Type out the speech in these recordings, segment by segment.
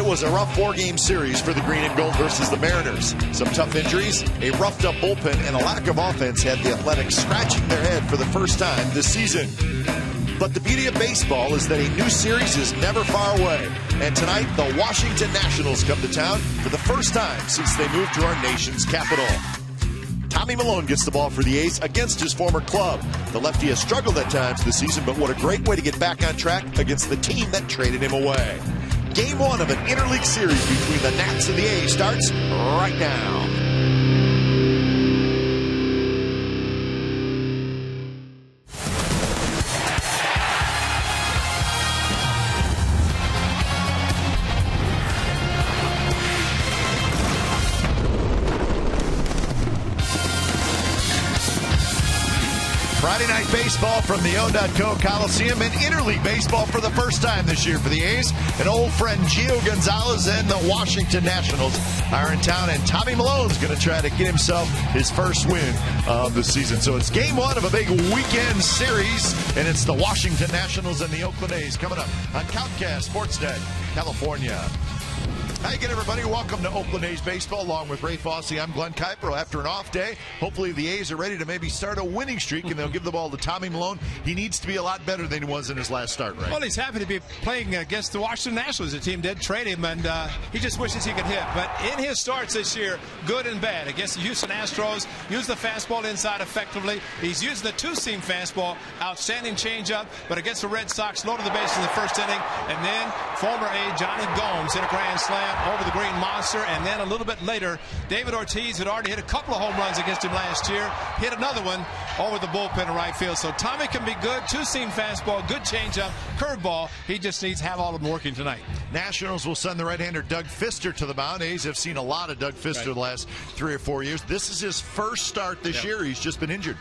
was a rough four-game series for the Green and Gold versus the Mariners. Some tough injuries, a roughed-up bullpen, and a lack of offense had the Athletics scratching their head for the first time this season. But the beauty of baseball is that a new series is never far away. And tonight, the Washington Nationals come to town for the first time since they moved to our nation's capital. Tommy Milone gets the ball for the A's against his former club. The lefty has struggled at times this season, but what a great way to get back on track against the team that traded him away. Game one of an interleague series between the Nats and the A's starts right now. Friday night baseball from the O.co Coliseum and interleague baseball for the first time this year for the A's. An old friend, Gio Gonzalez, and the Washington Nationals are in town, and Tommy Milone's going to try to get himself his first win of the season. So it's game one of a big weekend series, and it's the Washington Nationals and the Oakland A's coming up on Comcast Sportsnet, California. Hi again, everybody. Welcome to Oakland A's Baseball. Along with Ray Fosse, I'm Glenn Kuiper. After an off day, hopefully the A's are ready to maybe start a winning streak, and they'll give the ball to Tommy Milone. He needs to be a lot better than he was in his last start, right? Well, he's happy to be playing against the Washington Nationals. The team did trade him, and he just wishes he could hit. But in his starts this year, good and bad. Against the Houston Astros, used the fastball inside effectively. He's used the two-seam fastball, outstanding changeup. But against the Red Sox, low to the base in the first inning. And then former A Johnny Gomes hit a grand slam over the Green Monster, and then a little bit later, David Ortiz had already hit a couple of home runs against him last year, hit another one over the bullpen in right field. So Tommy can be good, two-seam fastball, good changeup, curveball. He just needs to have all of them working tonight. Nationals will send the right-hander Doug Fister to the mound. A's have seen a lot of Doug Fister the last 3 or 4 years. This is his first start this year. He's just been injured.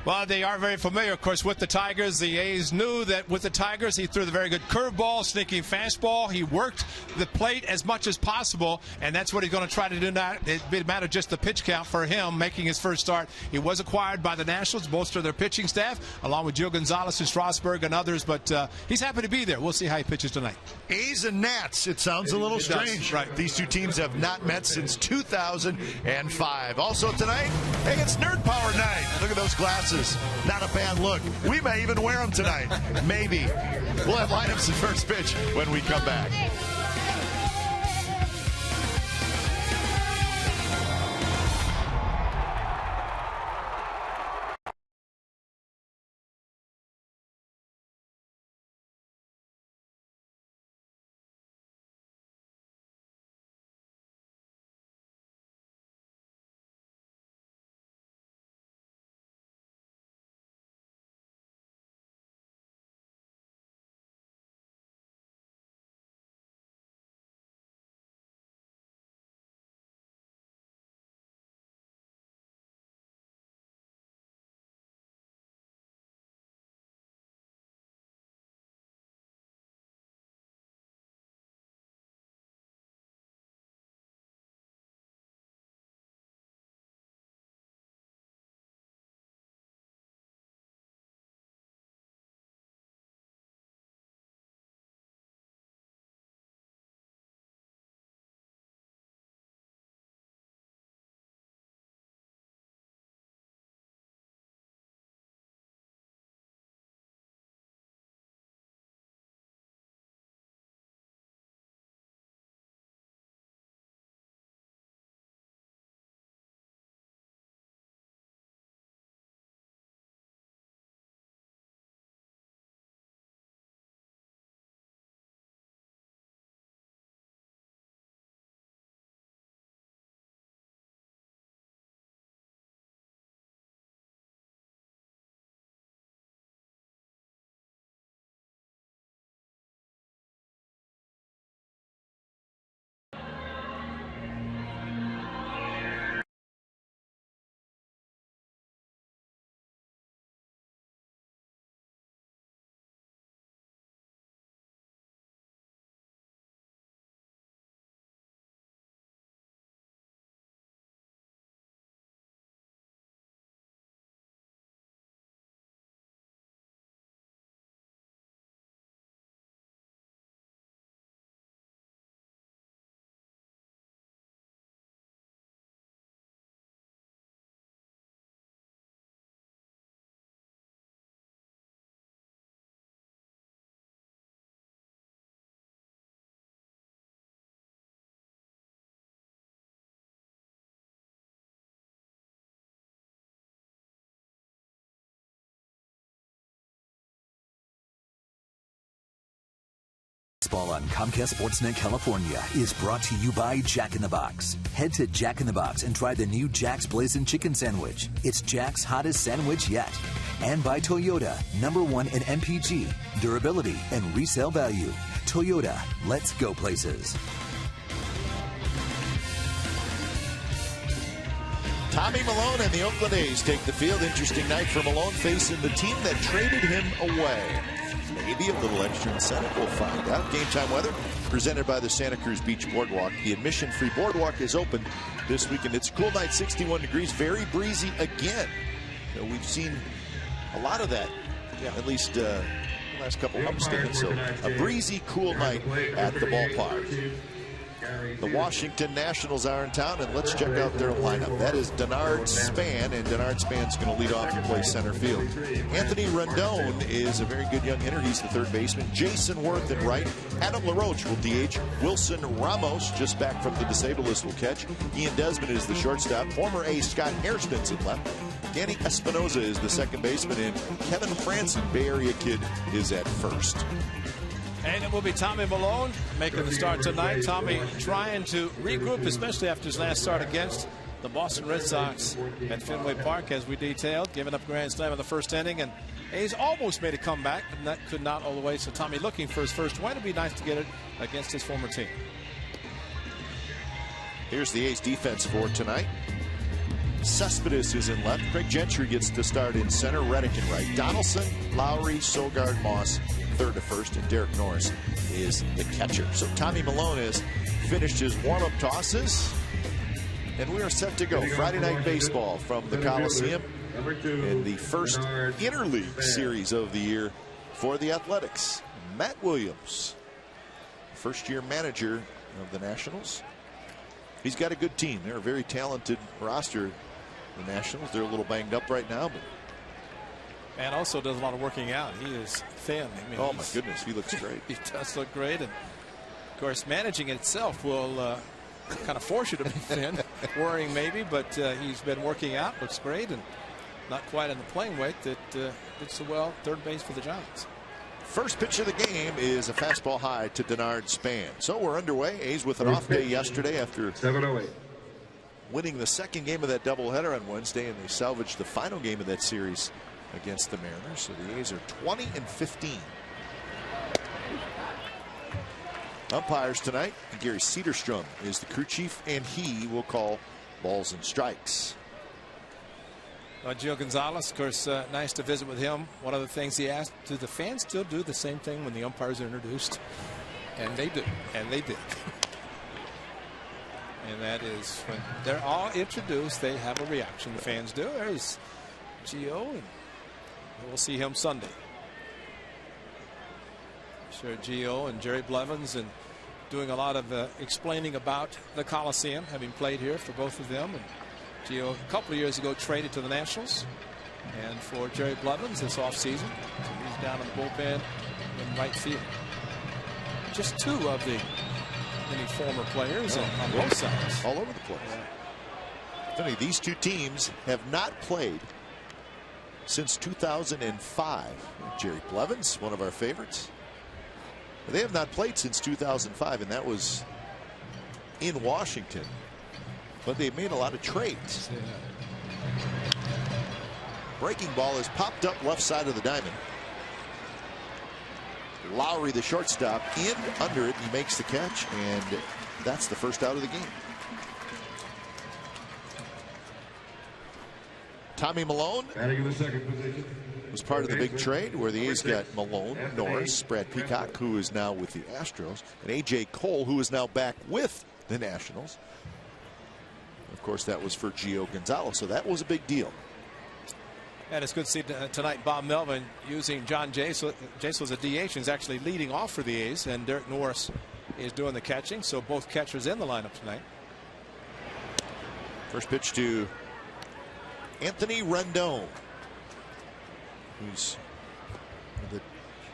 Well, they are very familiar, of course, with the Tigers. The A's knew that with the Tigers, he threw the very good curveball, sneaking fastball. He worked the plate as much as possible, and that's what he's going to try to do now. It mattered just the pitch count for him making his first start. He was acquired by the Nationals, bolster their pitching staff, along with Gio Gonzalez and Strasburg and others, but he's happy to be there. We'll see how he pitches tonight. A's and Nats, it sounds a little strange. Right. These two teams have not met since 2005. Also tonight, hey, it's Nerd Power Night. Look at those glasses. Not a bad look. We may even wear them tonight. Maybe. We'll have lineups and first pitch when we come back. Baseball on Comcast Sportsnet California is brought to you by Jack in the Box. Head to Jack in the Box and try the new Jack's Blazing Chicken Sandwich. It's Jack's hottest sandwich yet. And by Toyota, #1 in MPG, durability, and resale value. Toyota, let's go places. Tommy Milone and the Oakland A's take the field. Interesting night for Milone facing the team that traded him away. Maybe a little extra incentive. We'll find out. Game time weather presented by the Santa Cruz Beach Boardwalk. The admission-free boardwalk is open this weekend. It's a cool night, 61 degrees, very breezy again. We've seen a lot of that, at least the last couple of homestands. So a breezy, cool night at the ballpark. The Washington Nationals are in town, and let's check out their lineup. That is Denard Span, and Denard Span's going to lead off and play center field. Anthony Rendon is a very good young hitter. He's the third baseman. Jason Worth in right. Adam LaRoche will DH. Wilson Ramos, just back from the disabled list, will catch. Ian Desmond is the shortstop. Former Ace Scott Hairston's in left. Danny Espinoza is the second baseman, and Kevin Franson, Bay Area kid, is at first. And it will be Tommy Milone making the start tonight. Tommy trying to regroup, especially after his last start against the Boston Red Sox at Fenway Park, as we detailed, giving up a grand slam in the first inning. And A's almost made a comeback, and that could not all the way. So Tommy looking for his first win. It'd be nice to get it against his former team. Here's the A's defense for tonight. Cespedes is in left. Craig Gentry gets to start in center. Reddick in right. Donaldson, Lowry, Sogard, Moss third to first, and Derek Norris is the catcher. So Tommy Milone has finished his warm-up tosses, and we are set to go. Friday night baseball from the Coliseum in the first interleague series of the year for the Athletics. Matt Williams, first-year manager of the Nationals. He's got a good team. They're a very talented roster, the Nationals. They're a little banged up right now, but and also does a lot of working out. He is thin. I mean, oh my goodness, he looks great. He does look great, and of course managing it itself will kind of force you to be thin, worrying maybe, but he's been working out, looks great, and not quite in the playing weight that did so well third base for the Giants. First pitch of the game is a fastball high to Denard Span. So we're underway. A's with an off day yesterday after winning the second game of that doubleheader on Wednesday, and they salvaged the final game of that series against the Mariners. So the A's are 20-15. Umpires tonight, Gary Cederstrom is the crew chief, and he will call balls and strikes. Gio Gonzalez, of course, nice to visit with him. One of the things he asked, do the fans still do the same thing when the umpires are introduced? And they do, and they did. And that is when they're all introduced, they have a reaction. The fans do. There's Gio, and we'll see him Sunday. Sure, Gio and Jerry Blevins, and doing a lot of explaining about the Coliseum, having played here for both of them. And Gio, a couple of years ago, traded to the Nationals, and for Jerry Blevins this offseason, so he's down in the bullpen in right field. Just two of the many former players on both sides, all over the place. Funny, these two teams have not played since 2005. Jerry Blevins, one of our favorites. They have not played since 2005, and that was in Washington. But they've made a lot of trades. Breaking ball is popped up left side of the diamond. Lowry, the shortstop, in under it. He makes the catch, and that's the first out of the game. Tommy Milone was part of the big trade where the A's got Milone, Norris, Brad Peacock, who is now with the Astros, and A.J. Cole, who is now back with the Nationals. Of course, that was for Gio Gonzalez, so that was a big deal. And it's good to see tonight Bob Melvin using John Jace. Jace was a DH and is actually leading off for the A's, and Derek Norris is doing the catching, so both catchers in the lineup tonight. First pitch to Anthony Rendon, who's the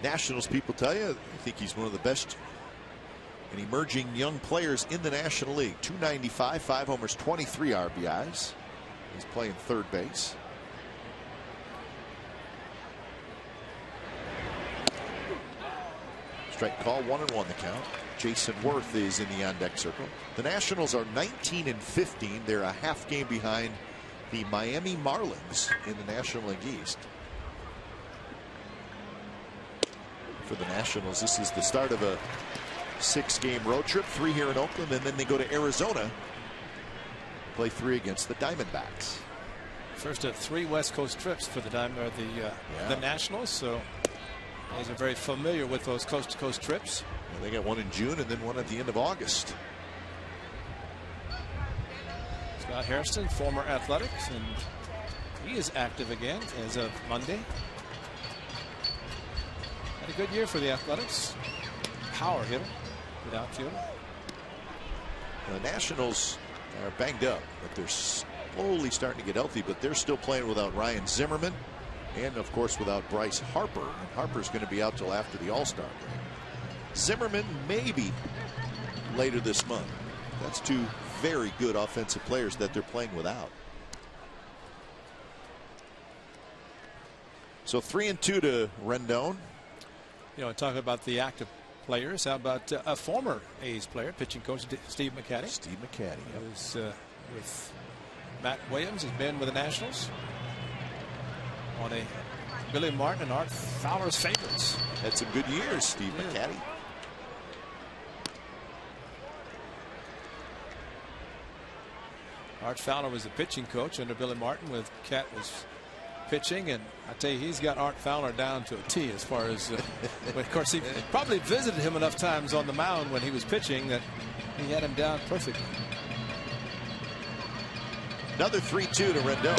Nationals people tell you, I think he's one of the best and emerging young players in the National League. 295, 5 homers, 23 RBIs. He's playing third base. strike call. 1-1 the count. Jason Worth is in the on-deck circle. The Nationals are 19-15. They're a half game behind the Miami Marlins in the National League East. For the Nationals, this is the start of a 6-game road trip. 3 here in Oakland, and then they go to Arizona. Play 3 against the Diamondbacks. First of 3 West Coast trips for the the Nationals, so guys are very familiar with those coast-to-coast trips. They got one in June and then one at the end of August. Scott Hairston, former Athletics, and he is active again as of Monday. Had a good year for the Athletics. Power hitter, good outfielder. The Nationals are banged up, but they're slowly starting to get healthy, but they're still playing without Ryan Zimmerman and, of course, without Bryce Harper. And Harper's going to be out till after the All-Star break. Zimmerman maybe later this month. That's 2 very good offensive players that they're playing without. So 3-2 to Rendon. You know, talking about the active players, how about a former A's player, pitching coach Steve McCatty? Steve McCatty. Yep. Was with Matt Williams, has been with the Nationals on a Billy Martin and Art Fowler's favorites. Had some good years, Steve McCatty. Art Fowler was the pitching coach under Billy Martin, with Cat was pitching, and I tell you, he's got Art Fowler down to a T as far as but of course he probably visited him enough times on the mound when he was pitching that he had him down perfectly. Another 3-2 to Rendon.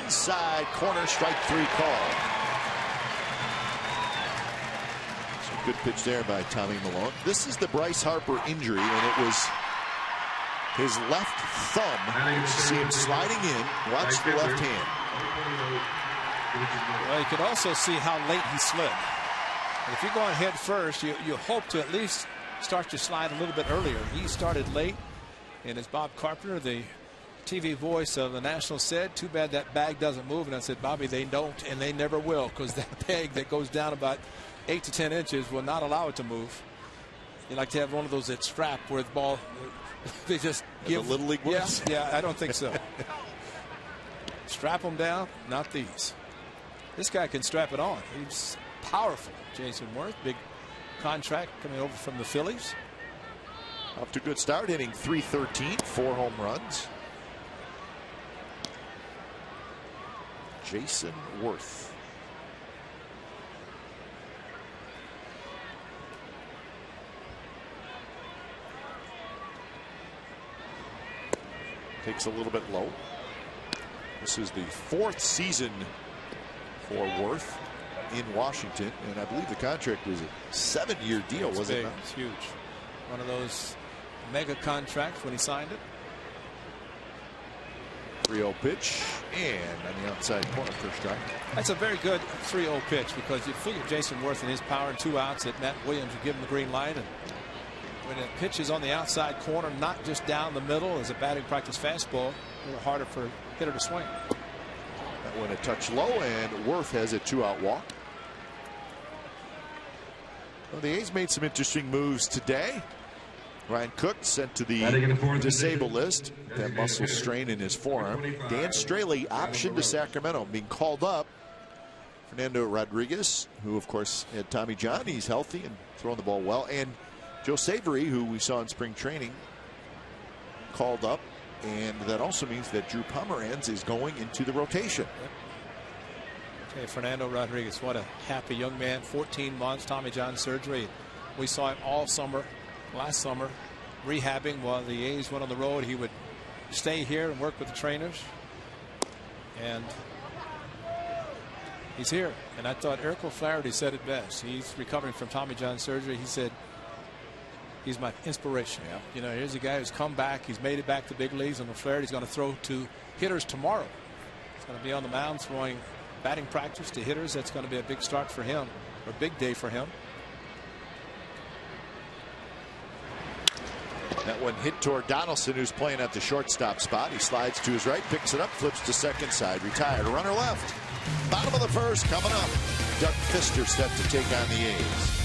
Inside corner, strike 3 call. Some good pitch there by Tommy Malone. This is the Bryce Harper injury, and it was his left thumb. You see him sliding in. Watch the left hand. Well, you could also see how late he slid. If you're going head first, you hope to at least start your slide a little bit earlier. He started late, and as Bob Carpenter, the TV voice of the Nationals, said, too bad that bag doesn't move. And I said, Bobby, they don't, and they never will, because that bag that goes down about 8 to 10 inches will not allow it to move. You like to have one of those that strap where the ball, they just give. The Little League ones? Yeah, I don't think so. Strap them down, not these. This guy can strap it on. He's powerful. Jason Worth, big contract coming over from the Phillies. Off to a good start, hitting .313, 4 home runs. Jason Worth. Takes a little bit low. This is the 4th season for Worth in Washington, and I believe the contract was a 7-year deal, was it not? It's huge. One of those mega contracts when he signed it. 3-0 pitch, and on the outside corner, first strike. That's a very good 3-0 pitch, because you figure Jason Worth and his power and 2 outs that Matt Williams would give him the green light, and when a pitch is on the outside corner, not just down the middle as a batting practice fastball, a little harder for a hitter to swing. That went a touch low, and Worth has a 2-out walk. Well, the A's made some interesting moves today. Ryan Cook sent to the disabled list. That muscle strain in his forearm. Dan Straley optioned to Sacramento, being called up. Fernando Rodriguez, who of course had Tommy John, he's healthy and throwing the ball well. And Joe Savory, who we saw in spring training, called up. And that also means that Drew Pomeranz is going into the rotation. Okay, Fernando Rodriguez, what a happy young man. 14 months, Tommy John surgery. We saw him all summer, last summer, rehabbing while the A's went on the road. He would stay here and work with the trainers. And he's here. And I thought Eric O'Flaherty said it best. He's recovering from Tommy John surgery. He said, he's my inspiration. Yeah. You know, here's a guy who's come back. He's made it back to big leagues, and O'Flaherty's going to throw to hitters tomorrow. He's going to be on the mound throwing batting practice to hitters. That's going to be a big start for him, or a big day for him. That one hit toward Donaldson, who's playing at the shortstop spot. He slides to his right, picks it up, flips to second side, retired. A runner left. Bottom of the first coming up. Doug Fister set to take on the A's.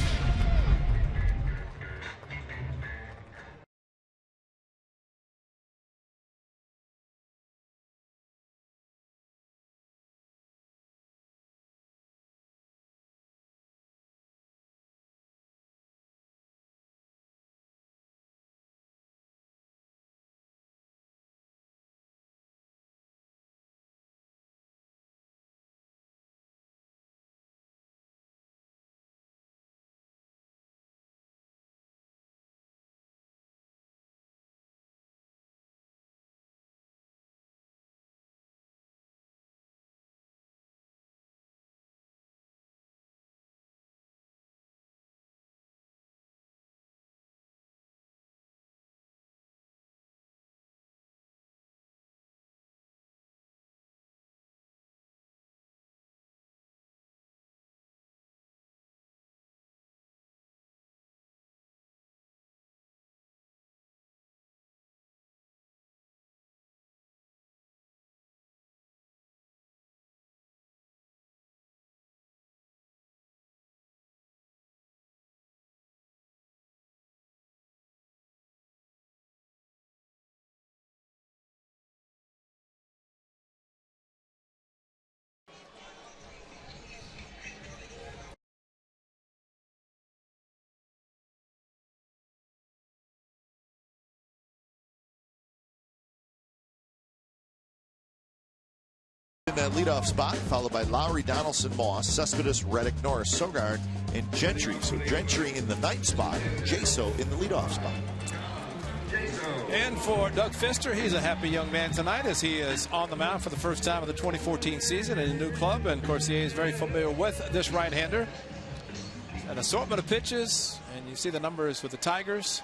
in that leadoff spot, followed by Lowry, Donaldson, Moss, Cespedes, Reddick, Norris, Sogard, and Gentry. So Gentry in the ninth spot, Jaso in the leadoff spot. And for Doug Fister, he's a happy young man tonight as he is on the mound for the first time of the 2014 season in a new club. And, of course, he is very familiar with this right-hander. An assortment of pitches, and you see the numbers with the Tigers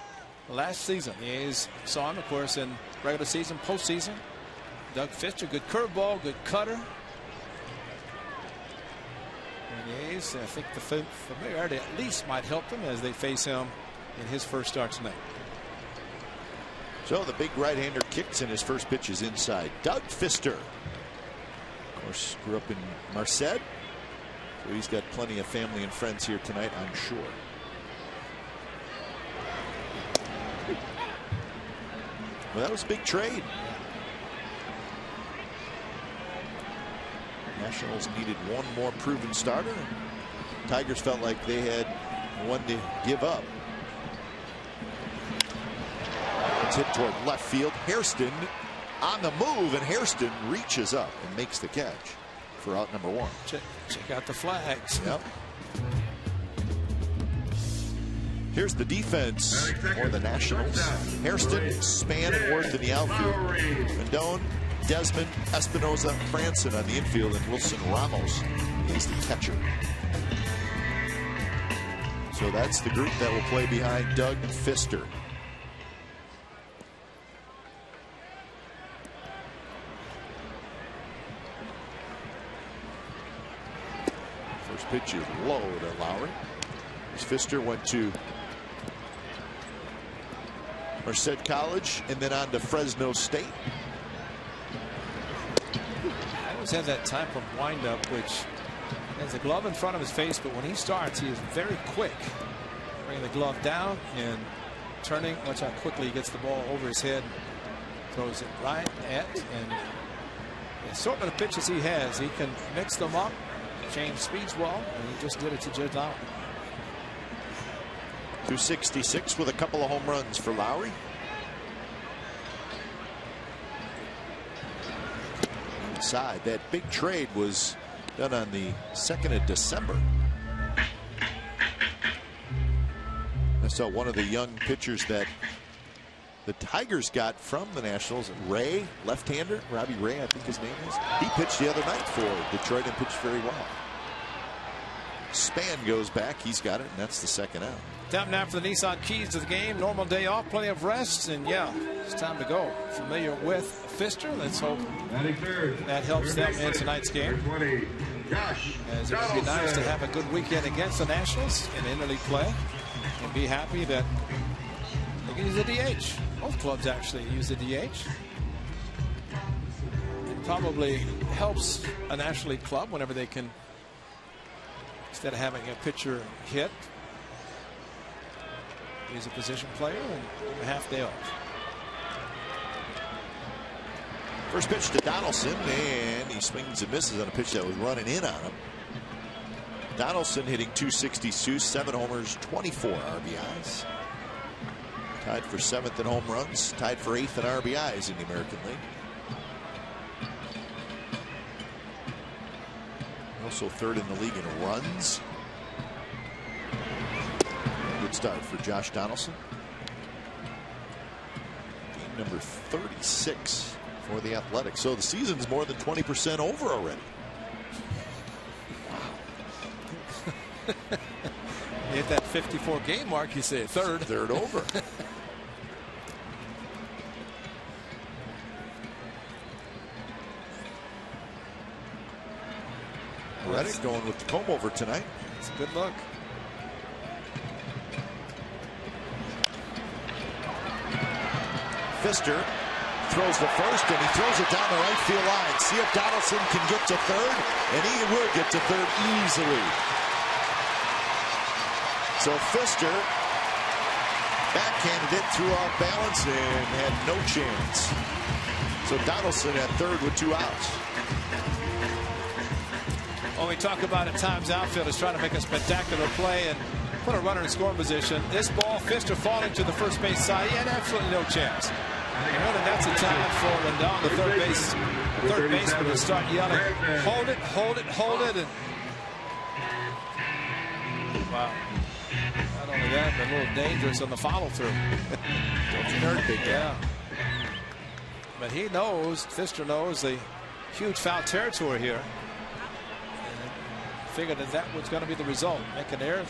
last season. The A's saw him, of course, in regular season, postseason. Doug Fister, good curveball, good cutter. And the A's, I think the familiarity at least might help them as they face him in his first start tonight. So the big right-hander kicks, and his first pitch is inside. Doug Fister, of course, grew up in Merced, so he's got plenty of family and friends here tonight, I'm sure. Well, that was a big trade. Nationals needed one more proven starter. Tigers felt like they had one to give up. It's hit toward left field. Hairston on the move, and Hairston reaches up and makes the catch for out number one. Check out the flags. Yep. Here's the defense for the Nationals. Hairston, Span, and Worth in the outfield. Rendon, Desmond, Espinoza, Franson on the infield, and Wilson Ramos is the catcher. So that's the group that will play behind Doug Fister. First pitch is low to Lowry. As Fister went to Merced College and then on to Fresno State. I always have that type of windup, which has a glove in front of his face, but when he starts, he is very quick. Bringing the glove down and turning. Watch how quickly he gets the ball over his head. Throws it right at, and the assortment of pitches he has, he can mix them up, change speeds well, and he just did it to Jed Lowry. 266 with a couple of home runs for Lowry. Inside, that big trade was done on the 2nd of December. I saw one of the young pitchers that the Tigers got from the Nationals, Ray, left-hander, Robbie Ray, I think his name is. He pitched the other night for Detroit and pitched very well. Span goes back, he's got it, and that's the second out. Time now for the Nissan keys to the game. Normal day off, plenty of rest, and yeah, it's time to go. Familiar with Fister. Let's hope that helps them in tonight's game. As it would be nice to have a good weekend against the Nationals in interleague play and be happy that they can use the DH. Both clubs actually use the DH. It probably helps a National League club whenever they can, instead of having a pitcher hit, use a position player and a half day off. First pitch to Donaldson, and he swings and misses on a pitch that was running in on him. Donaldson hitting .262, 7 homers, 24 RBIs. Tied for 7th in home runs, tied for 8th in RBIs in the American League. Also 3rd in the league in runs. Good start for Josh Donaldson. Game number 36 for the Athletics. So the season's more than 20% over already. Wow. You hit that 54 game mark, you say third. Third over. Reddick going with the comb over tonight. It's a good look. Fister throws the first, and he throws it down the right field line. See if Donaldson can get to third, and he will get to third easily. So Fister backhanded it, threw off balance, and had no chance. So Donaldson at third with 2 outs. When we talk about at times outfielders trying to make a spectacular play and put a runner in scoring position, this ball, Fister falling to the first base side, he had absolutely no chance. Really, that's a time for Rendon, the third baseman, to start yelling, "Hold it, hold it, hold it!" And wow. Not only that, but a little dangerous on the follow-through. Don't you nerd big guy. Yeah. But he knows, Fister knows the huge foul territory here. And figured that was going to be the result. Make an error.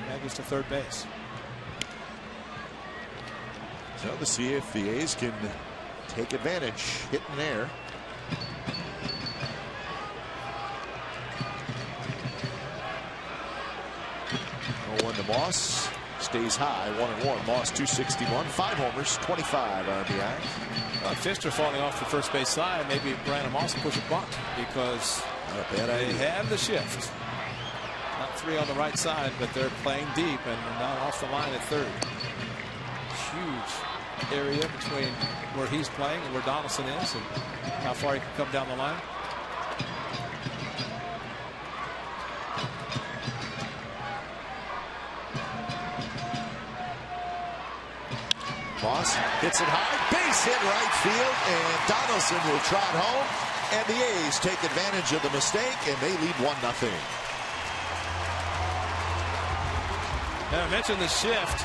That gets to third base. So to see if the A's can take advantage, hit in air. 0-1 to Moss. Stays high, 1-1. Moss 261, 5 homers, 25 RBI. Fister falling off the first base side. Maybe Brandon Moss will push a bunt because they have the shift. Not 3 on the right side, but they're playing deep and not off the line at third. Huge area between where he's playing and where Donaldson is, and how far he can come down the line. Moss hits it high, base hit right field, and Donaldson will trot home, and the A's take advantage of the mistake, and they lead 1-0. Now, I mentioned the shift.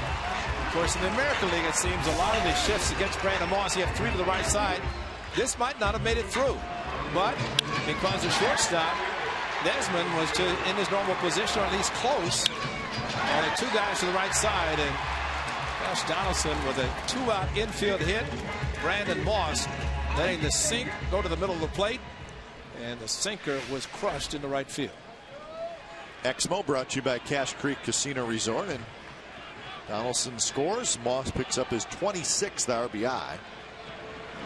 Of course, in the American League, it seems a lot of these shifts against Brandon Moss, you have 3 to the right side. This might not have made it through, but because the shortstop, Desmond, was in his normal position, or at least close, only 2 guys to the right side, and Josh Donaldson with a 2-out infield hit. Brandon Moss letting the sink go to the middle of the plate, and the sinker was crushed into right field. Exmo brought to you by Cache Creek Casino Resort, and Donaldson scores. Moss picks up his 26th RBI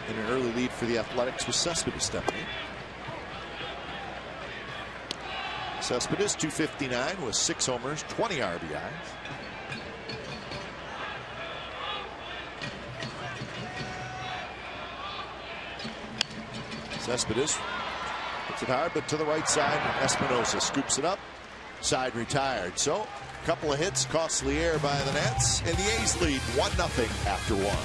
in an early lead for the Athletics with Cespedes stepping in. Cespedes 259 with 6 homers, 20 RBIs. Cespedes hits it hard, but to the right side. Espinosa scoops it up. Side retired. So a couple of hits, costly error by the Nats, and the A's lead 1-0 after 1.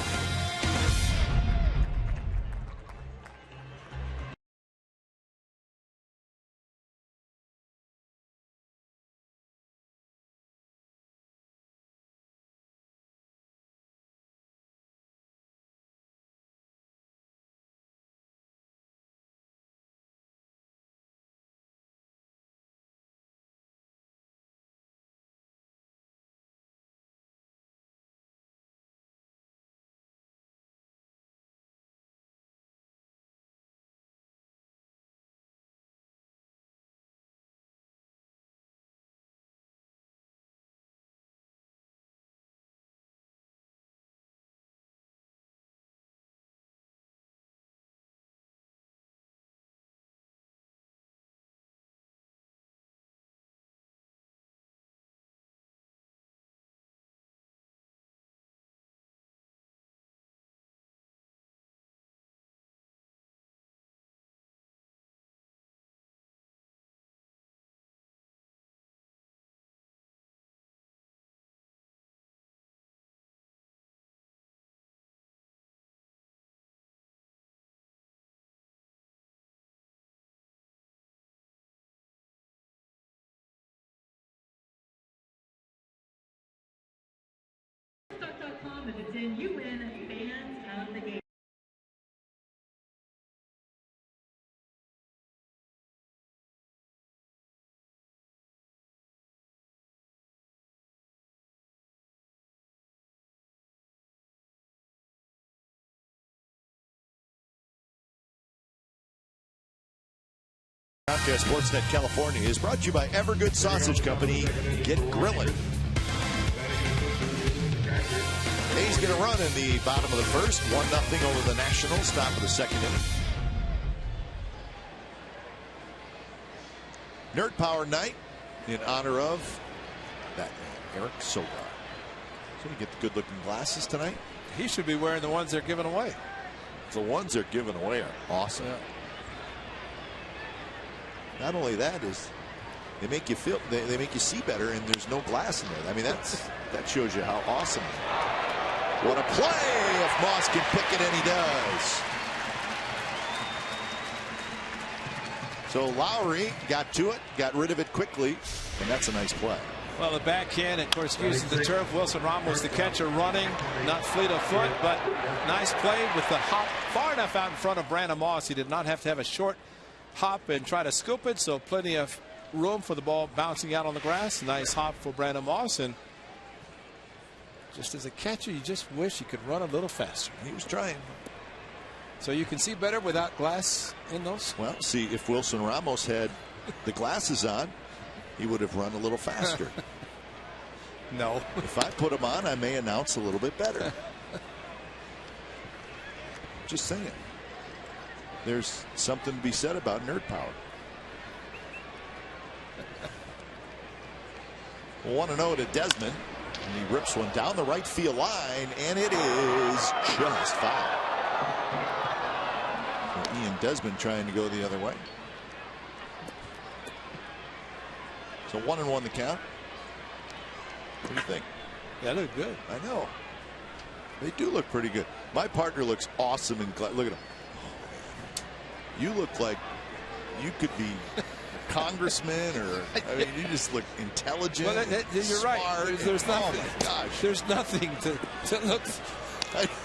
If it's in, you win fans of the game. Sportsnet California is brought to you by Evergood Sausage Company. Get grilling. A's going to run in the bottom of the first. 1-0 over the Nationals. Top of the second inning. Nerd Power Night in honor of that man, Eric Sogar. So you get the good-looking glasses tonight. He should be wearing the ones they're giving away. The ones they're giving away are awesome. Yeah. Not only that, is they make you feel, they make you see better, and there's no glass in there. I mean, that shows you how awesome they are. What a play if Moss can pick it, and he does. So Lowry got to it, got rid of it quickly, and that's a nice play. Well, the backhand, of course, using the turf. Wilson Ramos, the catcher, running, not fleet of foot, but nice play with the hop far enough out in front of Brandon Moss. He did not have to have a short hop and try to scoop it, so plenty of room for the ball bouncing out on the grass. Nice hop for Brandon Moss, and just as a catcher, you just wish you could run a little faster. He was trying. So you can see better without glass in those? Well, see, if Wilson Ramos had the glasses on, he would have run a little faster. No. If I put them on, I may announce a little bit better. Just saying. There's something to be said about nerd power. 1-0 to Desmond. And he rips one down the right field line, and it is just foul. So Ian Desmond trying to go the other way. So 1-1 the count. What do you think? They look good. I know. They do look pretty good. My partner looks awesome. And look at him. You look like you could be a congressman, or I mean, you just look intelligent. Well, you're smart. right. There's nothing. Oh my gosh. There's nothing to look.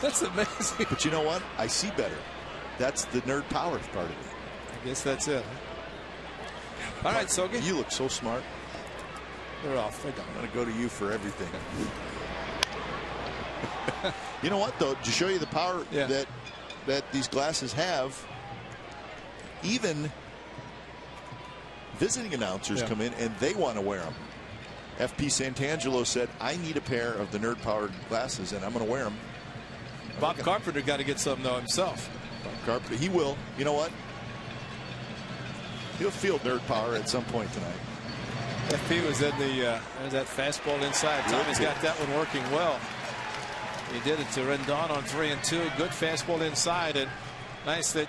That's amazing. But you know what? I see better. That's the nerd power part of it. I guess that's it. All right, Sogi. You look so smart. They're off. They're done. I'm going to go to you for everything. You know what, though? To show you the power that these glasses have, even visiting announcers come in and they want to wear them. FP Santangelo said, I need a pair of the nerd powered glasses, and I'm going to wear them. Bob Carpenter got to get some, though, himself. Bob Carpenter, he will. You know what? He'll feel nerd power at some point tonight. FP was in the that fastball inside. Tommy's got that one working well. He did it to Rendon on 3-2. Good fastball inside, and nice that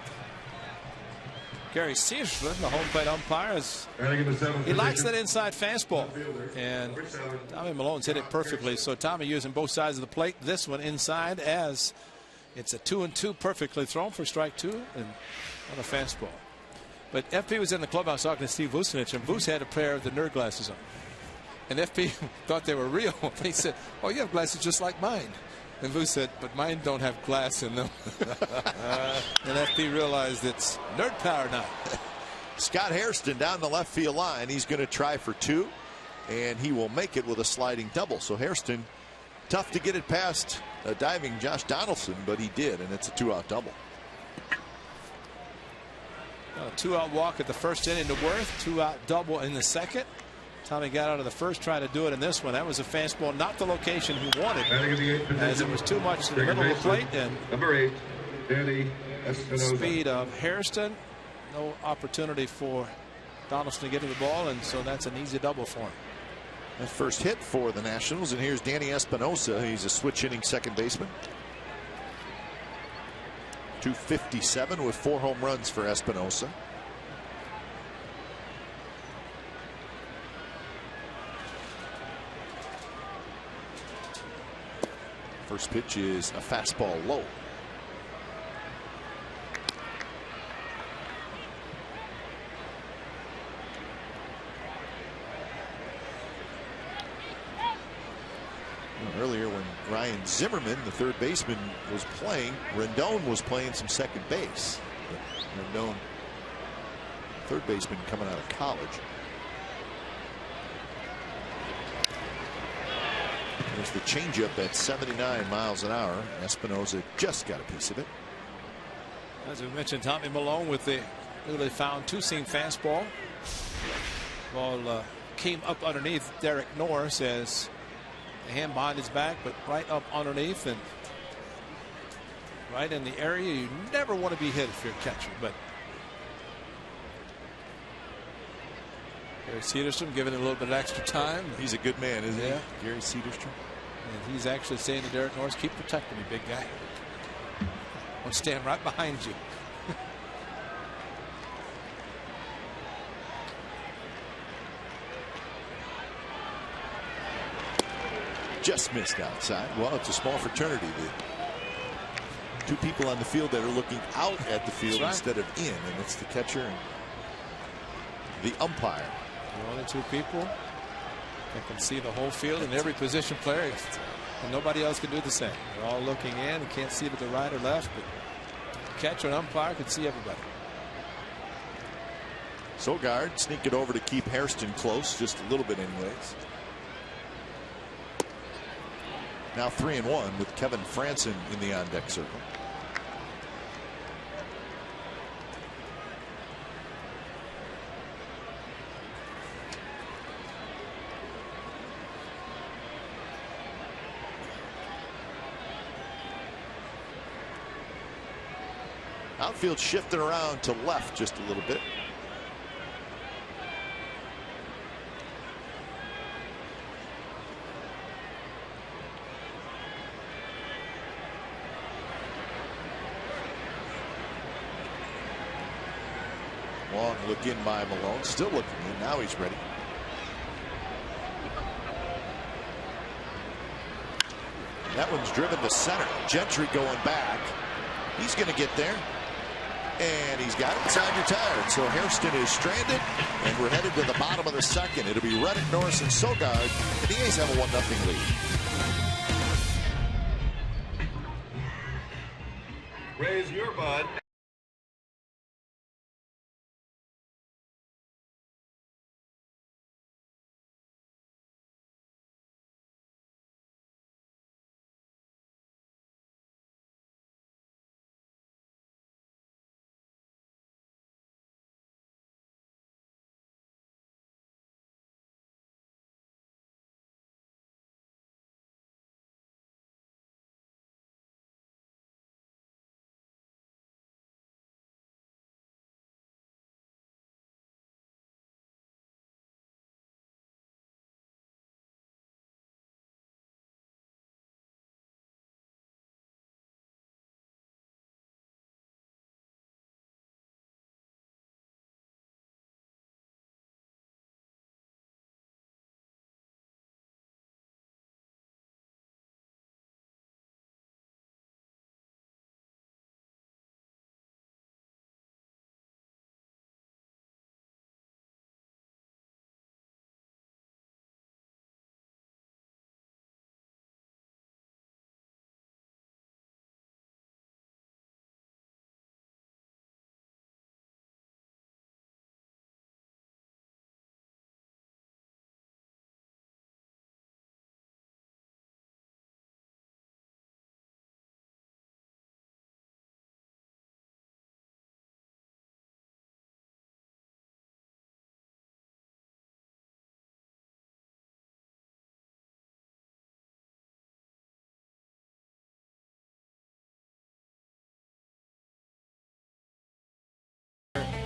Gary Searsman, the home plate umpire, he likes that inside fastball, and Tommy Malone's hit it perfectly. So Tommy using both sides of the plate. This one inside, as it's a 2-2, perfectly thrown for strike 2 and on a fastball. But FP was in the clubhouse talking to Steve Vucinich, and Vuce had a pair of the nerd glasses on. And FP thought they were real. He said, oh, you have glasses just like mine. And Vuce said, but mine don't have glass in them. And FP realized it's nerd power now. Scott Hairston down the left field line. He's going to try for 2, and he will make it with a sliding double. So Hairston, tough to get it past diving Josh Donaldson, but he did, and it's a 2-out double. A 2-out walk at the first inning to Worth, 2-out double in the second. Tommy got out of the first, trying to do it in this one. That was a fastball, not the location he wanted, as it was too much in the middle of the plate. And number 8, Danny Espinosa. Speed of Hairston. No opportunity for Donaldson to get to the ball, and so that's an easy double for him. That first hit for the Nationals, and here's Danny Espinosa. He's a switch hitting second baseman. 257 with 4 home runs for Espinosa. First pitch is a fastball low. Earlier, when Ryan Zimmerman, the third baseman, was playing, Rendon was playing some second base. Rendon, third baseman coming out of college. There's the changeup at 79 miles an hour. Espinosa just got a piece of it. As we mentioned, Tommy Malone with the newly found two-seam fastball. Ball came up underneath Derek Norris, as the hand behind his back, but right up underneath and right in the area you never want to be hit if you're a catcher. But Gary Cederstrom giving it a little bit of extra time. He's a good man, isn't he? Gary Cederstrom. And he's actually saying to Derek Norris, keep protecting me, big guy. I'll stand right behind you. just missed outside. Well, it's a small fraternity. The two people on the field that are looking out at the field instead of in, and it's the catcher and the umpire. The only two people that can see the whole field, and every position player, and nobody else can do the same. They're all looking in and can't see to the right or left, but the catcher and umpire can see everybody. Sogard sneak it over to keep Hairston close, just a little bit anyways. Now 3-1 with Kevin Franson in the on-deck circle. Outfield shifting around to left just a little bit. Long look in by Malone, still looking in. Now he's ready. That one's driven to center. Gentry going back. He's going to get there. And he's got it inside retired. So Hairston is stranded, and we're headed to the bottom of the second. It'll be Reddick, Norris, and Sogard, and the A's have a 1-0 lead. Raise your bud.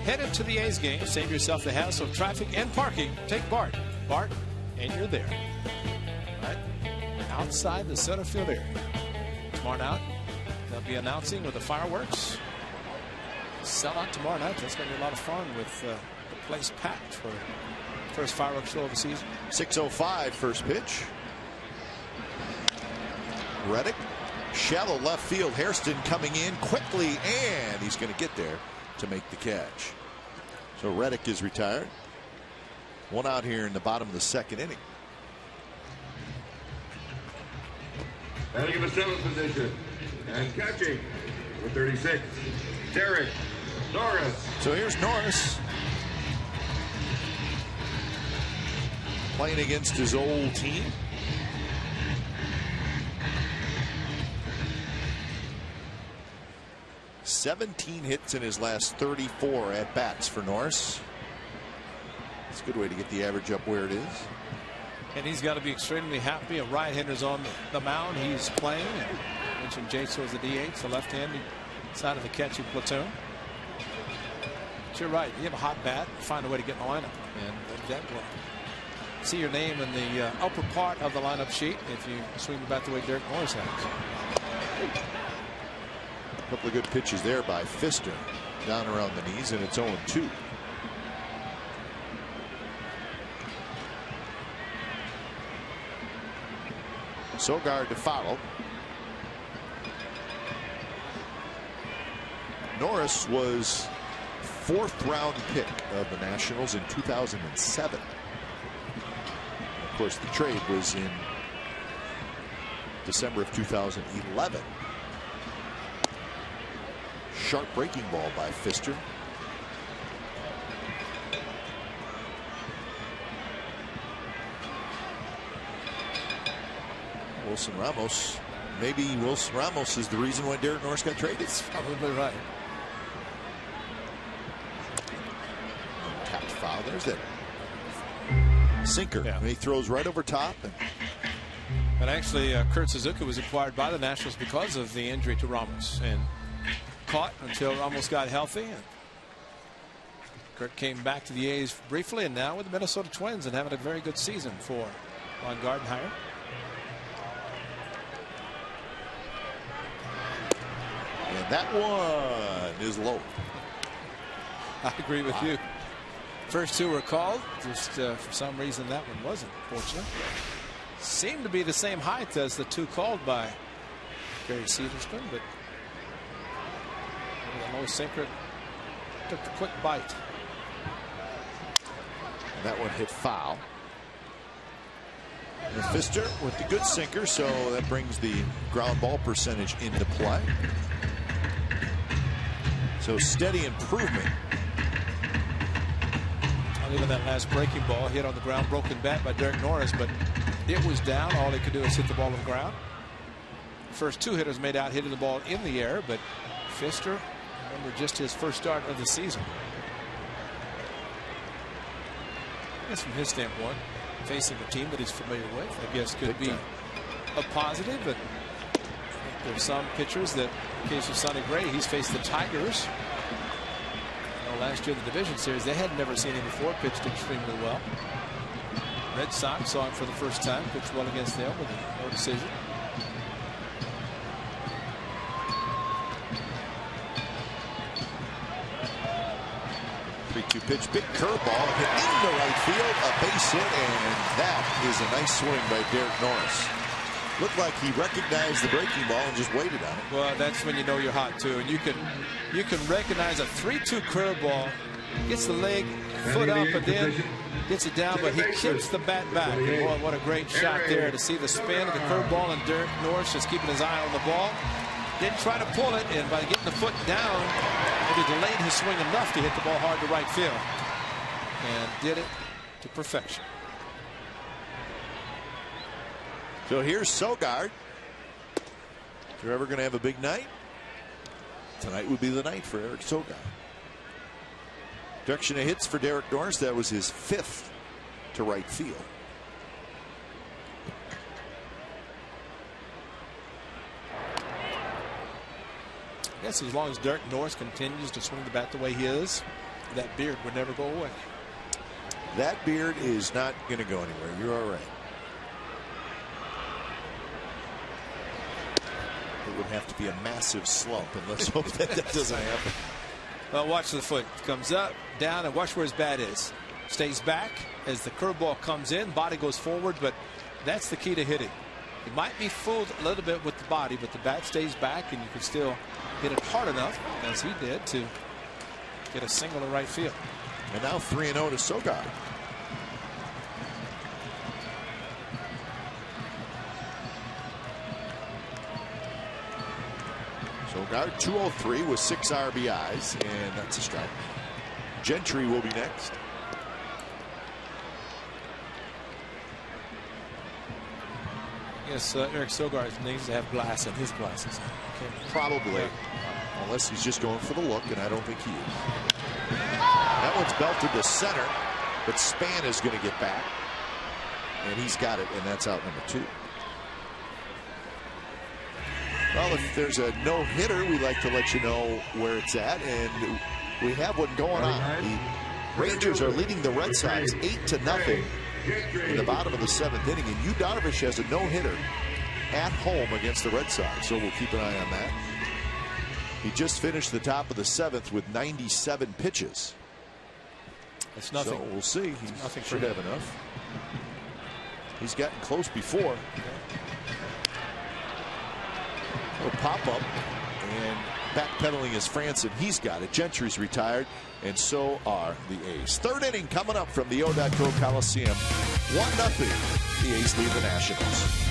Headed to the A's game. Save yourself the hassle of traffic and parking. Take Bart. Bart, and you're there. Right outside the center field area. Tomorrow night, they'll be announcing with the fireworks. Sell out tomorrow night. That's going to be a lot of fun with the place packed for the first fireworks show of the season. 6:05 first pitch. Reddick, shallow left field. Hairston coming in quickly, and he's going to get there to make the catch. So Reddick is retired. One out here in the bottom of the second inning. Batting in the seventh position and catching number 36, Derek Norris. So here's Norris playing against his old team. "17 hits in his last 34 at bats for Norris. It's a good way to get the average up where it is. And he's got to be extremely happy. A right-hander's on the mound. He's playing. And I mentioned Jace was the DH, the left-handed side of the catching platoon. But you're right. You have a hot bat, find a way to get in the lineup, and that will see your name in the upper part of the lineup sheet if you swing the bat the way Derek Norris has. A couple of good pitches there by Fister down around the knees, and it's 0-2. Sogard to follow. Norris was 4th round pick of the Nationals in 2007. Of course, the trade was in December of 2011. Sharp breaking ball by Fister. Wilson Ramos. Maybe Wilson Ramos is the reason why Derek Norris got traded. That's probably right. Tapped foul. There's that sinker. Yeah. And he throws right over top. And actually, Kurt Suzuki was acquired by the Nationals because of the injury to Ramos, and caught until Ramos got healthy. And Kurt came back to the A's briefly, and now with the Minnesota Twins and having a very good season for Ron Gardenhire. And that one is low. I agree with you. First two were called. Just for some reason that one wasn't, fortunately. Seemed to be the same height as the two called by Gary Severspan, but the low sinker took the quick bite. And that one hit foul. And Fister with the good sinker, so that brings the ground ball percentage into play. So steady improvement. Even that last breaking ball hit on the ground, broken bat by Derek Norris, but it was down. All he could do is hit the ball on the ground. First two hitters made out hitting the ball in the air, but Fister, remember, just his first start of the season. I guess from his standpoint, facing a team that he's familiar with, I guess could be a positive. But there's some pitchers that, in the case of Sonny Gray, he's faced the Tigers. Last year in the division series, they had never seen him before, pitched extremely well. Red Sox saw him for the first time, pitched well against them with no decision. Three-two pitch, big curveball hit into right field, a base hit, and that is a nice swing by Derek Norris. Looked like he recognized the breaking ball and just waited on it. Well, that's when you know you're hot too, and you can recognize a 3-2 curveball, gets the leg, foot up, and then gets it down, but he kicks the bat back. And boy, what a great shot there to see the spin of the curveball, and Derek Norris just keeping his eye on the ball. Didn't try to pull it, and by getting the foot down, maybe delayed his swing enough to hit the ball hard to right field, and did it to perfection. So here's Sogard. If you're ever going to have a big night, tonight would be the night for Eric Sogard. Direction of hits for Derek Norris. That was his 5th to right field. I guess as long as Derek Norris continues to swing the bat the way he is, that beard would never go away. That beard is not going to go anywhere. You're all right. It would have to be a massive slump, and let's hope that doesn't happen. Well, watch the foot. Comes up, down, and watch where his bat is. Stays back as the curveball comes in. Body goes forward, but that's the key to hitting. He might be fooled a little bit with the body, but the bat stays back, and you can still hit it hard enough, as he did, to get a single to right field. And now 3-0 to Sogard. Sogard 203 with 6 RBIs, and that's a strike. Gentry will be next. Yes, Eric Sogard needs to have glass in his glasses. Probably, unless he's just going for the look, and I don't think he is. That one's belted to center, but Span is going to get back, and he's got it, and that's out number 2. Well, if there's a no-hitter, we like to let you know where it's at, and we have one going on. The Rangers are leading the Red Sox 8-0 in the bottom of the 7th inning, and Yu Darvish has a no-hitter at home against the Red Sox, so we'll keep an eye on that. He just finished the top of the 7th with 97 pitches. That's nothing. So we'll see. He should have enough. He's gotten close before. a pop-up, and backpedaling is Franson. He's got it. Gentry's retired, and so are the A's. Third inning coming up from the O.Co Coliseum. 1-0. The A's lead the Nationals.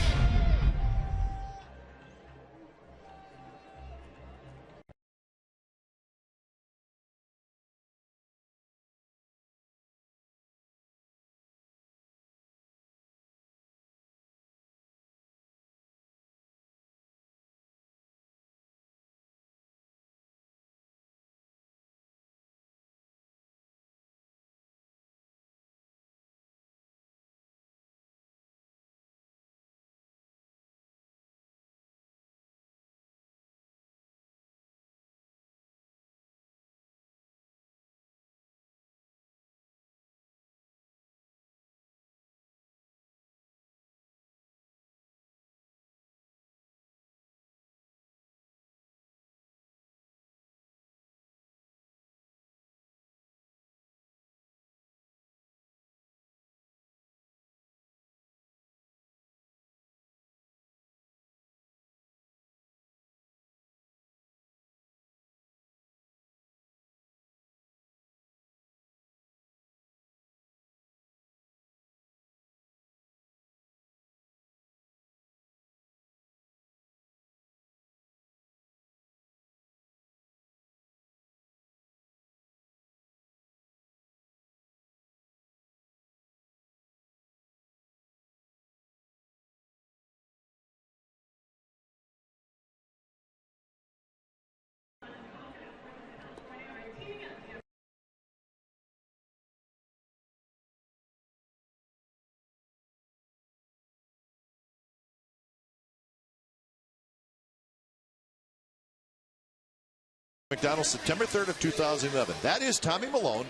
McDonald, September 3rd of 2011. That is Tommy Milone.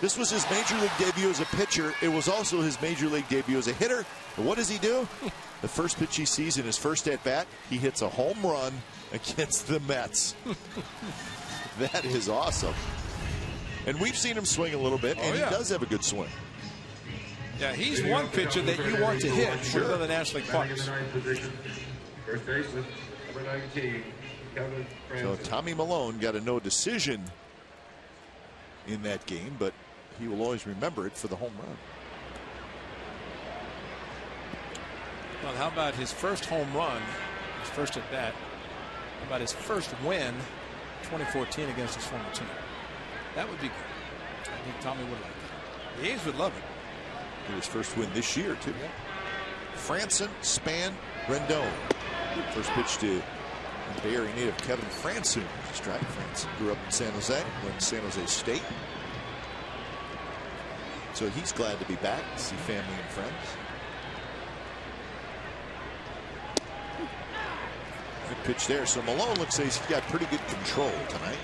This was his major league debut as a pitcher. It was also his major league debut as a hitter. And what does he do? The first pitch he sees in his first at-bat, he hits a home run against the Mets. That is awesome. And we've seen him swing a little bit, and he does have a good swing. Yeah, he's one pitcher that you want to hit for the National League Parks. First baseman, number 19. So Tommy Milone got a no decision in that game, but he will always remember it for the home run. Well, how about his first home run, his first at bat? How about his first win, 2014 against his former team? That would be good. I think Tommy would like that. The A's would love it. His first win this year, too. Franson, Span, Rendon. First pitch to Bay Area native Kevin Franson. Strike. Franson grew up in San Jose, went to San Jose State. So he's glad to be back, see family and friends. Good pitch there. So Milone looks like he's got pretty good control tonight.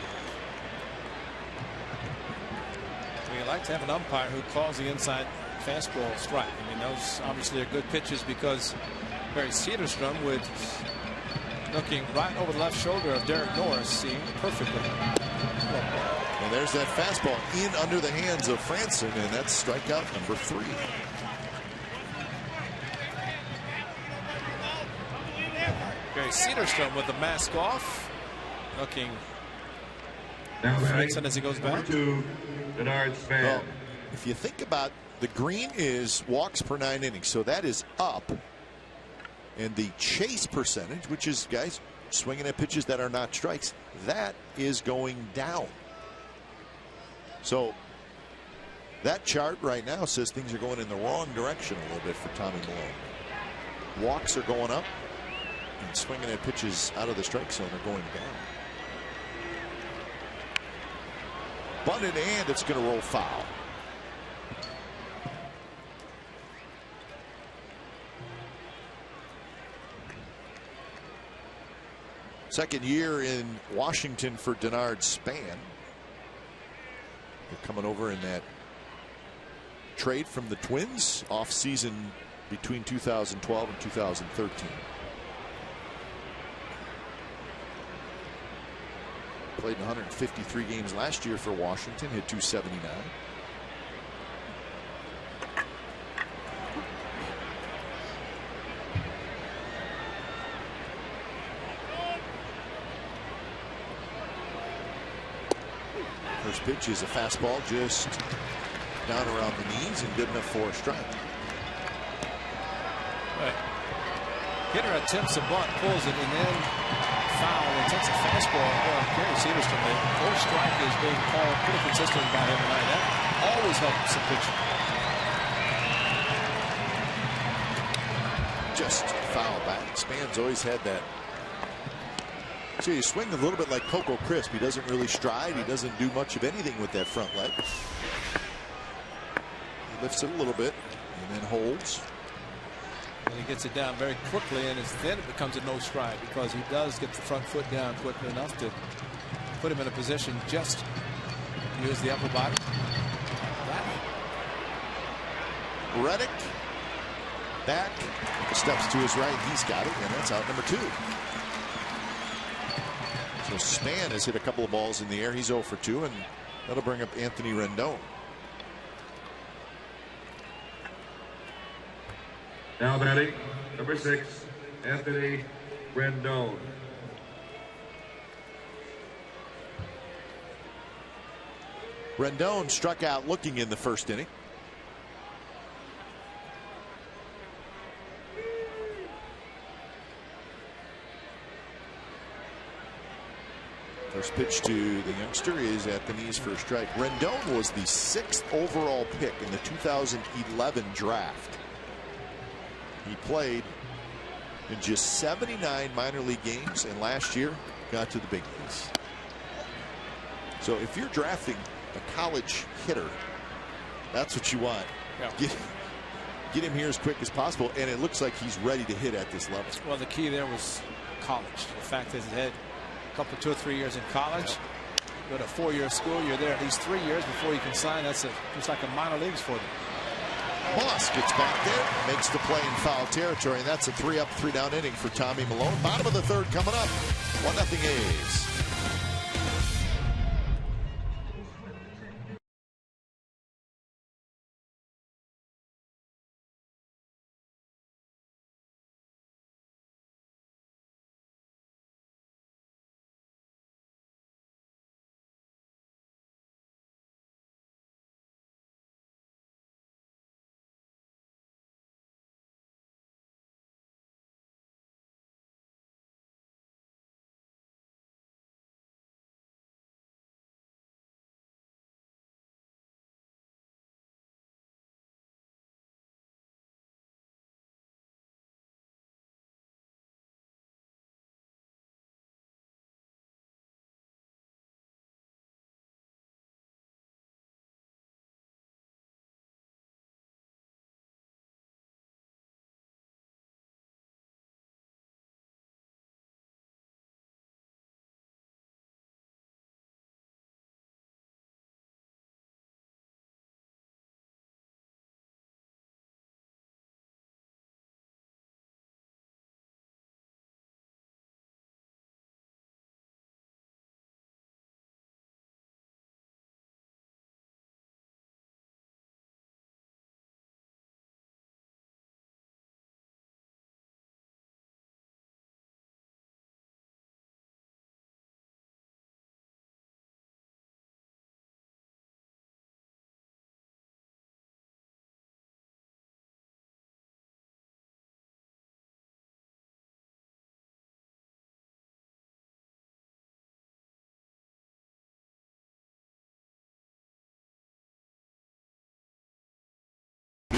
We like to have an umpire who calls the inside fastball strike. I mean, those obviously are good pitches because Barry Cedarstrom would looking right over the left shoulder of Derek Norris, seeing perfectly. And there's that fastball in under the hands of Franson, and that's strikeout number 3. Barry Cedarstrom with the mask off, looking Franson as he goes back. Well, if you think about the green is walks per 9 innings, so that is up. And the chase percentage, which is guys swinging at pitches that are not strikes, that is going down. So that chart right now says things are going in the wrong direction a little bit for Tommy Milone. Walks are going up, and swinging at pitches out of the strike zone are going down. Bunted, and it's going to roll foul. Second year in Washington for Denard Span. They're coming over in that trade from the Twins off season between 2012 and 2013. Played 153 games last year for Washington, hit .279. First pitch is a fastball just down around the knees and good enough for a strike. Hitter attempts a bunt, pulls it, and then foul, and takes a fastball. Well, Gary Severson, the first strike is being called pretty consistent by him tonight. That always helps the pitcher. Just foul back. Span's always had that. So you swing a little bit like Coco Crisp. He doesn't really stride. He doesn't do much of anything with that front leg. He lifts it a little bit and then holds. And he gets it down very quickly, and then it becomes a no stride because he does get the front foot down quickly enough to put him in a position just to use the upper body. Reddick back, steps to his right. He's got it, and that's out number 2. So Span has hit a couple of balls in the air. He's 0 for 2, and that'll bring up Anthony Rendon. Now batting, number 6, Anthony Rendon. Rendon struck out looking in the first inning. First pitch to the youngster is at the knees for a strike. Rendon was the 6th overall pick in the 2011 draft. He played in just 79 minor league games, and last year got to the big leagues. So if you're drafting a college hitter, that's what you want. Yeah. Get him here as quick as possible, and it looks like he's ready to hit at this level. Well, the key there was college. The fact that he had a couple, 2 or 3 years in college. Go to a 4-year school, you're there at least 3 years before you can sign. That's just like a minor leagues for them. Moss gets back there, makes the play in foul territory, and that's a 3-up, 3-down inning for Tommy Milone. Bottom of the 3rd coming up. 1-0 A's.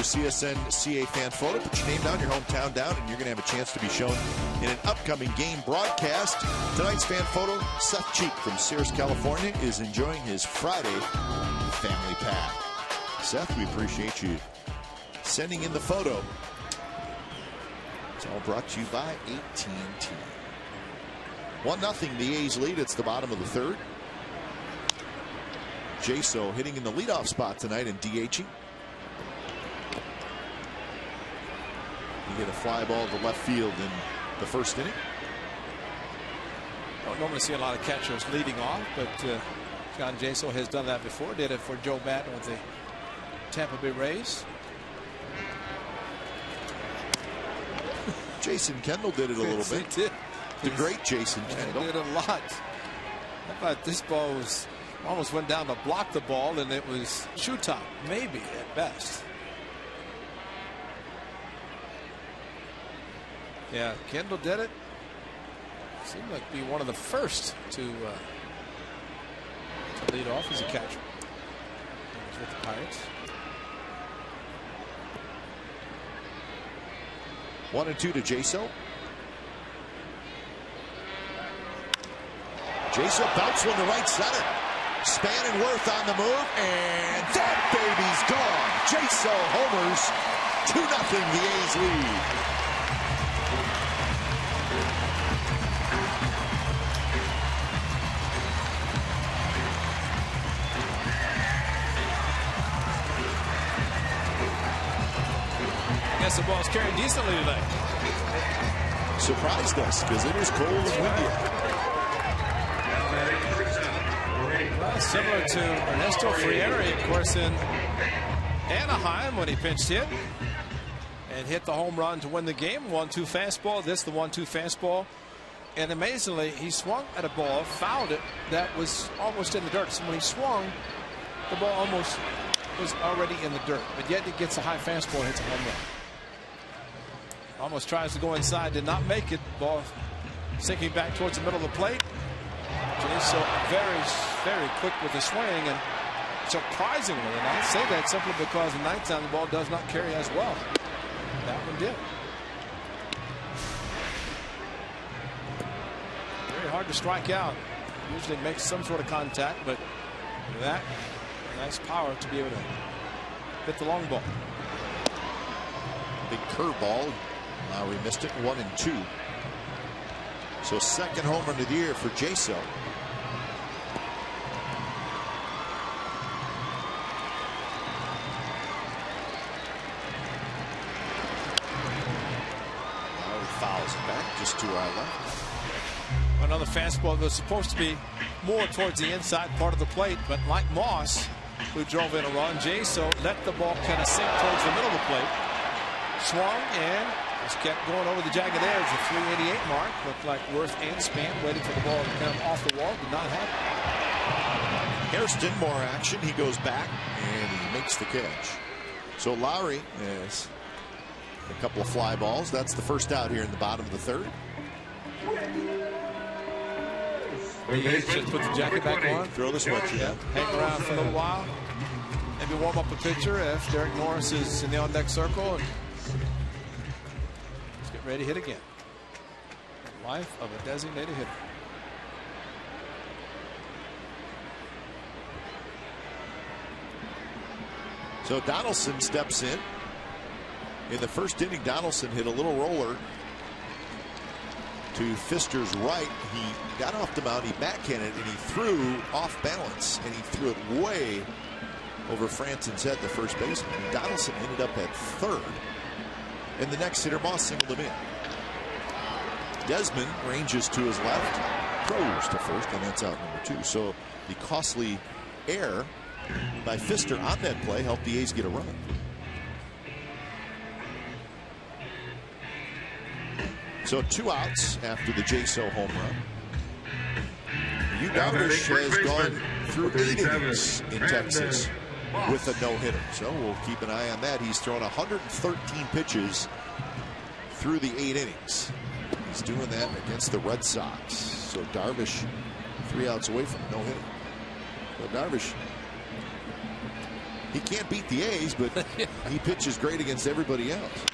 CSN CA fan photo. Put your name down, your hometown down, and you're going to have a chance to be shown in an upcoming game broadcast. Tonight's fan photo, Seth Cheek from Sears, California, is enjoying his Friday family pack. Seth, we appreciate you sending in the photo. It's all brought to you by AT&T. 1-0, the A's lead. It's the bottom of the 3rd. Jaso hitting in the leadoff spot tonight and DHing. You get a fly ball to left field in the 1st inning. Don't normally see a lot of catchers leading off, but John Jaso has done that before. Did it for Joe Maddon with the Tampa Bay Rays. Jason Kendall did it a little bit. He did. The great Jason Kendall. He did a lot. How about this ball was Almost went down to block the ball, and it was shoe top, maybe at best. Yeah, Kendall did it. Seemed like be one of the first to lead off as a catcher. He's with the Pirates. 1-2 to Jaso. Jaso bounced one to right center. Span and Worth on the move, and that baby's gone. Jaso homers. 2-0 the A's lead. Guess the ball's carried decently today. Surprised us because it was cold and windy. Well, similar to Ernesto Frieri, of course, in Anaheim when he pinched hit and hit the home run to win the game. 1-2 fastball. This the 1-2 fastball. And amazingly, he swung at a ball, fouled it, that was almost in the dirt. So when he swung, the ball almost was already in the dirt. But yet he gets a high fastball and hits a home run. Almost tries to go inside, did not make it. Ball sinking back towards the middle of the plate. Jaso very, very quick with the swing, and surprisingly, and I say that simply because in nighttime the ball does not carry as well. That one did. Very hard to strike out. Usually makes some sort of contact, but that nice power to be able to hit the long ball. Big curveball. Lowry missed it. 1-2. So second home run of the year for Jaso. Lowry fouls it back just to our left. Another fastball that was supposed to be more towards the inside part of the plate, but like Moss, who drove in a run, Jaso let the ball kind of sink towards the middle of the plate. Swung and just kept going over the jagged edge. The 388 mark looked like Worth and Span waiting for the ball to come off the wall. Did not happen. Hairston, more action. He goes back and he makes the catch. So Lowry has a couple of fly balls. That's the first out here in the bottom of the third. The A's just put the jacket back on. Throw the sweatshirt. Yeah. Hang around for a little while. Maybe warm up a pitcher if Derek Norris is in the on-deck circle. And let's get ready to hit again. The life of a designated hitter. So Donaldson steps in. In the first inning, Donaldson hit a little roller to Fister's right. He got off the mound, he backhanded, and he threw off balance, and he threw it way over Franson's head, the first baseman. And Donaldson ended up at third, and the next hitter, Moss, singled him in. Desmond ranges to his left, throws to first, and that's out number 2. So the costly error by Fister on that play helped the A's get a run. So 2 outs after the Jaso home run. Yu Darvish has gone through 8 innings in Texas with a no-hitter. So we'll keep an eye on that. He's thrown 113 pitches through the 8 innings. He's doing that against the Red Sox. So Darvish 3 outs away from no-hitter. So Darvish, he can't beat the A's, but he pitches great against everybody else.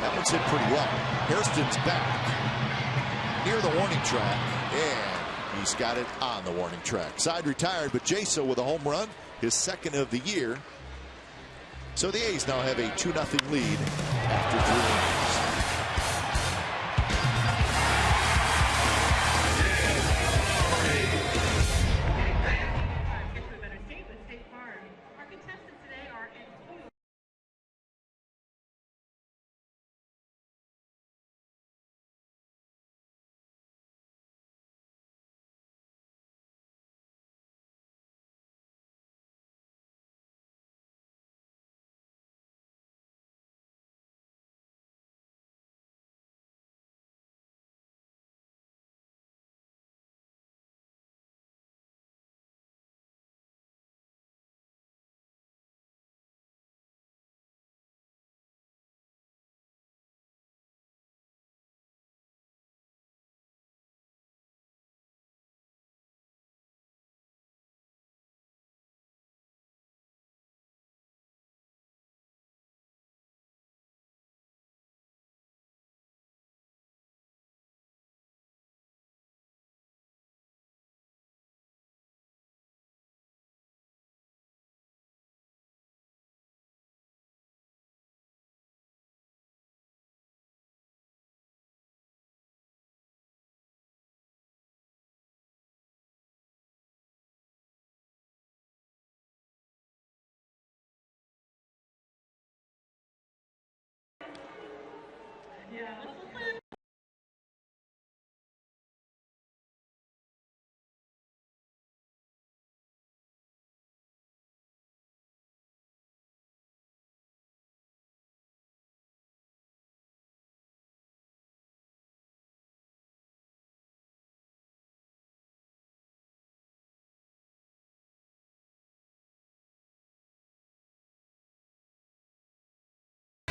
That one's hit pretty well. Hairston's back near the warning track, and he's got it on the warning track. Side retired, but Jaso with a home run, his second of the year. So the A's now have a 2-0 lead after 3 innings.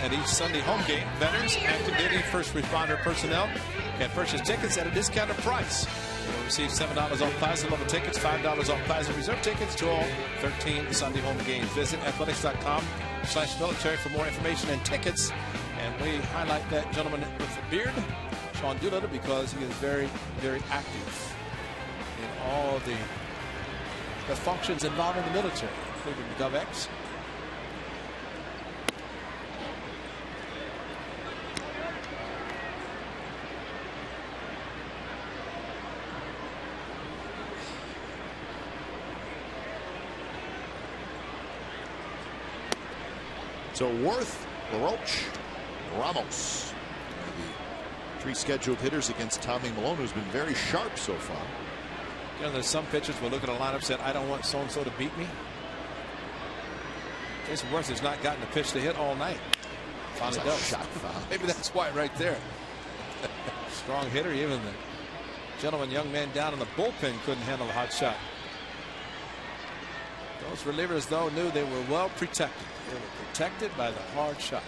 At each Sunday home game, veterans, active duty, first responder personnel can purchase tickets at a discounted price. They will receive $7 off Plaza level tickets, $5 off Plaza reserve tickets to all 13 Sunday home games. Visit athletics.com/military for more information and tickets. And we highlight that gentleman with the beard, Sean Doolittle, because he is very, very active in all the functions involving the military, including the GovX. So Worth, LaRoche, Ramos. The three scheduled hitters against Tommy Milone, who's been very sharp so far. You know, there's some pitchers will look at a lineup and say, I don't want so-and-so to beat me. Jason Worth has not gotten a pitch to hit all night. Finally does. Shot foul. Maybe that's why right there. Strong hitter. Even the gentleman, young man down in the bullpen couldn't handle a hot shot. Those relievers, though, knew they were well protected. They were protected by the hard shot.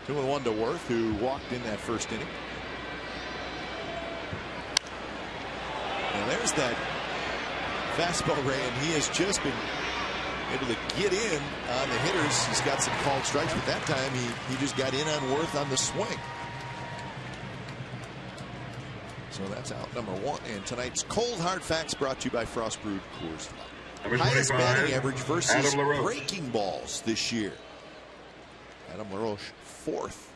2-1 to Worth, who walked in that first inning. And there's that fastball, Ray, and he has just been able to get in on the hitters. He's got some called strikes, but that time he just got in on Worth on the swing. So that's out number one. And tonight's Cold Hard Facts brought to you by Frost Brewed Coors Light. Highest batting average versus breaking balls this year. Adam LaRoche, 4th.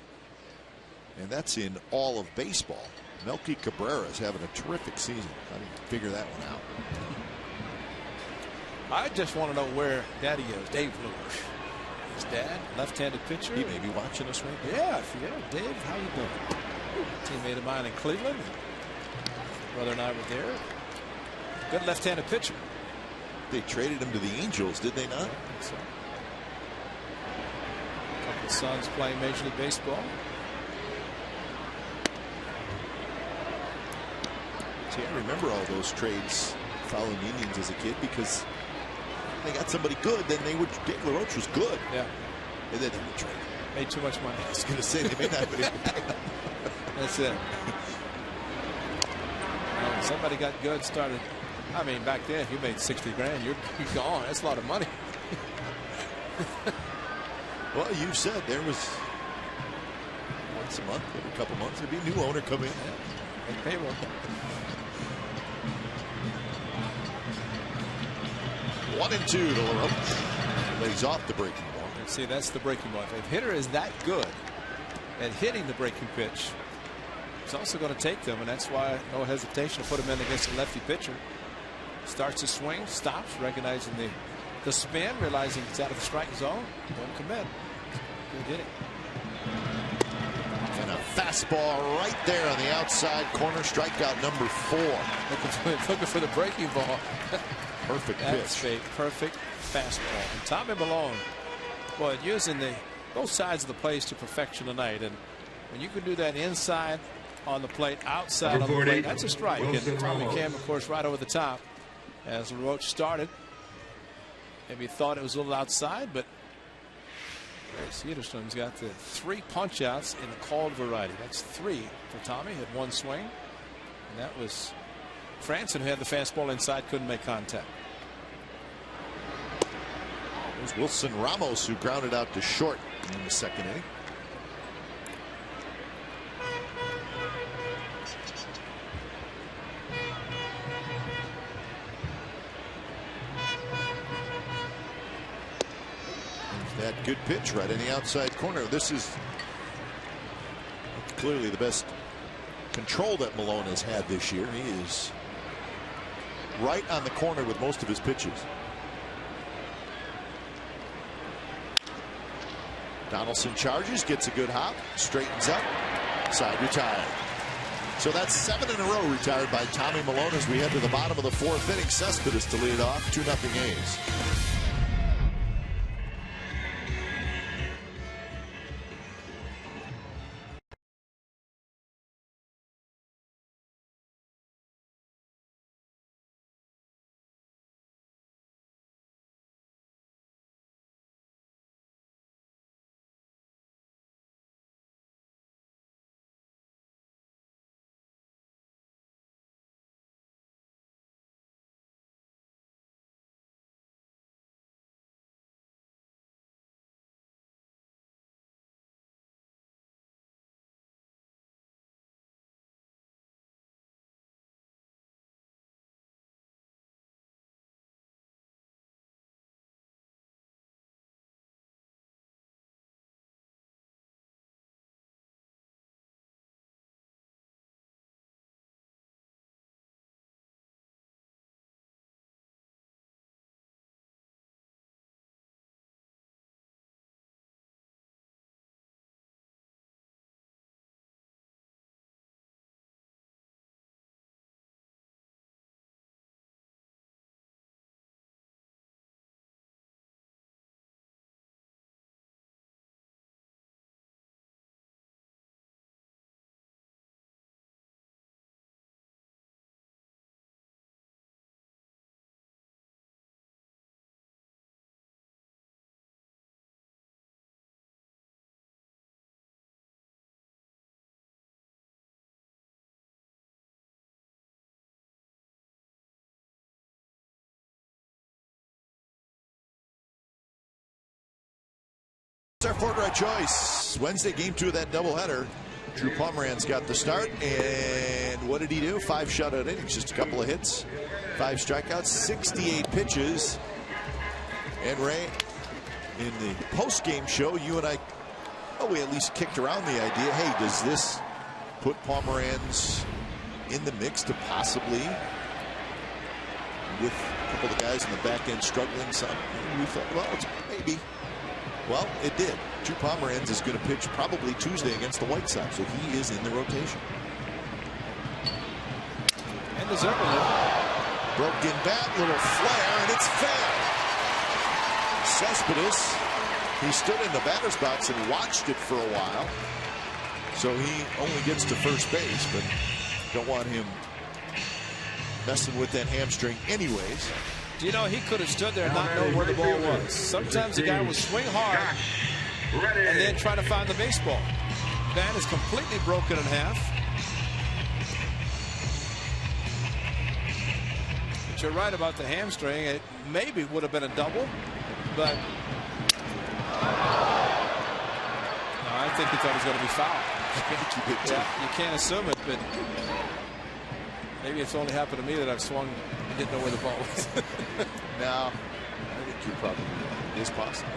And that's in all of baseball. Melky Cabrera is having a terrific season. How do you figure that one out? I just want to know where Daddy is, Dave LaRoche. His dad, left-handed pitcher. He may be watching us right now. Yeah, Dave, how you doing? Teammate of mine in Cleveland. Brother and I were there. Good left-handed pitcher. They traded him to the Angels, did they not? I think so. A couple of sons playing Major League Baseball. See, I remember all those trades following the Indians as a kid because they got somebody good, then they would. Dave LaRoche was good. Yeah. And then they would trade. Made too much money. I was going to say they may not be. That's it. Somebody got good, started. I mean, back then, if you made 60 grand, you're gone. That's a lot of money. Well, you said there was once a month, every couple months, there'd be a new owner come in. Yeah. And payroll. One and two to LaRoche. Lays off the breaking ball. And see, that's the breaking ball. If a hitter is that good at hitting the breaking pitch, it's also going to take them, and that's why no hesitation to put him in against a lefty pitcher. Starts to swing, stops, recognizing the spin, realizing it's out of the strike zone. Don't commit. Good hitting. And a fastball right there on the outside corner. Strikeout number 4. Looking for the breaking ball. Perfect That's pitch. a perfect fastball. And Tommy Milone, boy, using both sides of the place to perfection tonight. And when you can do that inside on the plate, outside on the plate, that's a strike. And Tommy came, of course, right over the top as LaRoche started. Maybe thought it was a little outside, but Cederstrom's got the 3 punch outs in the called variety. That's 3 for Tommy. Had 1 swing, and that was Franson, who had the fastball inside, couldn't make contact. There's Wilson Ramos, who grounded out to short in the second inning. That good pitch right in the outside corner. This is clearly the best control that Milone has had this year. He is right on the corner with most of his pitches. Donaldson charges, gets a good hop, straightens up, side retired. So that's 7 in a row retired by Tommy Milone as we head to the bottom of the 4th inning. Cespedes to lead it off, 2-0 A's. Our Ford Right choice. Wednesday, game 2 of that doubleheader. Drew Pomeranz got the start, and what did he do? 5 shutout innings, just a couple of hits, 5 strikeouts, 68 pitches. And Ray, in the post-game show, you and I, we at least kicked around the idea, hey, does this put Pomeranz in the mix to possibly, with a couple of the guys in the back end struggling some? And we thought, well, it's maybe. Well, it did. Drew Pomeranz is going to pitch probably Tuesday against the White Sox, so he is in the rotation. And the Zimmerman. Broken bat, little flare, and it's fair. Cespedes, he stood in the batter's box and watched it for a while, so he only gets to first base, but don't want him messing with that hamstring anyways. Do you know, he could have stood there and not know where the ball was. Sometimes the guy will swing hard and then try to find the baseball. Bat is completely broken in half. But you're right about the hamstring. It maybe would have been a double, but no, I think he thought it was going to be foul. Yeah, you can't assume it, but maybe it's only happened to me that I've swung and didn't know where the ball was. No, I think you probably it is possible.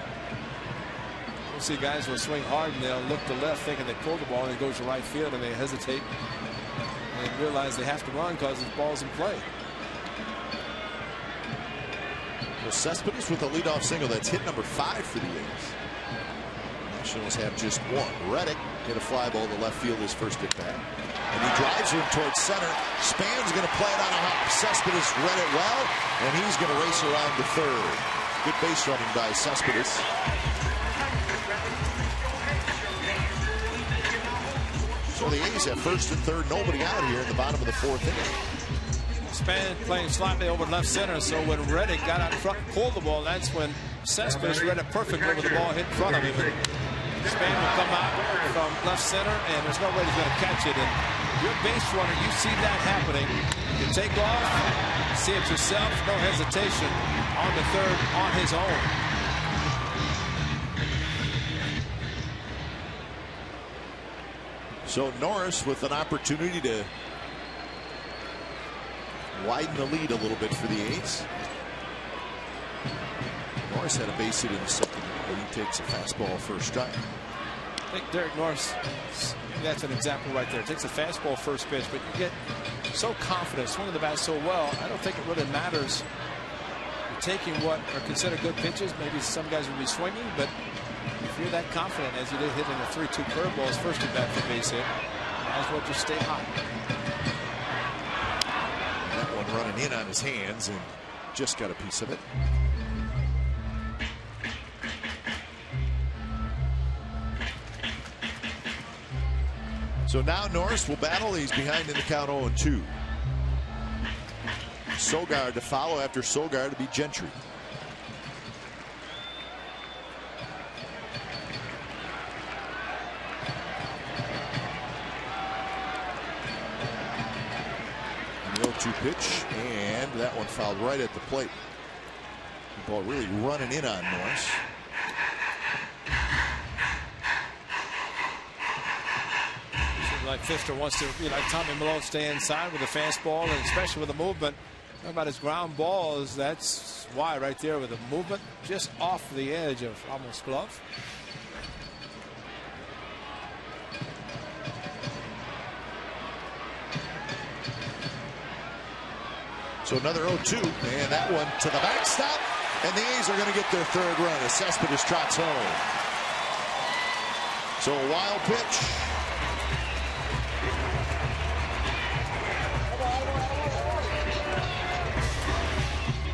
We'll see guys will swing hard and they'll look to left thinking they pulled the ball and it goes to right field and they hesitate and realize they have to run because the ball's in play. Well, Cespedes with a leadoff single. That's hit number 5 for the A's. Nationals have just 1. Reddick hit a fly ball to left field his first at bat. And he drives him towards center. Span's going to play it on a hop. Cespedes read it well, and he's going to race around to third. Good base running by Cespedes. So the A's have first and third, nobody out here in the bottom of the 4th inning. Span playing slightly over left center, so when Reddick got out in front and pulled the ball, that's when Cespedes read it perfect over the ball hit in front of him. And Span will come out from left center, and there's no way he's going to catch it. And your base runner, you see that happening. You take off, see it yourself, no hesitation on the third on his own. So Norris with an opportunity to widen the lead a little bit for the A's. Norris had a base hit in the second when he takes a fastball for a strike. I think Derek Norris, that's an example right there. Takes a fastball first pitch, but you get so confident, swinging the bat so well, I don't think it really matters. You're taking what are considered good pitches. Maybe some guys would be swinging, but if you're that confident as you did hitting the 3-2 curveballs first at bat for base hit, might as well just stay hot. That one running in on his hands and just got a piece of it. So now Norris will battle. He's behind in the count 0-2. Sogard to follow after Sogard to be Gentry. The 0-2 pitch, and that one fouled right at the plate. The ball really running in on Norris. Like Fister wants to, like Tommy Malone, stay inside with the fastball, and especially with the movement. Talking about his ground balls, that's why right there with the movement just off the edge of Ramos' glove. So another 0-2, and that one to the backstop, and the A's are going to get their third run as Cespedes trots home. So a wild pitch.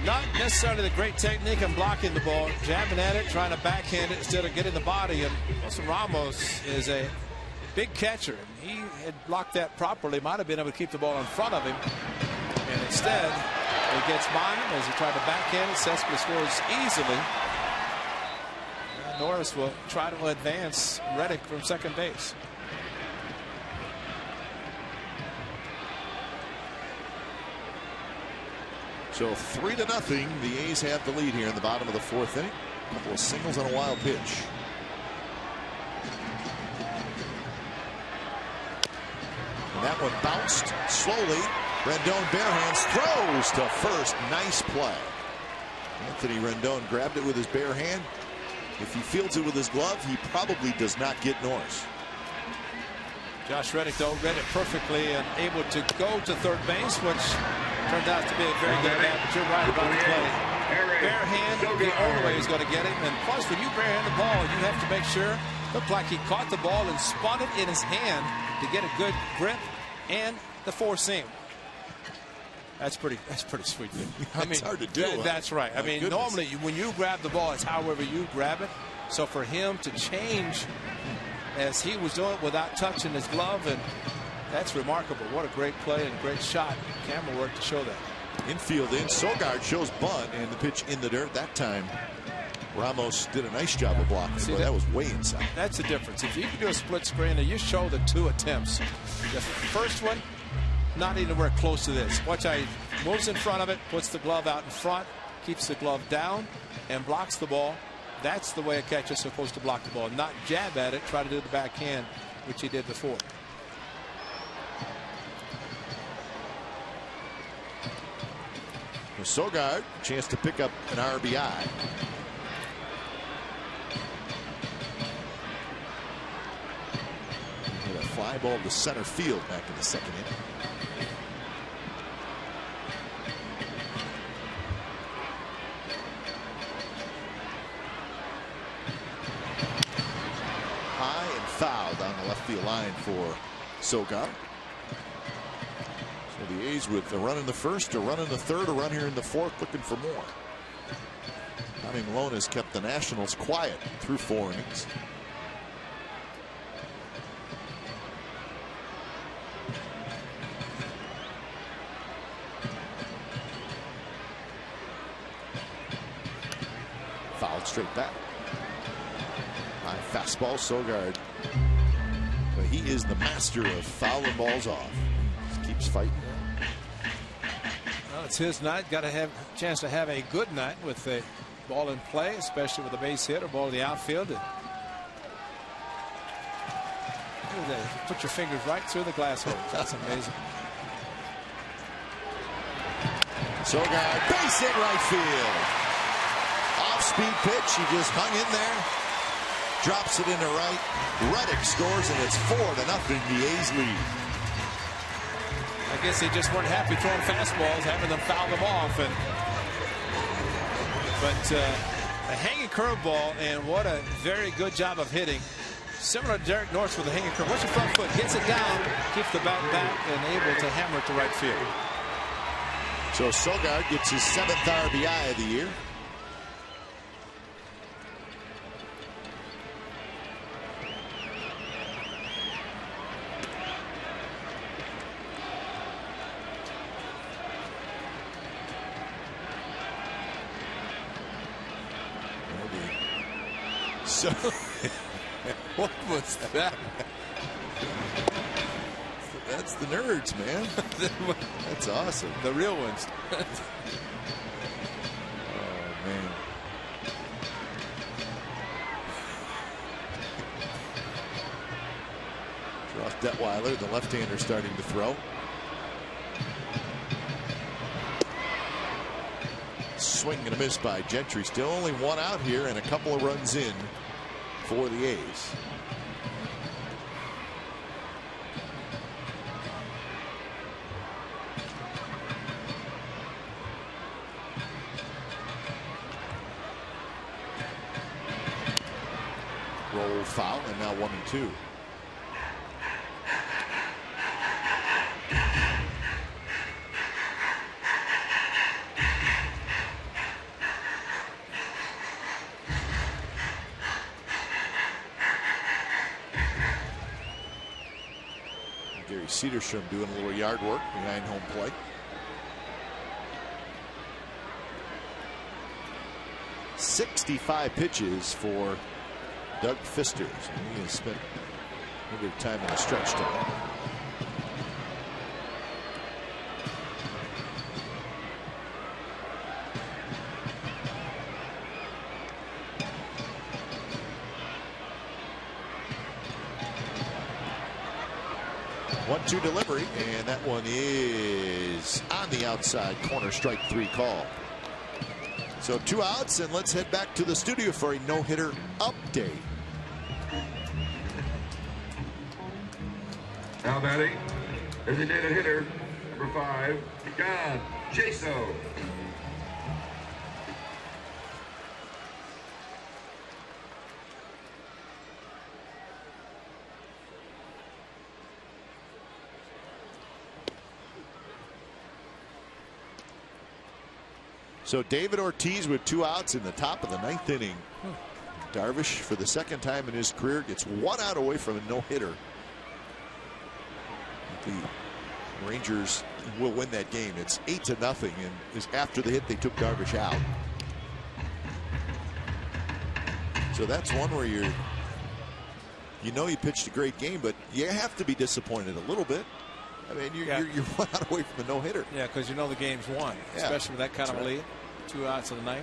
Not necessarily the great technique in blocking the ball, jabbing at it, trying to backhand it instead of getting the body. And Wilson Ramos is a big catcher. He had blocked that properly, might have been able to keep the ball in front of him. And instead, it gets by him as he tried to backhand it. Cespedes scores easily. And Norris will try to advance Reddick from second base. So 3-0. The A's have the lead here in the bottom of the fourth inning. A couple of singles and a wild pitch. And that one bounced slowly. Rendon bare hands throws to first. Nice play. Anthony Rendon grabbed it with his bare hand. If he fields it with his glove, he probably does not get Norris. Josh Reddick, though, read it perfectly and able to go to third base, which turned out to be a very good bat. But you're right about the play. Bare hand, the only way he's going to get him. And plus, when you barehand the ball, you have to make sure, looked like he caught the ball and spun it in his hand to get a good grip and the four seam. That's pretty sweet. I mean, hard to do. That's right. I mean, normally when you grab the ball, it's however you grab it. So for him to change as he was doing it without touching his glove, and that's remarkable. What a great play and great shot. Camera work to show that. Infield in. Sogard shows bunt, and the pitch in the dirt that time. Ramos did a nice job of blocking. See, that was way inside. That's the difference. If you can do a split screen and you show the two attempts, the first one, not anywhere close to this. Watch how he moves in front of it, puts the glove out in front, keeps the glove down, and blocks the ball. That's the way a catcher's supposed to block the ball, not jab at it, try to do the backhand, which he did before. Sogard, chance to pick up an RBI. Hit a fly ball to center field back in the second inning. High and foul down the left field line for Sogard. So the A's with a run in the first, a run in the third, a run here in the fourth, looking for more. Tommy Malone has kept the Nationals quiet through 4 innings. Fouled straight back. High fastball, Sogard. But he is the master of fouling balls off. Just keeps fighting. Well, it's his night. Got to have a chance to have a good night with the ball in play, especially with a base hit or ball in the outfield. Put your fingers right through the glass hole. That's amazing. Sogard, base hit right field. Off-speed pitch. He just hung in there. Drops it into right. Reddick scores, and it's 4-0. The A's lead. I guess they just weren't happy throwing fastballs, having them foul them off. But A hanging curveball, and what a very good job of hitting. Similar to Derek Norris with a hanging curve. What's your front foot? Gets it down, keeps the bat back, and able to hammer it to right field. So Sogard gets his 7th RBI of the year. So what was that? That's the nerds, man. That's awesome. The real ones. Oh, man. Ross Detweiler, the left-hander, starting to throw. Swing and a miss by Gentry. Still only one out here and a couple of runs in for the A's. Roll foul, and now 1-2. Gary Cederstrom doing a little yard work behind home plate. .65 pitches for Doug Fister. So he has spent a good time in the stretch time. One-two delivery, and that one is on the outside corner. Strike 3 call. So 2 outs, and let's head back to the studio for a no-hitter update. Now batting, designated hitter, number 5, John Jaso. So David Ortiz with 2 outs in the top of the 9th inning. Darvish, for the 2nd time in his career, gets 1 out away from a no-hitter. The Rangers will win that game. It's 8-0, and is after the hit they took Darvish out. So that's one where you pitched a great game, but you have to be disappointed a little bit. I mean, you're 1 out away from a no-hitter. Yeah, because the game's won, especially with that kind of lead. 2 outs in the 9th.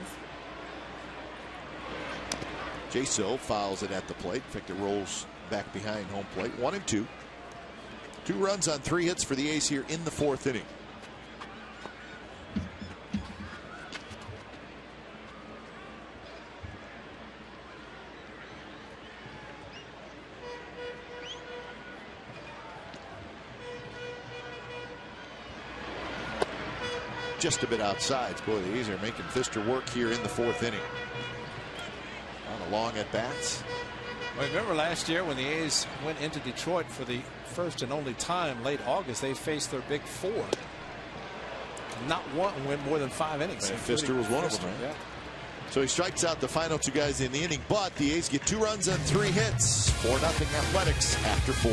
Jaso fouls it at the plate. In fact, it rolls back behind home plate. 1-2. 2 runs on 3 hits for the A's here in the 4th inning. Just a bit outside. Boy, the A's are making Fister work here in the 4th inning. On a long at bats. Well, remember last year when the A's went into Detroit for the first and only time late August, they faced their big 4. Not one went more than 5 innings. And Fister was one of them, right? Yeah. So he strikes out the final 2 guys in the inning, but the A's get 2 runs on 3 hits. 4-0 Athletics after 4.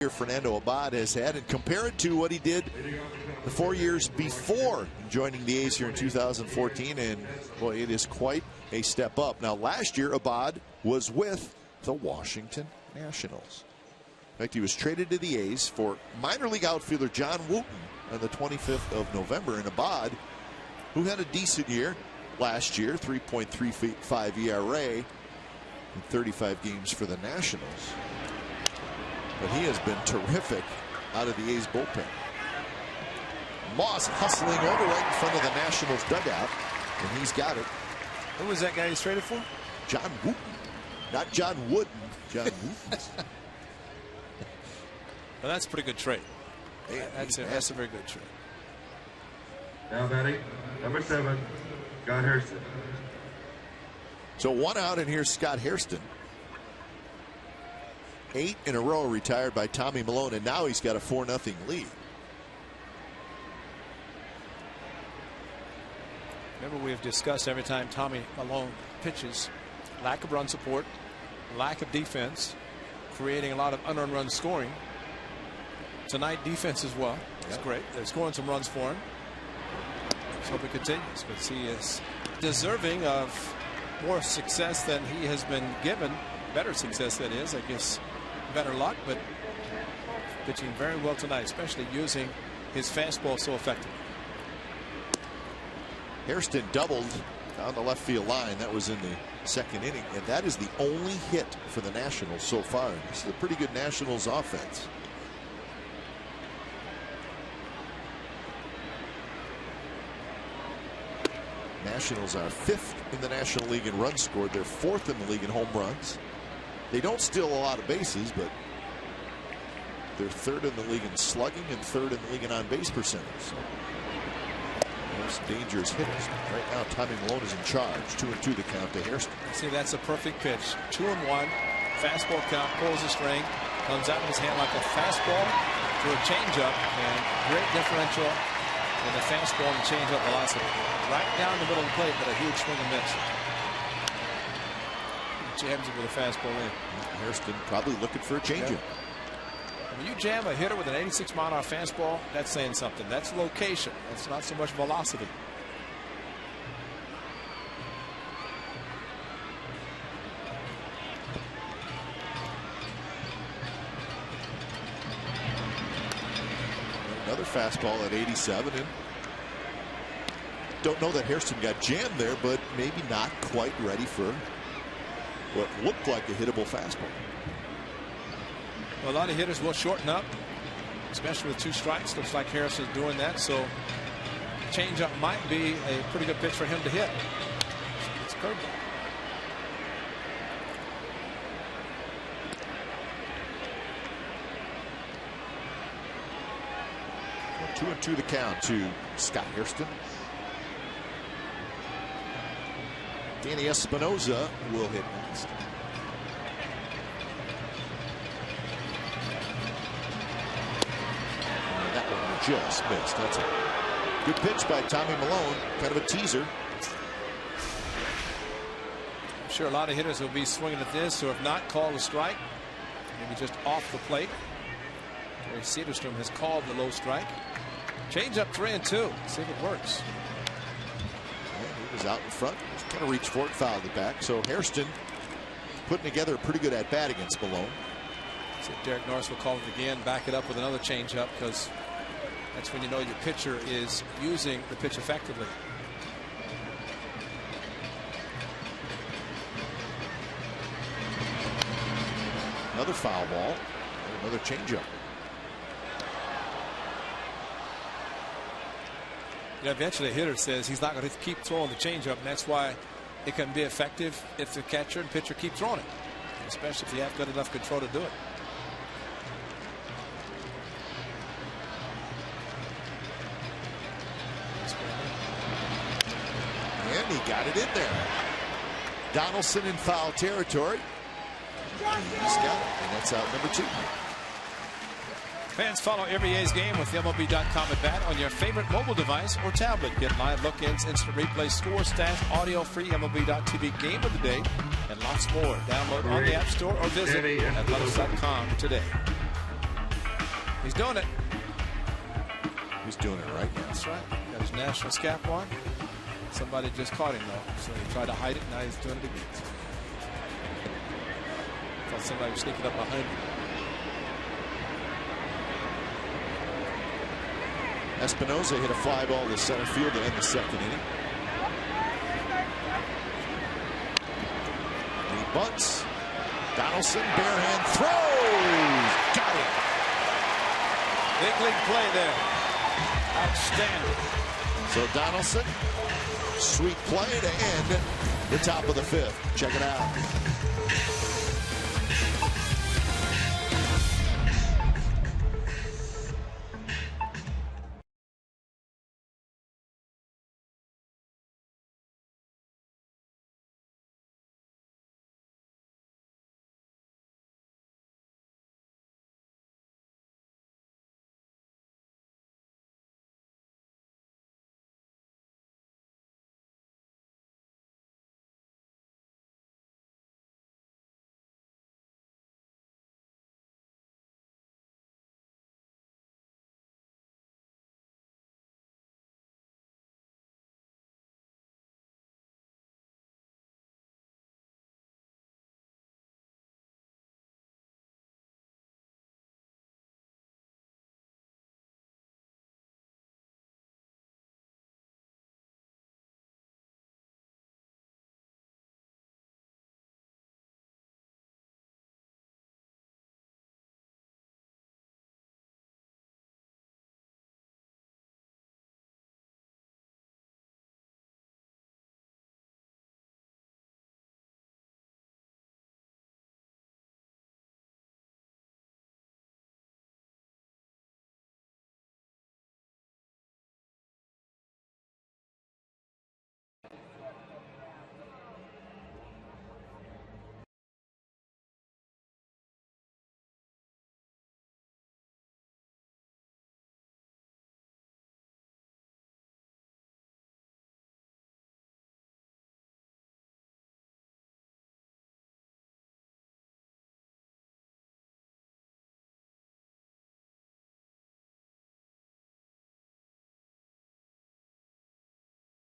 Fernando Abad has had, and compare it to what he did the 4 years before joining the A's here in 2014, and boy, it is quite a step up. Now, last year Abad was with the Washington Nationals. In fact, he was traded to the A's for minor league outfielder John Wooten on the 25th of November, and Abad, who had a decent year last year, 3.35 ERA in 35 games for the Nationals. But he has been terrific out of the A's bullpen. Moss hustling over right in front of the Nationals dugout, and he's got it. Who was that guy he's traded for? John Wooten. Not John Wooden. John Wooten. Well, that's a pretty good trade. That's a very good trade. Now batting, number 7, Scott Hairston. So 1 out, and here's Scott Hairston. 8 in a row retired by Tommy Milone, and now he's got a 4-0 lead. Remember, we have discussed every time Tommy Milone pitches, lack of run support, lack of defense, creating a lot of unearned run scoring. Tonight, defense as well. It's great. They're scoring some runs for him. Let's hope it continues, because he is deserving of more success than he has been given. Better success, that is, I guess. Better luck, but pitching very well tonight, especially using his fastball so effectively. Hairston doubled down the left field line. That was in the 2nd inning, and that is the only hit for the Nationals so far. This is a pretty good Nationals offense. Nationals are 5th in the National League in runs scored. They're 4th in the league in home runs. They don't steal a lot of bases, but they're 3rd in the league in slugging and 3rd in the league in on-base percentage. So most dangerous hitters. Right now, Tommy Milone is in charge. 2-2 the count to Hairston. See, that's a perfect pitch. 2-1. Fastball count, pulls the string, comes out of his hand like a fastball to a changeup, and great differential in the fastball and changeup velocity. Right down the middle of the plate, but a huge swing and miss. Jams it with a fastball in. Hairston probably looking for a changeup. When you jam a hitter with an 86-mile-an-hour fastball, that's saying something. That's location. That's not so much velocity. Another fastball at 87. And don't know that Hairston got jammed there, but maybe not quite ready for what looked like a hittable fastball. Well, a lot of hitters will shorten up, especially with 2 strikes. Looks like Harris is doing that, so changeup might be a pretty good pitch for him to hit. It's curveball. Well, 2-2 the count to Scott Hairston. Danny Espinoza will hit next. And that one just missed. That's a good pitch by Tommy Milone. Kind of a teaser. I'm sure a lot of hitters will be swinging at this, or if not, call a strike. Maybe just off the plate. Gary Cederstrom has called the low strike. Change up 3-2. See if it works. He was out in front. Just kind of reached for it, fouled it back. So Hairston putting together a pretty good at bat against Milone. So Derek Norris will call it again, back it up with another changeup, because that's when you know your pitcher is using the pitch effectively. Another foul ball, another changeup. You know, eventually a hitter says he's not going to keep throwing the changeup, and that's why it can be effective if the catcher and pitcher keep throwing it, especially if you have good enough control to do it. And he got it in there. Donaldson in foul territory. He's got it, and that's out number 2. Fans, follow every A's game with MLB.com at bat on your favorite mobile device or tablet. Get live look-ins, instant replay, score, stats, audio, free MLB.tv game of the day, and lots more. Download on the App Store or visit athletics.com today. He's doing it. He's doing it right now. That's right. Got his national scalp on. Somebody just caught him, though. So he tried to hide it. Now he's doing it again. Thought somebody was sneaking up behind him. Espinosa hit a fly ball to center field to end the second inning. And he bunts. Donaldson, bare hand throws. Got it. Big league play there. Outstanding. So Donaldson, sweet play to end the top of the fifth. Check it out.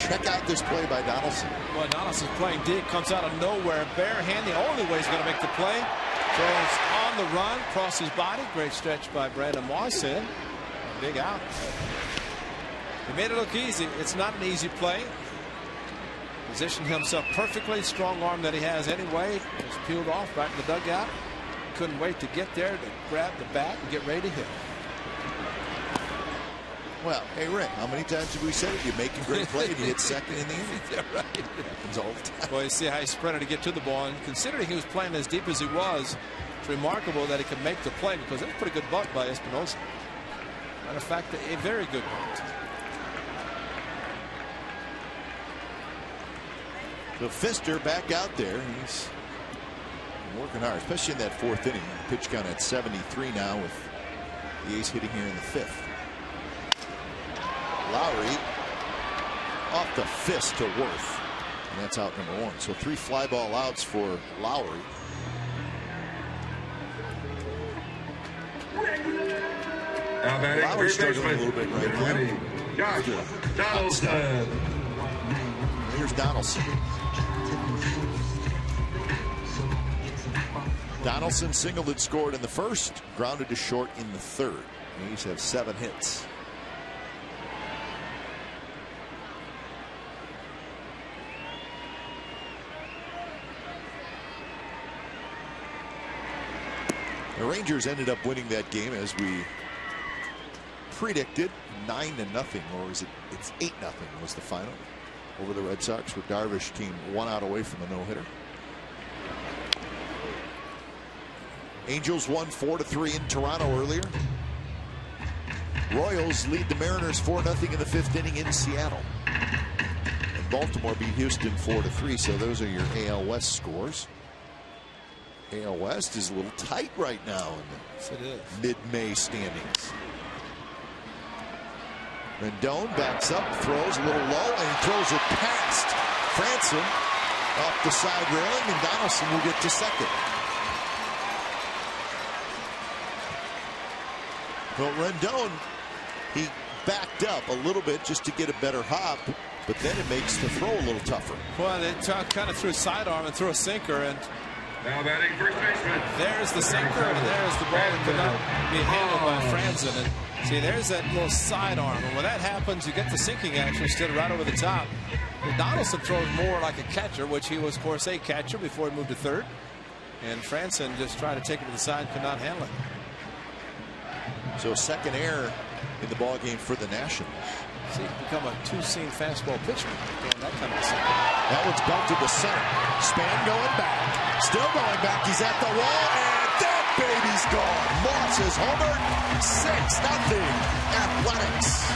Check out this play by Donaldson. Well, Donaldson's playing deep, comes out of nowhere, bare hand. The only way he's going to make the play. Throws on the run, across his body. Great stretch by Brandon Moissaint. Big out. He made it look easy. It's not an easy play. Positioned himself perfectly. Strong arm that he has anyway. Just peeled off back in the dugout. Couldn't wait to get there to grab the bat and get ready to hit. Well, hey, Rick, how many times have we said it? You make a great play and you hit second in the inning. Yeah, right. It happens all the time. Well, you see how he sprinted to get to the ball. And considering he was playing as deep as he was, it's remarkable that he could make the play because it was a pretty good bunt by Espinosa. Matter of fact, a very good bunt. So Fister back out there. He's working hard, especially in that fourth inning. Pitch count at 73 now with the A's hitting here in the fifth. Lowry off the fist to Worth, and that's out number one. So 3 fly ball outs for Lowry. Lowry's struggling a little bit right now. Donaldson. Here's Donaldson. Donaldson singled and scored in the first, grounded to short in the third. The A's have 7 hits. The Rangers ended up winning that game as we predicted, 9-0, or is it? It's 8-0 was the final over the Red Sox, where Darvish came 1 out away from the no-hitter. Angels won 4-3 in Toronto earlier. Royals lead the Mariners 4-0 in the 5th inning in Seattle. And Baltimore beat Houston 4-3. So those are your AL West scores. AL West is a little tight right now in the mid-May standings. Rendon backs up, throws a little low, and he throws it past Franson off the side railing, and Donaldson will get to second. Well, Rendon, he backed up a little bit just to get a better hop, but then it makes the throw a little tougher. Well, they kind of threw sidearm and threw a sinker, and Now batting first baseman. there's the sinker, and there's the ball that could not be handled by Franzen. And see, there's that little sidearm, and when that happens, you get the sinking action instead of right over the top. Donaldson throws more like a catcher, which he was, of course, a catcher before he moved to third. And Franzen just tried to take it to the side, could not handle it. So second error in the ball game for the Nationals. See, become a two-seam fastball pitcher doing that kind of thing. That one's bumped to the center. Span going back. Still going back. He's at the wall, and that baby's gone. Moss is homered. 6-0 Athletics.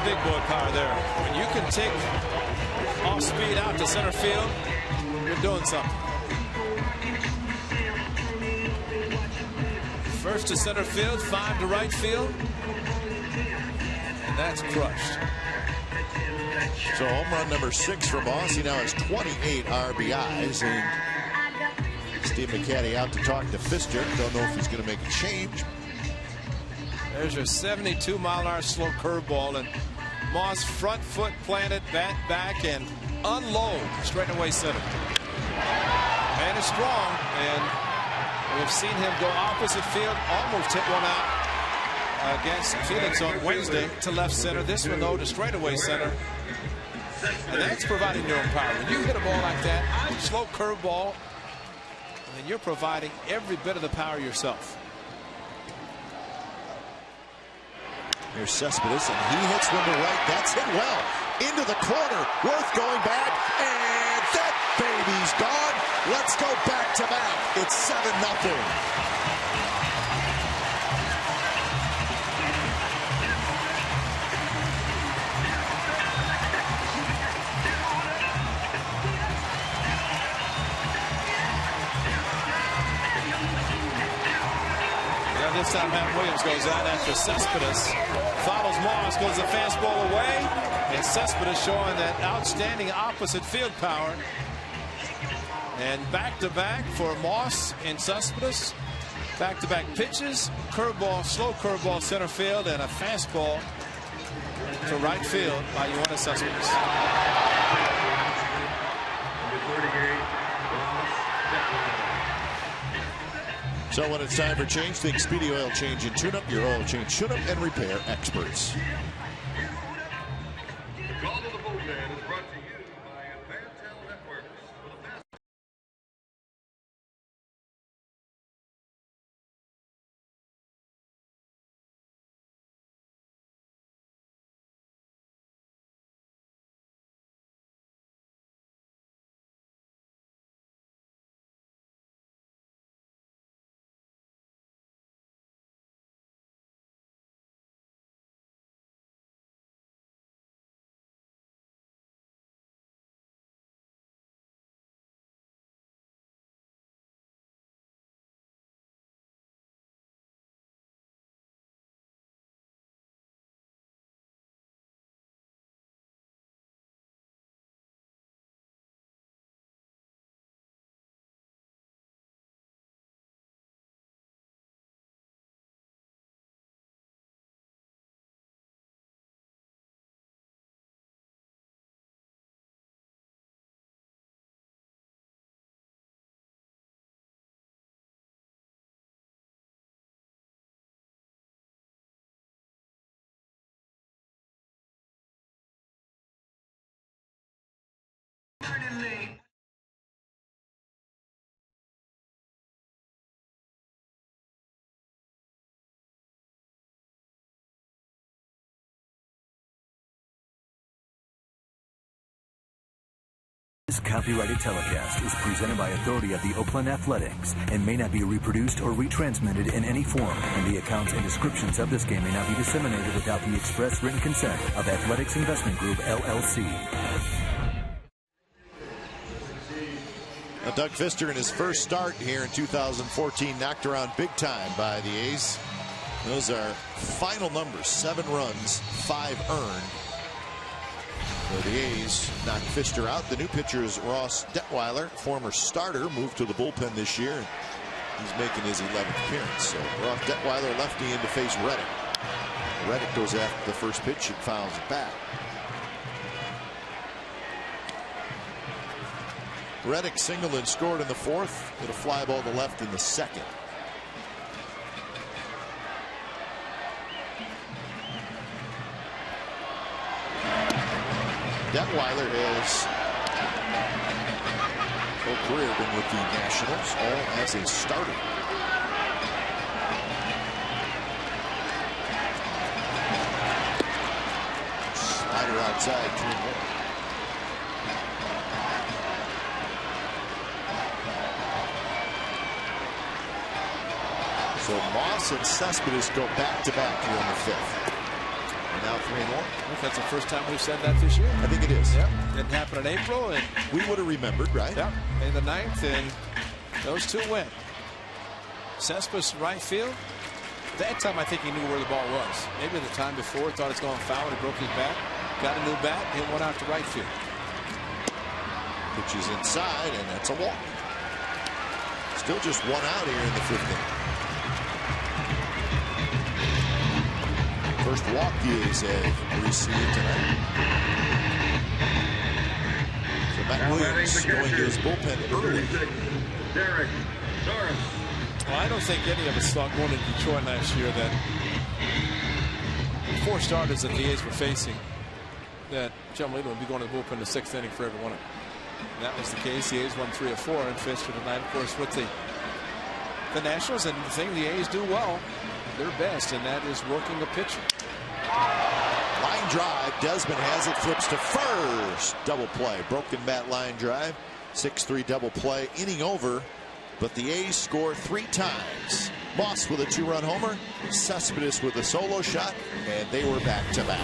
Big boy power there. When you can take off speed out to center field, you're doing something. First to center field, 5 to right field, and that's crushed. So home run number 6 for Moss. He now has 28 RBIs. And Steve McCaddy out to talk to Fister. Don't know if he's going to make a change. There's your 72-mile-an-hour slow curveball, and Moss front foot planted, bat back, and unload straight away center. Man is strong, and we've seen him go opposite field, almost hit one out against Felix on Wednesday to left center. This one, though, to straightaway center. And that's providing your own power. When you hit a ball like that, slow curveball, then you're providing every bit of the power yourself. Here's Cespedes, and he hits one to right. That's hit well. Into the corner. Worth going back, and that baby's gone. Let's go back to back. It's 7-0. This time Matt Williams goes out after Cespedes. Follows Moss, goes the fastball away. And Cespedes showing that outstanding opposite field power. And back-to-back for Moss and Cespedes. Back-to-back pitches. Curveball, slow curveball center field, and a fastball to right field by Yoenis Cespedes. Number 38, So when it's time for change, think Speedy Oil Change and Tune-Up, your oil change, tune-up, and repair experts. The Call of the Boatman is brought to you by Advantel Networks. For the best. This copyrighted telecast is presented by authority of the Oakland Athletics and may not be reproduced or retransmitted in any form, and the accounts and descriptions of this game may not be disseminated without the express written consent of Athletics Investment Group, LLC. Doug Fister in his first start here in 2014 knocked around big time by the A's. Those are final numbers: 7 runs, 5 earned. So the A's knocked Fister out. The new pitcher is Ross Detweiler, former starter, moved to the bullpen this year. He's making his 11th appearance. So Ross Detweiler, lefty, in to face Reddick. Reddick goes after the first pitch and fouls it back. Reddick singled and scored in the 4th. Hit a fly ball to left in the 2nd. Detweiler has whole career been with the Nationals, all as a starter. Slider outside, 3-1. So Moss and Cespedes go back-to-back here in the 5th. And now 3-1. That's the first time we've said that this year. I think it is. Yep. Didn't happen in April, and we would have remembered, right? Yep. May the 9th, and those two win. Cespedes right field. That time I think he knew where the ball was. Maybe the time before thought it's going foul and he broke his back. Got a new bat, hit one out to right field. Pitches inside, and that's a walk. Still just 1 out here in the 5th inning. First walk the A's have received tonight. So Matt Williams going to his bullpen early. Derek Norris. Well, I don't think any of us thought going to Detroit last year that 4 starters that the A's were facing, that John Leyland would be going to the bullpen the 6th inning for every one of them. And that was the case. The A's won 3 of 4 and Fister tonight, of course, with the Nationals. And the thing the A's do well, their best, and that is working the pitcher. Line drive. Desmond has it, flips to first. Double play. Broken bat line drive. 6-3 double play. Inning over, but the A's score 3 times. Moss with a 2-run homer. Cespedes with a solo shot, and they were back-to-back.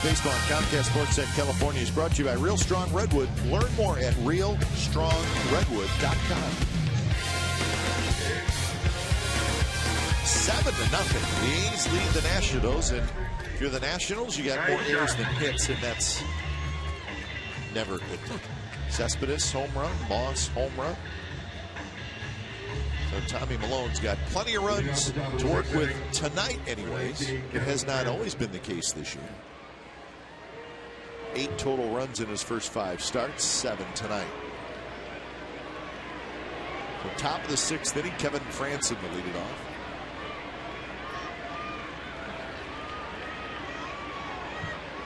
Baseball on Comcast Sportsnet California is brought to you by Real Strong Redwood. Learn more at realstrongredwood.com. 7-0. The A's lead the Nationals, and if you're the Nationals, you got more errors than hits, and that's never good. Cespedes, home run. Moss, home run. So Tommy Milone's got plenty of runs to work with tonight anyways. It has not always been the case this year. 8 total runs in his first 5 starts, 7 tonight. So top of the 6th inning, Kevin Frandsen to lead it off.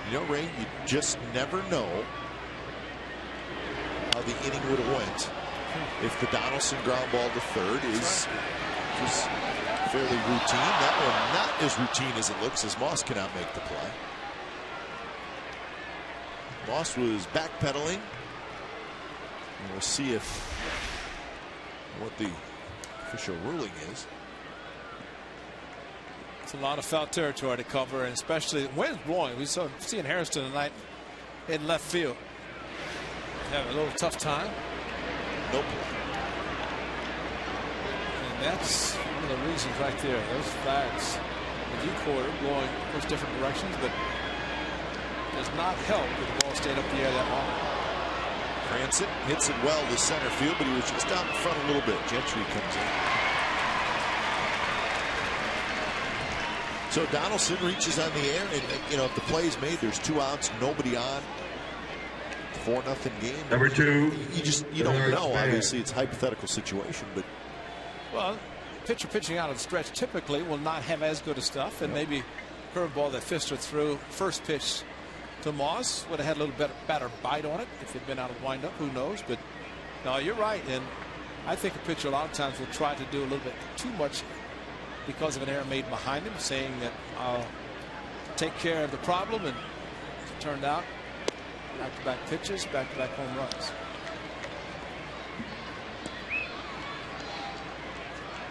You know, Ray, you just never know how the inning would have went if the Donaldson ground ball to third is just fairly routine. That one not as routine as it looks, as Moss cannot make the play. Moss was backpedaling. And we'll see what the official ruling is. It's a lot of foul territory to cover, and especially the wind's blowing. We saw seeing Harrison tonight in left field. Having a little tough time. Nope. And that's one of the reasons right there. Those flags, the quarter going of course different directions, but does not help with the ball staying up the air that long. Frandsen hits it well to center field, but he was just out in front a little bit. Gentry comes in. So Donaldson reaches on the air, and you know, if the play is made, there's 2 outs, nobody on. 4-0 game. Number 2. You don't know. Obviously, it's a hypothetical situation, but well, pitcher pitching out of the stretch typically will not have as good a stuff, and maybe curveball that Fister threw first pitch to Moss would have had a little better bite on it if it'd been out of windup. Who knows? But no, you're right, and I think a pitcher a lot of times will try to do a little bit too much because of an error made behind him, saying that I'll take care of the problem, and it turned out back-to-back pitches, back-to-back home runs.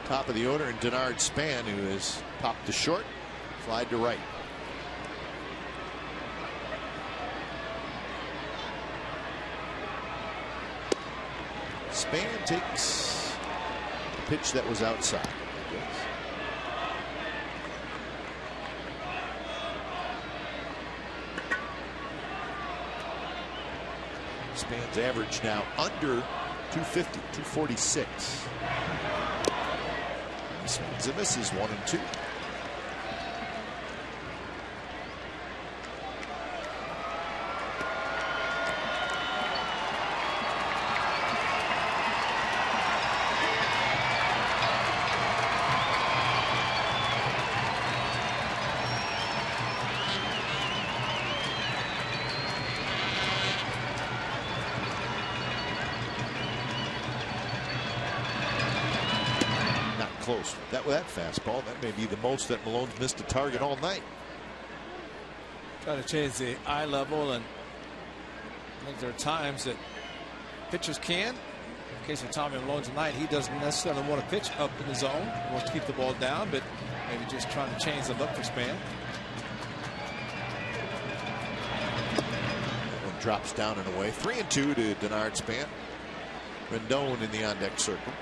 Top of the order, and Denard Span, who is popped to short, flied to right. Span takes a pitch that was outside. Span's average now under 250, 246. He swings and misses 1 and 2. Close. That fastball, that may be the most that Malone's missed a target all night. Trying to change the eye level, and I think there are times that pitchers can. In case of Tommy Malone tonight, he doesn't necessarily want to pitch up in the zone. He wants to keep the ball down, but maybe just trying to change the look for Span. That one drops down and away. 3 and 2 to Denard Span. Rendon in the on-deck circle.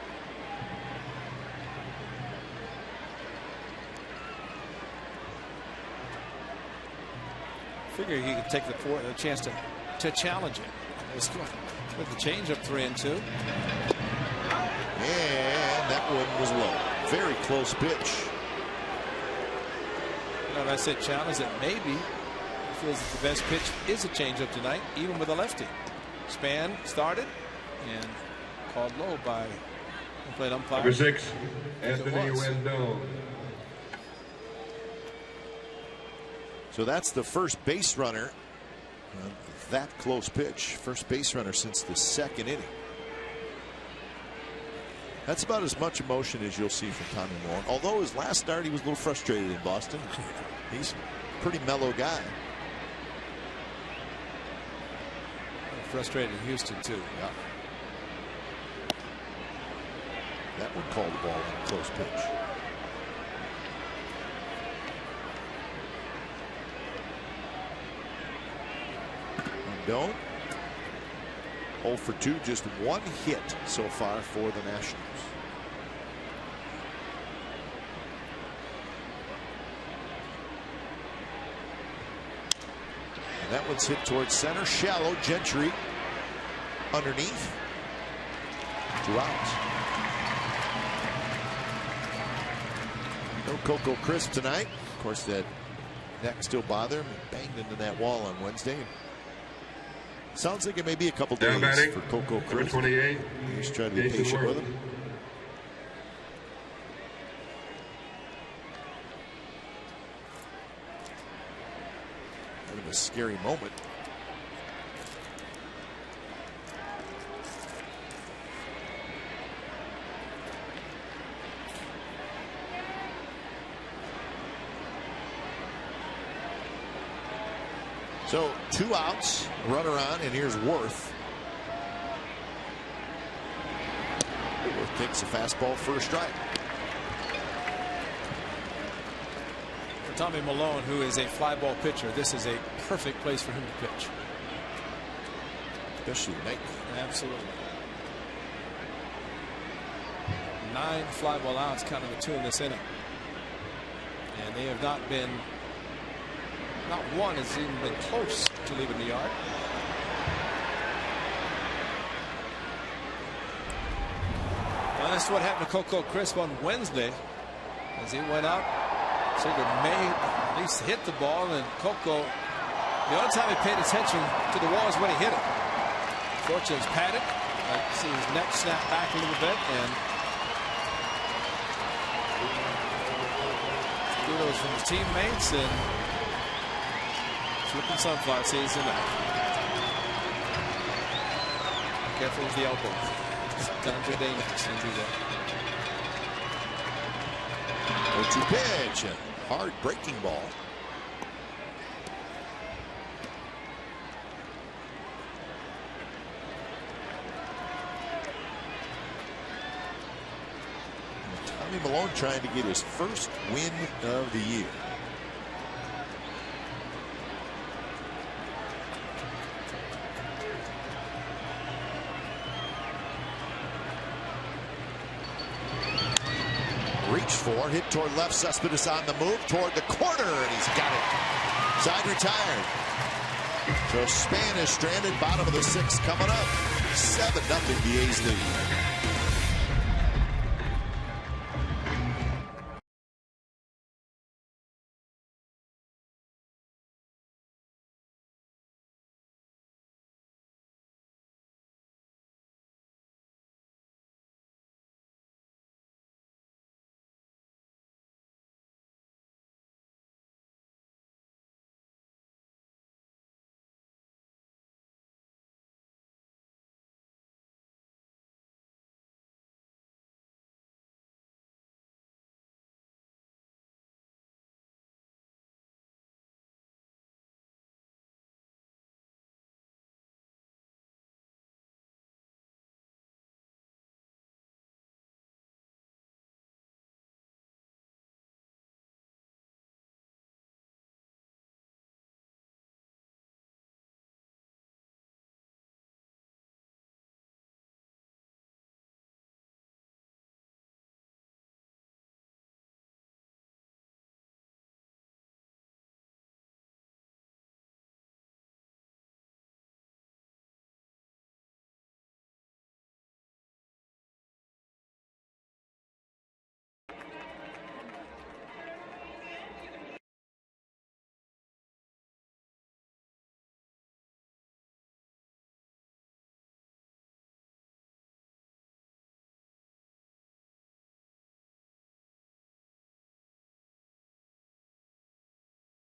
Figure he could take the chance to challenge it. With the changeup 3 and 2. And that one was low. Very close pitch. You know, I said challenge, that maybe he feels that the best pitch is a changeup tonight, even with a lefty. Span started and called low by the plate umpire. Number 6, Anthony Rendon. So that's the first base runner. That close pitch. First base runner since the 2nd inning. That's about as much emotion as you'll see from Tommy Malone. Although his last start he was a little frustrated in Boston. He's a pretty mellow guy. Frustrated in Houston too. Yeah. That one called the ball on a close pitch. Don't. 0 for 2, just 1 hit so far for the Nationals. And that one's hit towards center. Shallow. Gentry underneath. 2 outs. No Coco Crisp tonight. Of course, that neck still bothers him. He banged into that wall on Wednesday. Sounds like it may be a couple days for Coco Crisp. 28. He's trying to be patient with him. a scary moment. So 2 outs, runner on, and here's Worth. Worth takes a fastball for a strike. For Tommy Milone, who is a fly ball pitcher, this is a perfect place for him to pitch. Especially tonight. Absolutely. 9 fly ball outs, kind of the 2 in this inning. And they have not been. Not one has even been close to leaving the yard. Well, that's what happened to Coco Crisp on Wednesday. As he went out, Seager may at least hit the ball, and Coco, the only time he paid attention to the wall is when he hit it. Fortunately, it's Paddock. I see his neck snap back a little bit, and kudos from his teammates, and flipping sunflower seeds in that. Careful with the elbow. Sometimes you're dangerous when you do that. 0-2 pitch. A hard breaking ball. Tommy Milone trying to get his first win of the year. Reach for, hit toward left. Cespedes on the move toward the corner, and he's got it. Side retired. So Span is stranded, bottom of the 6th coming up. 7-0 the A's lead.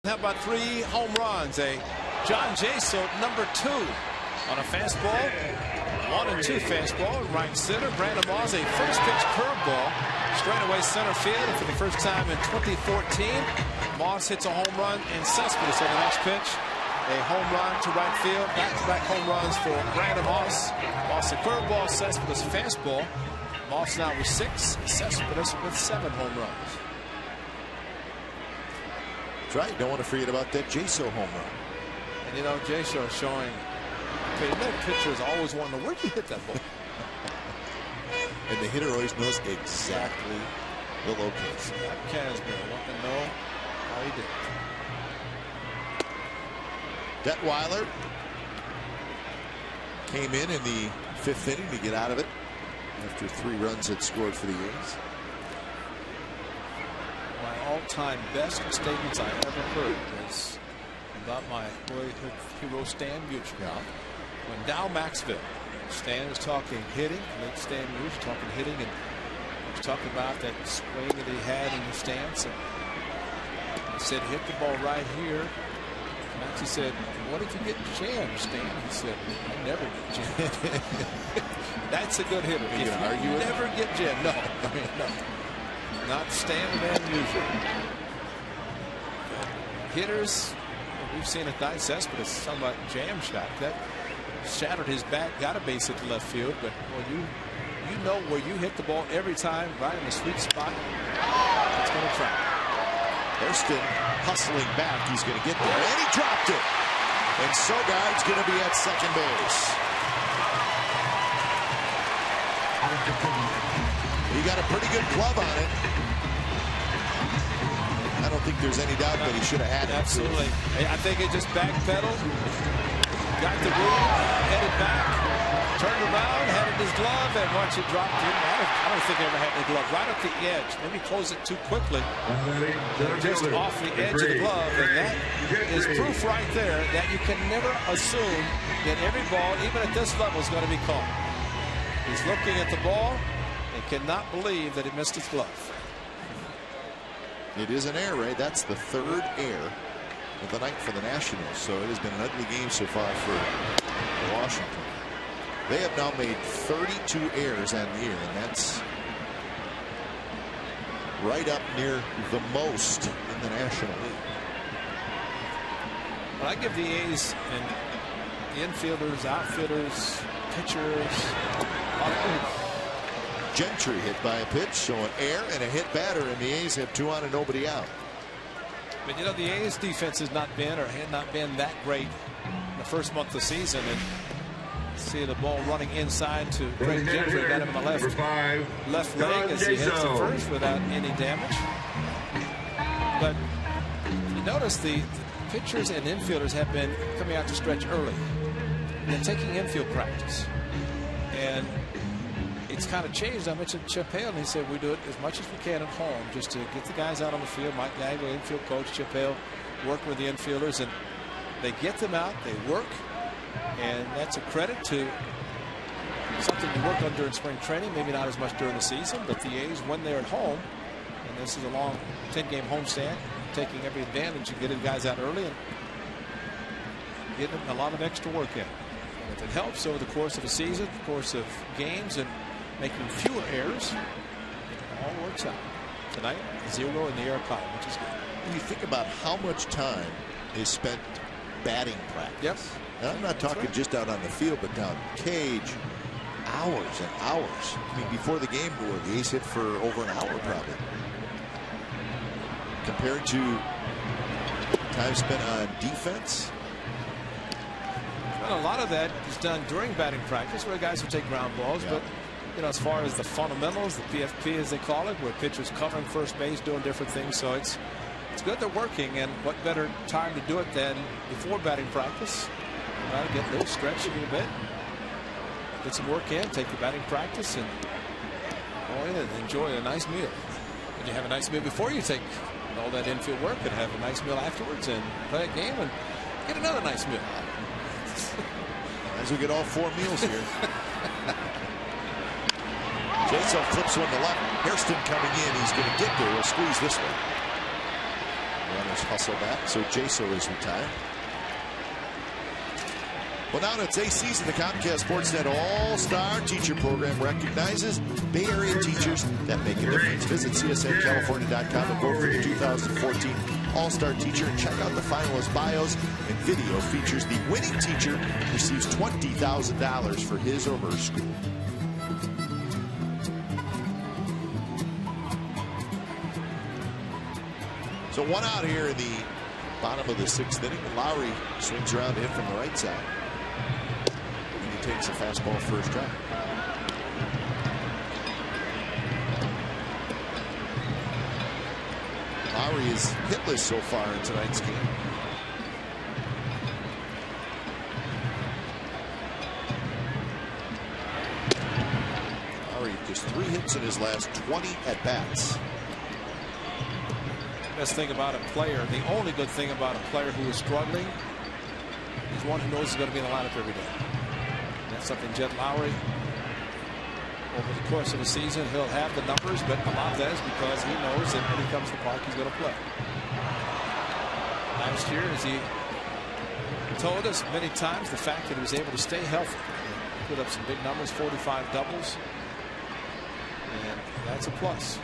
How about 3 home runs? A John Jaso, number 2 on a fastball. 1-2 fastball, right center. Brandon Moss, a first pitch curveball, straightaway center field. And for the first time in 2014, Moss hits a home run, and Cespedes on the next pitch, a home run to right field. Back-to-back home runs for Brandon Moss. Moss a curveball, Cespedes fastball. Moss now with 6, Cespedes with 7 home runs. That's right. Don't want to forget about that Jaso home run. And you know, Jaso showing. Okay, no pitchers always want to know, where'd you hit that ball? And the hitter always knows exactly the location. Casner want to know how he did. Detweiler came in the 5th inning to get out of it after 3 runs had scored for the A's. My all-time best statements I ever heard was about my boyhood hero Stan Musial. When Dow Maxville, Stan was talking hitting, late Stan Musial talking hitting, and he was talking about that swing that he had in the stance. And he said, hit the ball right here. Maxie said, "What if you get jammed, Stan?" He said, "I never get jammed." That's a good hitter. If you never get jammed, no, I mean, no, not standard and usual. Hitters, we've seen it Ty Cespedes, somewhat jam shot that shattered his bat, got a base hit to left field, but well, you know where you hit the ball every time, right in the sweet spot. It's going to try. Hairston hustling back. He's going to get there, and he dropped it. And Sogard's going to be at second base. He got a pretty good glove on it. I don't think there's any doubt that he should have had it. Absolutely. I think it just backpedaled, got the room, headed back, turned around, had it in his glove, and once it dropped in, I don't think he ever had the glove right up the edge. Maybe close it too quickly, just off the edge of the glove, and that is proof right there that you can never assume that every ball, even at this level, is going to be caught. He's looking at the ball and cannot believe that it missed his glove. It is an error, Ray. That's the third error of the night for the Nationals. So it has been an ugly game so far for Washington. They have now made 32 errors on the year, and that's right up near the most in the National League. But I give the A's and the infielders, outfielders, pitchers. Gentry hit by a pitch, so an error and a hit batter, and the A's have 2 on and nobody out. But you know, the A's defense has not been or had not been that great in the first month of the season, and see the ball running inside to Craig Gentry, got him in the left leg as he hits the first without any damage. But you notice the pitchers and infielders have been coming out to stretch early. They're taking infield practice, and it's kind of changed. I mentioned Chip Hale, and he said we do it as much as we can at home just to get the guys out on the field. Mike Gagler, infield coach, Chip Hale, working with the infielders, and they get them out, they work, and that's a credit to something we worked on during spring training, maybe not as much during the season, but the A's, when they're at home, and this is a long 10-game homestand, taking every advantage and getting guys out early and getting a lot of extra work in. And if it helps over the course of a season, the course of games, and making fewer errors, it all works out. Tonight, 0 in the error column, which is good. When you think about how much time is spent batting practice. Yep. And I'm not talking just out on the field, but down the cage, hours and hours. I mean, before the game, the A's hit for over an hour probably. Compared to time spent on defense. Well, a lot of that is done during batting practice, where guys will take ground balls, but you know, as far as the fundamentals, the PFP as they call it, where pitchers covering first base, doing different things, so it's good they're working, and what better time to do it than before batting practice? Try to get a little stretch a little bit, get some work in, take the batting practice, and go in and enjoy a nice meal. And you have a nice meal before you take all that infield work, and have a nice meal afterwards, and play a game and get another nice meal. As we get all 4 meals here. Jason flips one to left. Hairston coming in. He's going to get there. He'll squeeze this one. Runners hustle back. So Jaso is retired. Well, now that it's A's season, the Comcast Sportsnet All-Star Teacher Program recognizes Bay Area teachers that make a difference. Visit CSNCalifornia.com and vote for the 2014 All-Star Teacher, and check out the finalist bios and video. Features the winning teacher receives $20,000 for his or her school. So 1 out here in the bottom of the 6th inning. Lowry swings around to hit from the right side. And he takes a fastball first strike. Lowry is hitless so far in tonight's game. Lowry just 3 hits in his last 20 at-bats. Best thing about a player, the only good thing about a player who is struggling, is one who knows he's going to be in the lineup every day. That's something Jed Lowry, over the course of the season, he'll have the numbers, but a lot of that is because he knows that when he comes to the park, he's going to play. Last year, as he told us many times the fact that he was able to stay healthy. Put up some big numbers, 45 doubles. And that's a plus.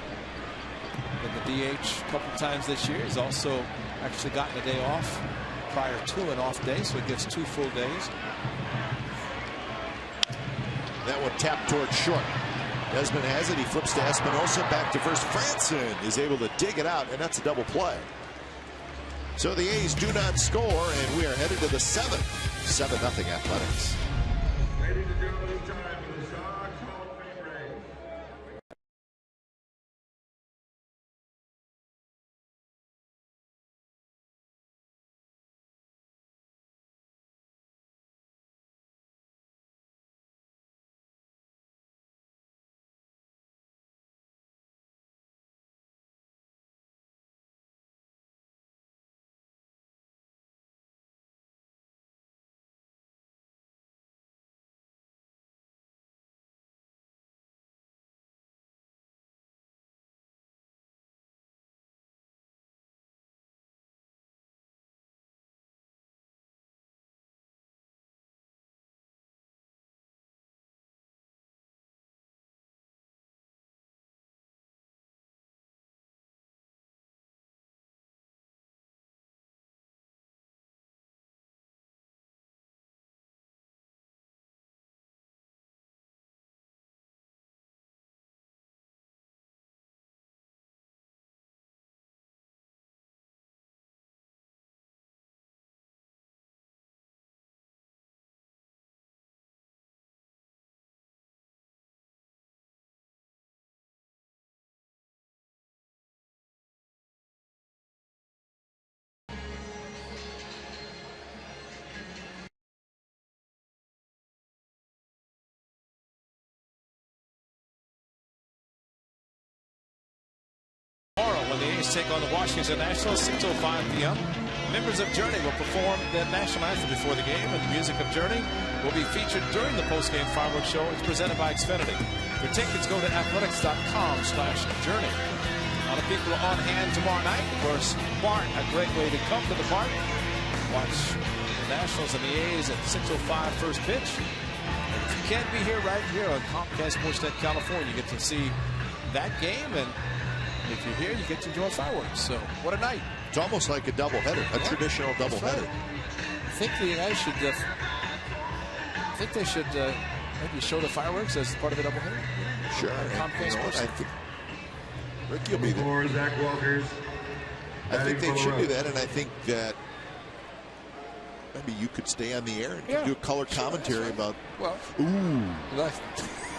In the DH a couple times this year. He's also actually gotten a day off prior to an off day, so he gets 2 full days. That one tapped towards short. Desmond has it. He flips to Espinosa. Back to first. Franson is able to dig it out, and that's a double play. So the A's do not score, and we are headed to the 7th. 7-0 Athletics. Ladies and gentlemen, it's time for the Sox Hall of Fame race. Tomorrow, when the A's take on the Washington Nationals, 6:05 p.m. Members of Journey will perform the national anthem before the game, and the music of Journey will be featured during the post-game fireworks show. It's presented by Xfinity. For tickets, go to athletics.com/journey. A lot of people are on hand tomorrow night. Of course, Bart, a great way to come to the park. Watch the Nationals and the A's at 6:05 first pitch. And if you can't be here, right here on Comcast Sportsnet California, you get to see that game, and if you're here, you get to enjoy fireworks. So, what a night. It's almost like a doubleheader, a traditional doubleheader. Right. I think the guys should, they should maybe show the fireworks as part of the doubleheader. Sure. Comcast Sports. I think Rick, you'll be there. For Zach Walters. I think they should do that, and I think that maybe you could stay on the air and do a color commentary about. Well, ooh,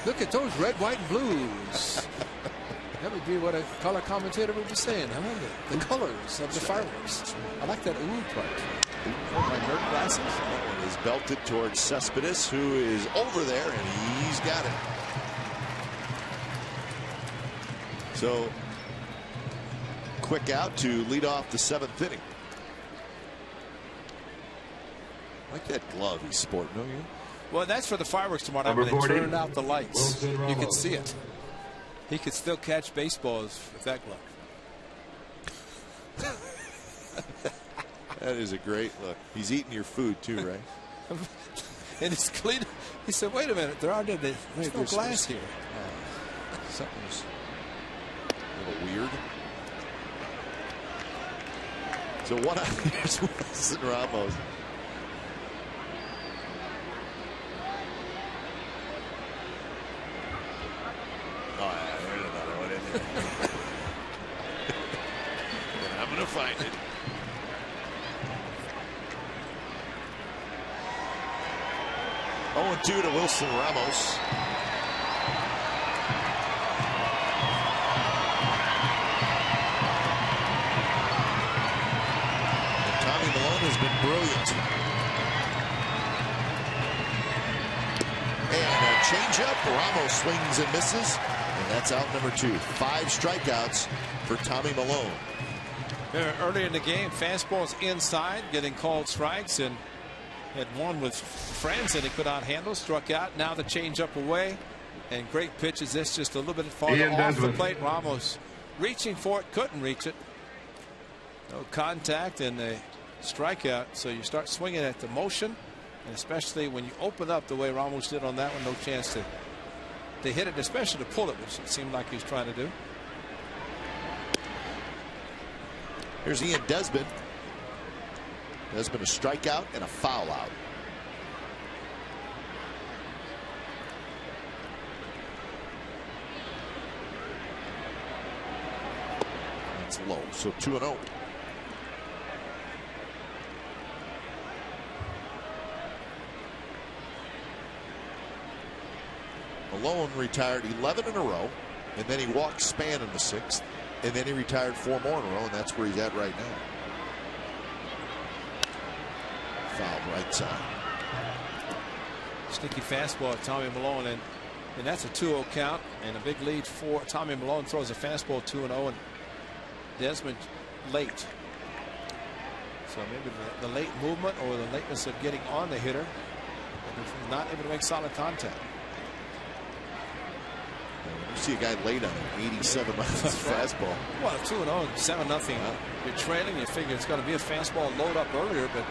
look at those red, white, and blues. That would be what a color commentator would be saying, huh? The colors of the fireworks. I like that ooh part. My nerd glasses. That one is belted towards Cespedes, who is over there, and he's got it. So, quick out to lead off the 7th inning. I like that glove he's sporting, don't you? Well, that's for the fireworks tomorrow night when they turn out the lights. You can see it. He could still catch baseballs with that glove. That is a great look. He's eating your food too, right? And it's clean. He said, "Wait a minute, there's no glass here." Something's a little weird. So one out. Here's Wilson Ramos. And I'm going to find it. Oh, 2 to Wilson Ramos. And Tommy Milone has been brilliant. And a changeup. Ramos swings and misses. And that's out number 2. 5 strikeouts for Tommy Milone. Early in the game, fastballs inside, getting called strikes, and had one with Franson he could not handle, struck out. Now the changeup away, and great pitches. This just a little bit farther off the plate. Ramos reaching for it, couldn't reach it. No contact, and the strikeout. So you start swinging at the motion, and especially when you open up the way Ramos did on that one, no chance to hit it, especially to pull it, which it seemed like he was trying to do. Here's Ian Desmond. Desmond a strikeout and a foul out. That's low, so 2-0. Malone retired 11 in a row, and then he walked Span in the 6th, and then he retired 4 more in a row, and that's where he's at right now. Foul right side. Sneaky fastball at Tommy Malone, and that's a 2-0 count, and a big lead for Tommy Malone. Throws a fastball 2-0, and Desmond late. So maybe the late movement or the lateness of getting on the hitter, not able to make solid contact. You see a guy late on an 87 miles fastball. Well, 2-0, 7-0. You're trailing. You figure it's going to be a fastball load up earlier, but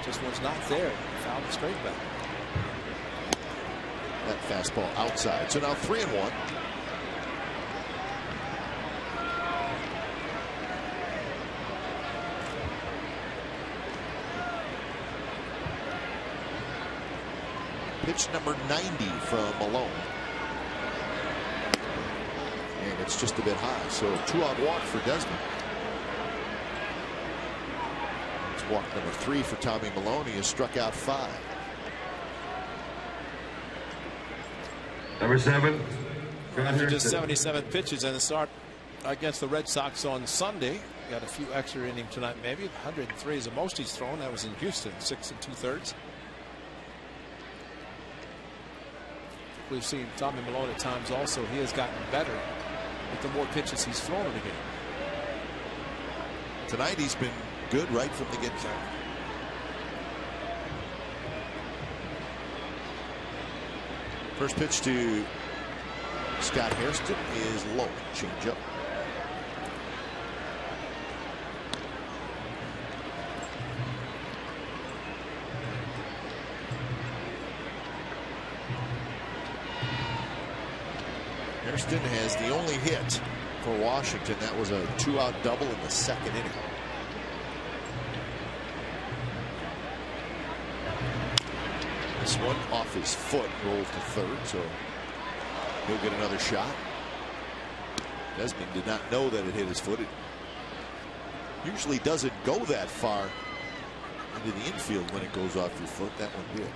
just was not there. Fouled it straight back. That fastball outside. So now 3-1. Pitch number 90 from Malone. And it's just a bit high. So 2-out walk for Desmond. It's walk number 3 for Tommy Malone. He has struck out 5. Number 7. After just 77 pitches and the start against the Red Sox on Sunday. Got a few extra in him tonight, maybe. 103 is the most he's thrown. That was in Houston, 6 2/3. We've seen Tommy Malone at times also. He has gotten better with the more pitches he's thrown in the game. Tonight he's been good right from the get-go. First pitch to Scott Hairston is low. Changeup. Hairston has the only hit for Washington. That was a 2-out double in the 2nd inning. This one off his foot, rolled to 3rd, so he'll get another shot. Desmond did not know that it hit his foot. It usually doesn't go that far into the infield when it goes off your foot. That one did.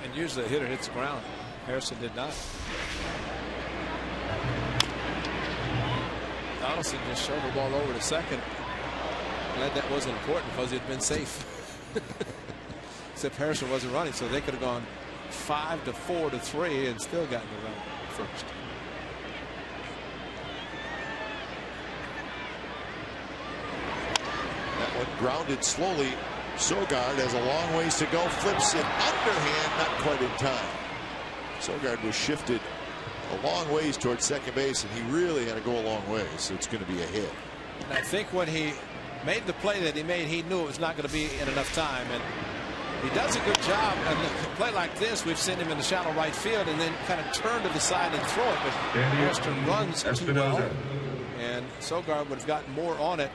And usually a hitter hits the ground. Harrison did not. Donaldson just shoved the ball over to 2nd. Glad that wasn't important because he'd been safe. Except Harrison wasn't running, so they could have gone 5 to 4 to 3 and still gotten the run first. That one grounded slowly. Sogard has a long ways to go. Flips it underhand, not quite in time. Sogard was shifted a long ways towards 2nd base, and he really had to go a long way, so it's going to be a hit. And I think when he made the play that he made, he knew it was not going to be in enough time, and he does a good job. And a play like this, we've seen him in the shallow right field and then kind of turn to the side and throw it, but Hairston runs too well, and Sogard would have gotten more on it.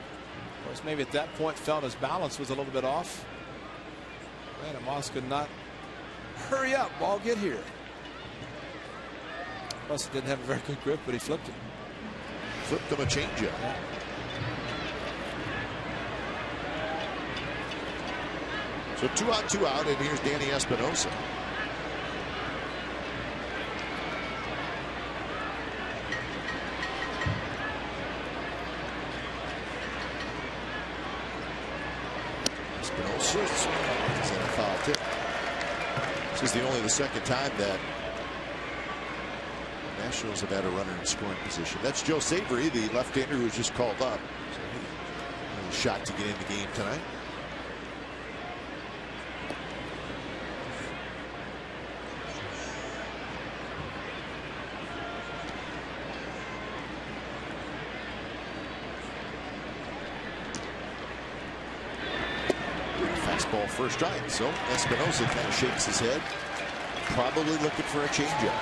Of course, maybe at that point felt his balance was a little bit off. Man, Amos could not hurry up, ball get here. Plus, he didn't have a very good grip, but he flipped it. Flipped him a changeup. Yeah. So 2-out, and here's Danny Espinosa. Espinosa is in a foul tip. This is the 2nd time that Nationals have had a runner in scoring position. That's Joe Savory, the left-hander who was just called up. So he has a shot to get in the game tonight. fastball first strike. So Espinosa kind of shakes his head, probably looking for a changeup.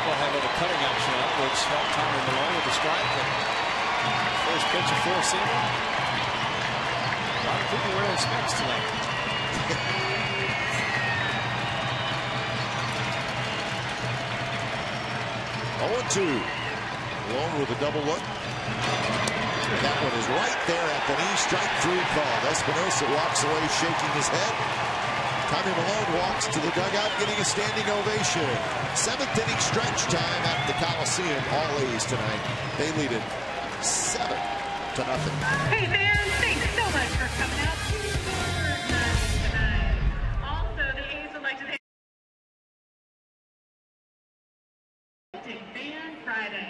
We'll have a little cutting action on it, which helped Tommy Milone with the strike. And first pitch of four-seamer. A lot of people wearing specs tonight. 0-2. Milone with a double look. That one is right there at the knee. Strike three called. Espinosa walks away shaking his head. Tommy Milone walks to the dugout getting a standing ovation. 7th inning stretch time at the Coliseum. All A's tonight. They lead it 7-0. Hey fans, thanks so much for coming out to our match tonight. Also, the A's would like to thank Fan Friday.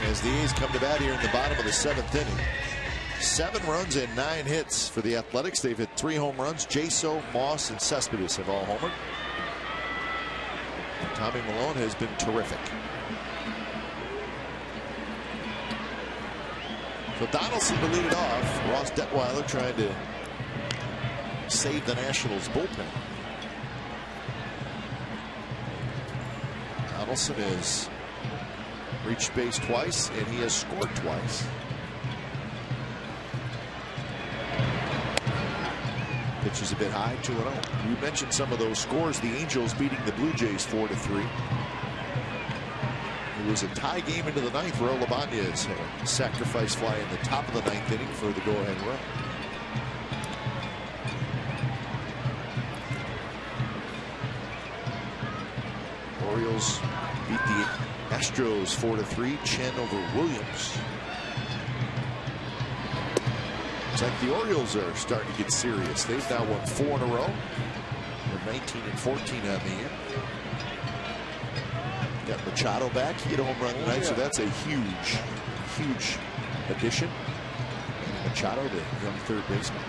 As the A's come to bat here in the bottom of the 7th inning. 7 runs and 9 hits for the Athletics. They've hit 3 home runs. Jaso, Moss, and Cespedes have all homered. Tommy Milone has been terrific. So Donaldson to lead it off. Ross Detweiler trying to save the Nationals bullpen. Donaldson has reached base twice, and he has scored twice. Pitch is a bit high, 2-0. You mentioned some of those scores. The Angels beating the Blue Jays 4-3. It was a tie game into the 9th. Raul Ibanez had a sacrifice fly in the top of the 9th inning for the go-ahead run. Orioles beat the Astros 4-3. Chen over Williams. Looks like the Orioles are starting to get serious. They've now won 4 in a row. They're 19-14 on the year. Got Machado back. He hit a home run tonight, so that's a huge, huge addition. Machado, the young third baseman.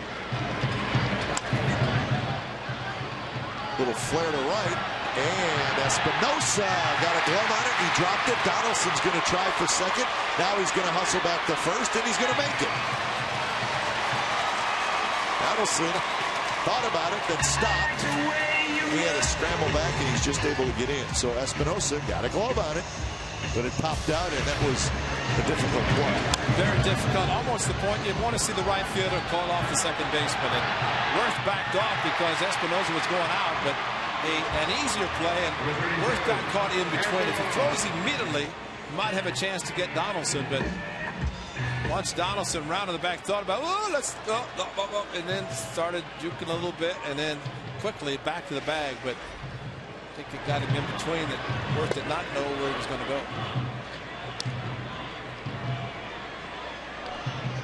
Little flare to right. And Espinosa got a glove on it. He dropped it. Donaldson's going to try for second. Now he's going to hustle back to first, and he's going to make it. Donaldson thought about it, then stopped. He had to scramble back, and he's just able to get in. So Espinosa got a glove on it, but it popped out, and that was a difficult play. Very difficult. Almost the point you'd want to see the right fielder call off the second baseman. And Werth backed off because Espinosa was going out, but an easier play, and Werth got caught in between. If he throws immediately, he might have a chance to get Donaldson, but once Donaldson rounded the back, thought about, and then started juking a little bit, and then quickly back to the bag, but I think it got him in between that Werth did not know where he was going to go.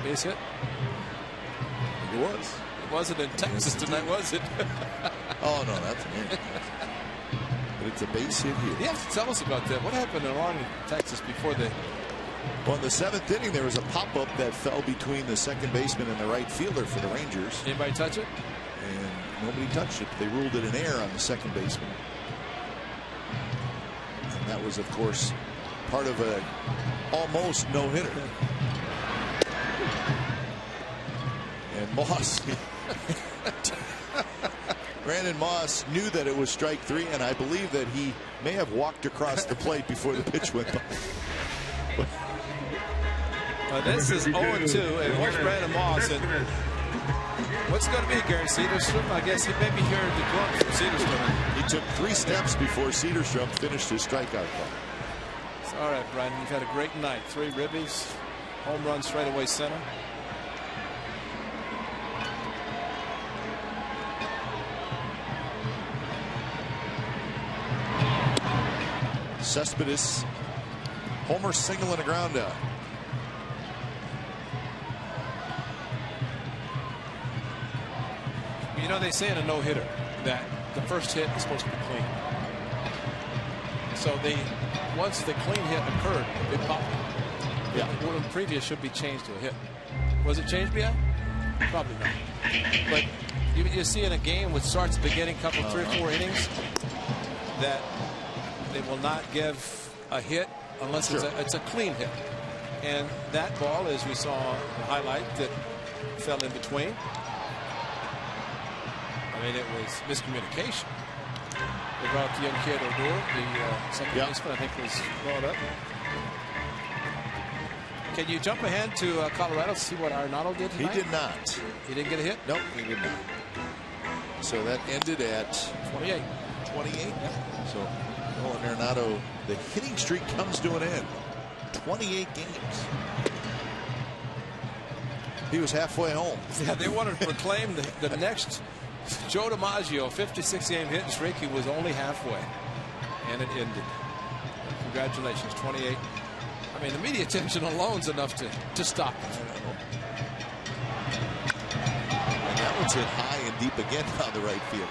Base hit? It was. wasn't in Texas tonight, was it? Oh, no, that's me. But it's a base hit here. You have to tell us about that. What happened in Arlington, Texas before the... Well, in the 7th inning, there was a pop-up that fell between the second baseman and the right fielder for the Rangers. Anybody touch it? And nobody touched it. They ruled it an error on the second baseman. And that was, of course, part of a almost no-hitter. And Moss... Brandon Moss knew that it was strike 3, and I believe that he may have walked across the plate before the pitch went by. This is 0-2, and what's Brandon Moss? And what's going to be Gary Cedarstrom? I guess he may be hearing the grunt from Cedarstrom. He took 3 steps before Cedarstrom finished his strikeout call. All right, Brandon, you've had a great night. 3 ribbies, home run straightaway center. Cespedes, homer single and a ground out. You know, they say in a no-hitter that the first hit is supposed to be clean. So once the clean hit occurred, it popped. Yeah. The previous should be changed to a hit. Was it changed yet? Probably not. But you see in a game which starts at the beginning, couple 3 or 4 innings, that they will not give a hit unless it's a clean hit. And that ball, as we saw the highlight, that fell in between. I mean, it was miscommunication. They brought up the young kid Odor, the second baseman, I think was brought up. Can you jump ahead to Colorado to see what Arenado did tonight? He did not. He didn't get a hit? Nope, he did not. So that ended at 28. 28. Yep. So Nolan Arenado, the hitting streak comes to an end. 28 games. He was halfway home. Yeah, they wanted to proclaim the next Joe DiMaggio 56-game hitting streak. He was only halfway, and it ended. Congratulations, 28. I mean, the media attention alone is enough to stop it. And that one's hit high and deep again on the right field.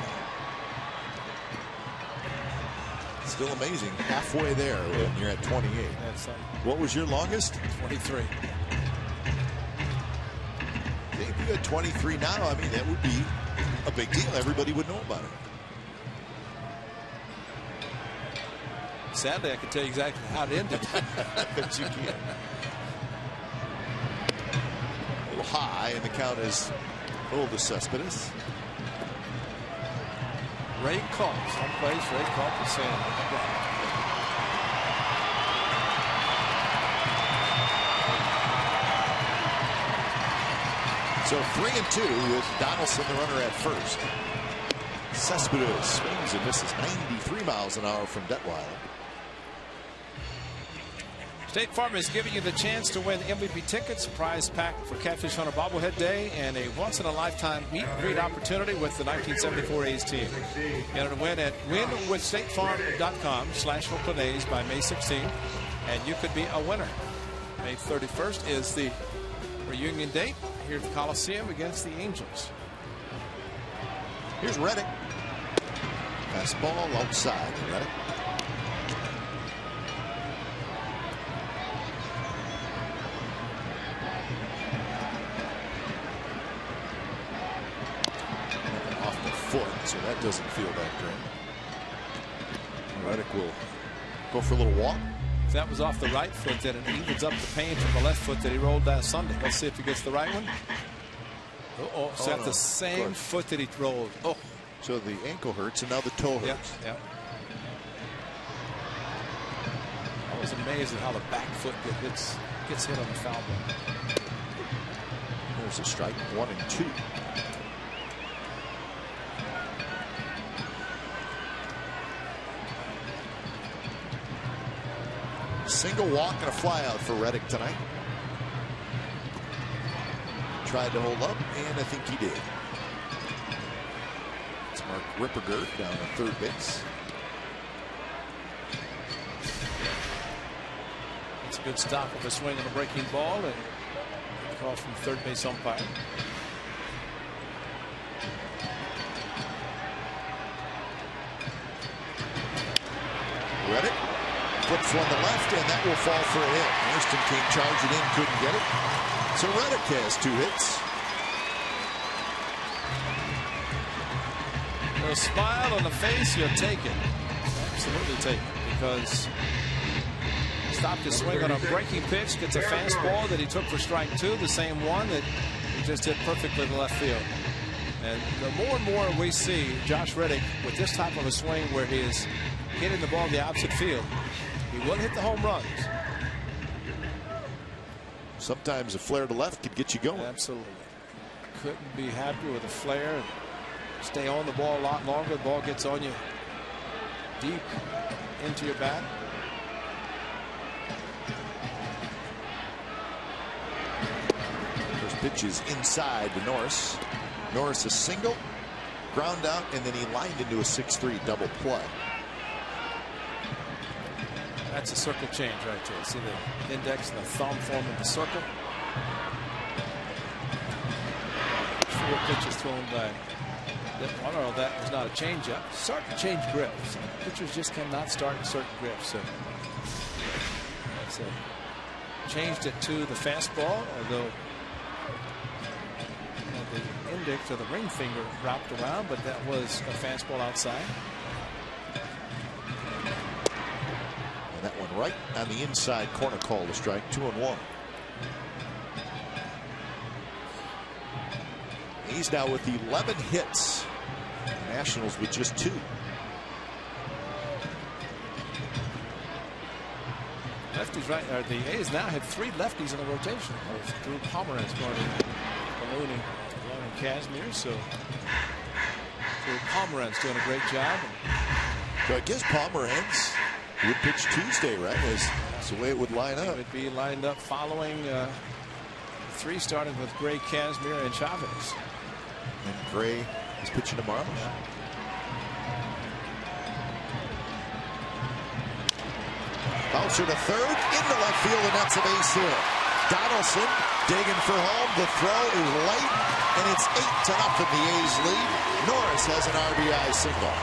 Still amazing. Halfway there when you're at 28. What was your longest? 23. If you had 23 now, I mean, that would be a big deal. Everybody would know about it. Sadly, I can tell you exactly how it ended. But you can. A little high, and the count is full to Cespedes. Ray Culp, someplace Ray Culp is saying, so 3-2 with Donaldson, the runner, at first. Cespedes swings and misses 93 miles an hour from Detwiler. State Farm is giving you the chance to win MVP tickets, prize pack for Catfish Hunter Bobblehead Day, and a once-in-a-lifetime meet-and-greet opportunity with the 1974 A's team. Enter to win at winwithstatefarm.com/Oakland A's by May 16th, and you could be a winner. May 31st is the reunion date here at the Coliseum against the Angels. Here's Reddick. Fastball outside. Reddick. Off the foot, so that doesn't feel that great. Reddick will go for a little walk. If that was off the right foot, then it evens up the pain from the left foot that he rolled last Sunday. Let's see if he gets the right one. Is that the same foot that he rolled? Oh. So the ankle hurts, and now the toe hurts. Yep. I was amazed at how the back foot gets hit on the foul ball. There's a strike, 1-2. Single walk and a fly out for Reddick tonight. Tried to hold up, and I think he did. It's Mark Rippergert down at third base. It's a good stop with a swing on a breaking ball, and a call from third base umpire. Reddick flips one to left, and that will fall for a hit. Hairston came charging in, couldn't get it. So Reddick has 2 hits. A smile on the face, you'll take it. Absolutely take it, because he stopped his swing on a breaking pitch, gets a fastball that he took for strike 2, the same one that he just hit perfectly to left field. And the more and more we see Josh Reddick with this type of a swing where he is hitting the ball in the opposite field, he will hit the home runs. Sometimes a flare to left could get you going. Absolutely. Couldn't be happy with a flare. Stay on the ball a lot longer. The ball gets on you deep into your bat. First pitch is inside to Norris. Norris a single, ground out, and then he lined into a 6-3 double play. That's a circle change right there. See the index and the thumb forming the circle. 4 pitches thrown by that was not a changeup. Start to change grip. Some pitchers just cannot start in certain grips. So that's changed it to the fastball, although the index or the ring finger wrapped around, but that was a fastball outside. And that one right on the inside corner, call to strike. 2-1. He's now with 11 hits. The Nationals with just 2. Lefties right. The A's now have 3 lefties in the rotation. Drew Pomeranz going to Baloney, along with Kazmir. So Drew Pomeranz doing a great job. So I guess Pomeranz would pitch Tuesday, right? That's the way it would line up. It would be lined up following 3, starting with Gray, Kazmir, and Chavez. And Gray is pitching tomorrow. Bouncer to third, into left field, and that's a base hit. Donaldson digging for home. The throw is late, and it's 8-0. The A's lead. Norris has an RBI single.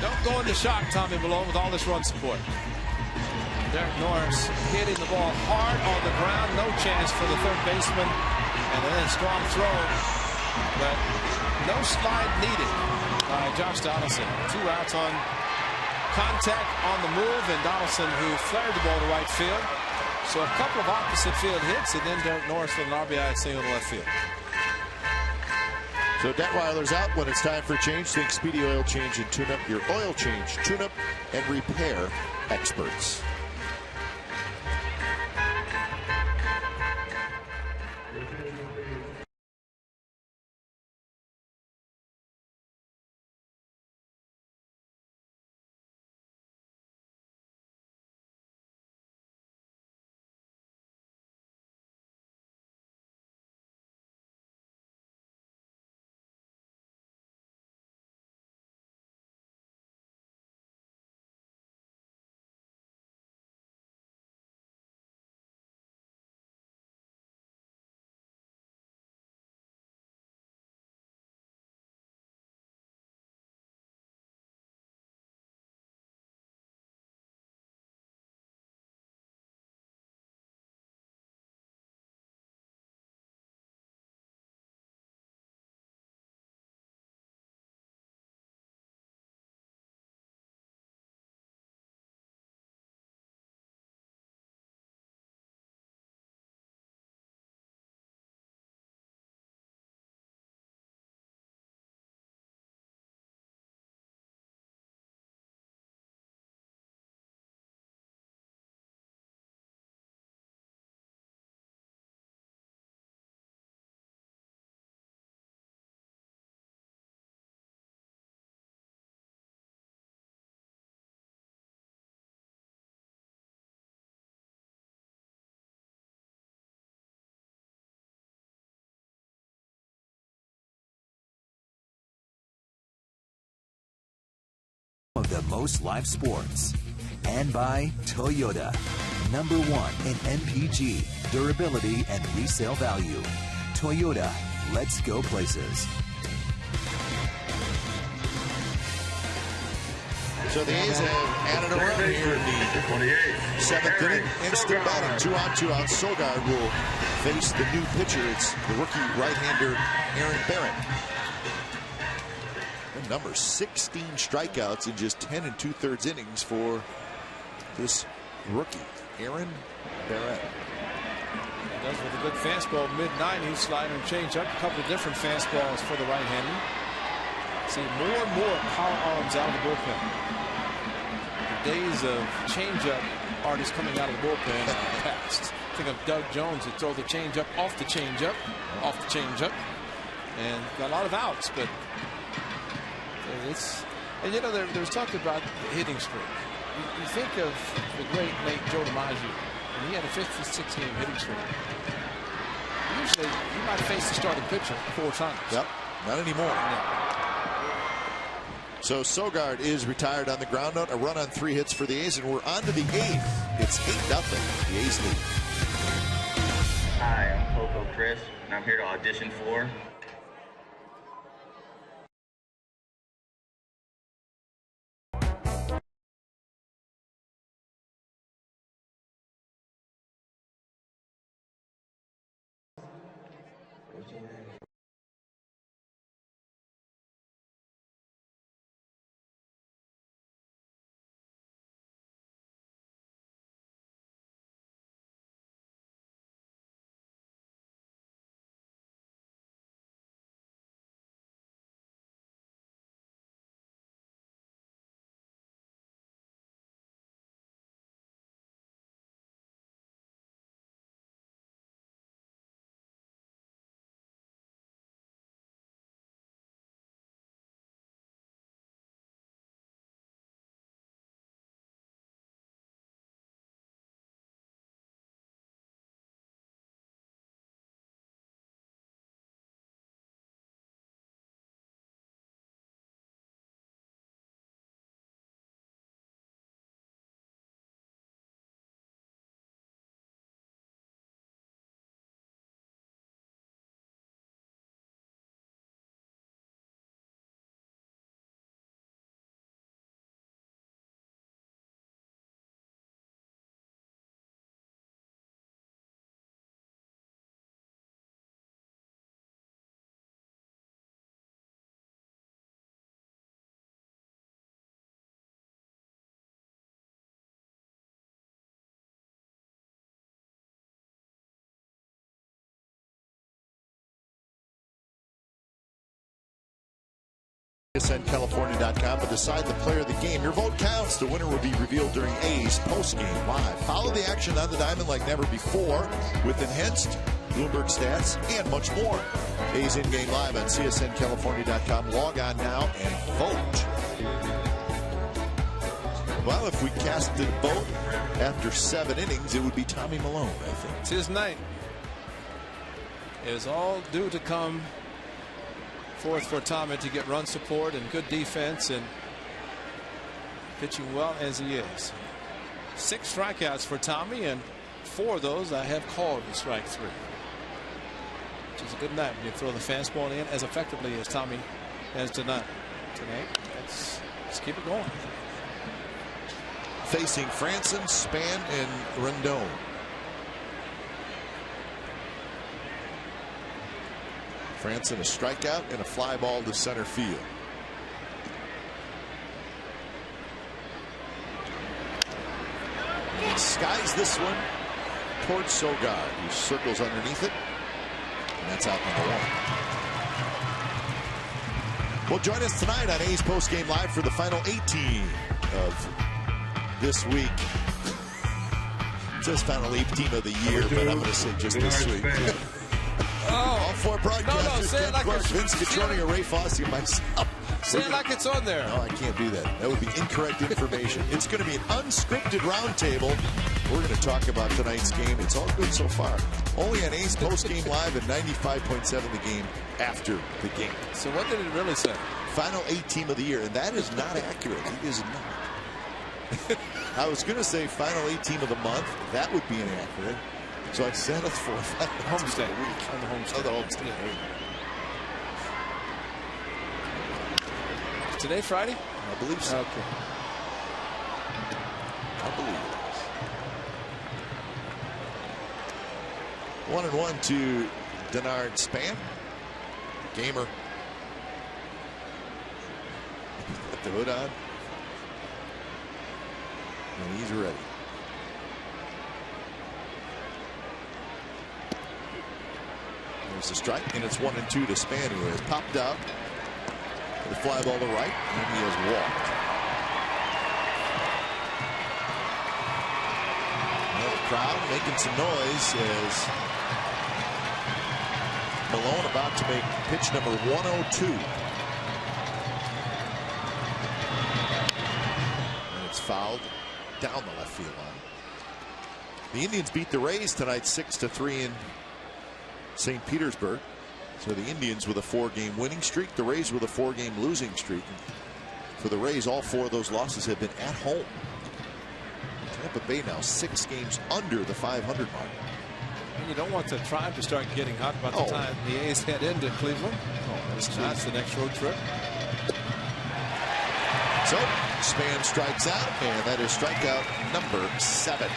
Don't go into shock, Tommy Malone, with all this run support. Derek Norris hitting the ball hard on the ground. No chance for the third baseman. And then a strong throw. But no slide needed by Josh Donaldson. 2 outs on contact on the move. And Donaldson, who flared the ball to right field. So a couple of opposite field hits. And then Derek Norris with an RBI single to left field. So Detweiler's out. When it's time for change, think Speedy Oil Change and Tune-Up, your oil change, tune-up, and repair experts. Of the most live sports. And by Toyota. #1 in MPG, durability, and resale value. Toyota, Let's go places. So the A's have added a run here in the 7th inning. Instant batting, 2-on, 2-out. Sogard will face the new pitcher. It's the rookie right-hander Aaron Barrett. And number 16 strikeouts in just 10 2/3 innings for this rookie, Aaron Barrett. He does with a good fastball, mid-90s, slider and changeup. A couple of different fastballs for the right-hander. See more and more power arms out of the bullpen. The days of changeup artists coming out of the bullpen are past. Think of Doug Jones, who throw the changeup off the changeup, and got a lot of outs. But it's, and you know, there's talk about the hitting streak. You think of the great late Joe DiMaggio, and he had a 56-game hitting streak. Usually, he might face the starting pitcher 4 times. Yep, not anymore. No. So Sogard is retired on the ground out. A run on 3 hits for the A's, and we're on to the 8th. It's 8-0. The A's lead. Hi, I'm Coco Chris, and I'm here to audition for CSNCalifornia.com to decide the player of the game. Your vote counts. The winner will be revealed during A's postgame live. Follow the action on the diamond like never before with enhanced Bloomberg stats and much more. A's in-game live on CSNCalifornia.com. Log on now and vote. Well, if we casted a vote after 7 innings, it would be Tommy Milone, I think. It's his night. It is all due to come forth for Tommy to get run support and good defense and pitching well as he is. 6 strikeouts for Tommy, and 4 of those I have called to strike 3. Which is a good night when you throw the fastball in as effectively as Tommy has tonight. Let's keep it going. Facing Franson, Span, and Rendon. Franson a strikeout and a fly ball to center field. He skies this one towards Sogard, who circles underneath it. And that's out number 1. Well, join us tonight on A's Postgame Live for the final 18 of this week. It says final 18 of the year, but I'm going to say just this week. All 4 broadcasters, say it Ken like Clark, it's, Vince Catroni, Ray Fosse, and myself. Say it like it's on there. No, I can't do that. That would be incorrect information. It's going to be an unscripted roundtable. We're going to talk about tonight's game. It's all good so far. Only on A's Postgame Live and 95.7 the game after the game. So what did it really say? Final 8 team of the year, and that is not accurate. It is not. I was going to say final 8 team of the month. That would be inaccurate. So I settled for Homestead. week. On the Homestead. Oh, the Homestead. today Friday? I believe so. Okay. I believe it is. 1-1 to Denard Span. Gamer. Put the hood on. And he's ready. There's the strike, and it's 1-2 to Span, who has popped out. The fly ball to right, and he has walked. Well, the crowd making some noise as Malone about to make pitch number 102. And it's fouled down the left field line. The Indians beat the Rays tonight 6-3 in St. Petersburg. So the Indians with a 4-game winning streak, the Rays with a 4-game losing streak. For the Rays, all 4 of those losses have been at home. Tampa Bay now 6 games under the 500 mark. And you don't want the Tribe to start getting hot by the time the A's head into Cleveland. That's the next road trip. So Span strikes out, and that is strikeout number 7.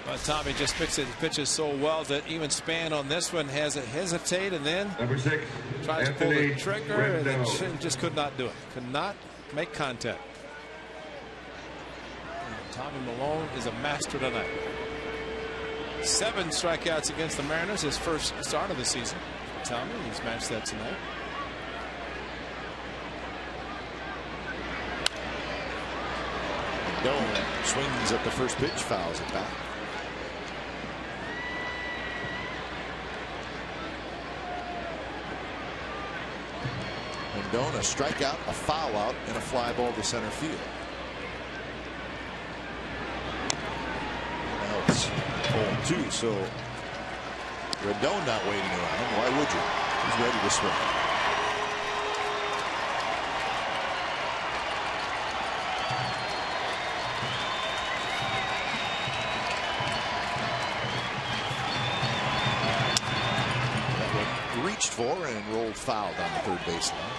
But Tommy just pitches so well that even Span on this one has to hesitate and then Number 6, tries to pull Anthony the trigger Rendon. and then just could not do it. Could not make contact. And Tommy Malone is a master tonight. 7 strikeouts against the Mariners, his first start of the season. Tommy, he's matched that tonight. Doan swings at the first pitch, fouls it back. Rendon, a strikeout, a foul out, and a fly ball to center field. Now it's 0-2, so Rendon not waiting around. Why would you? He's ready to swing. Reached for and rolled foul down the third baseline.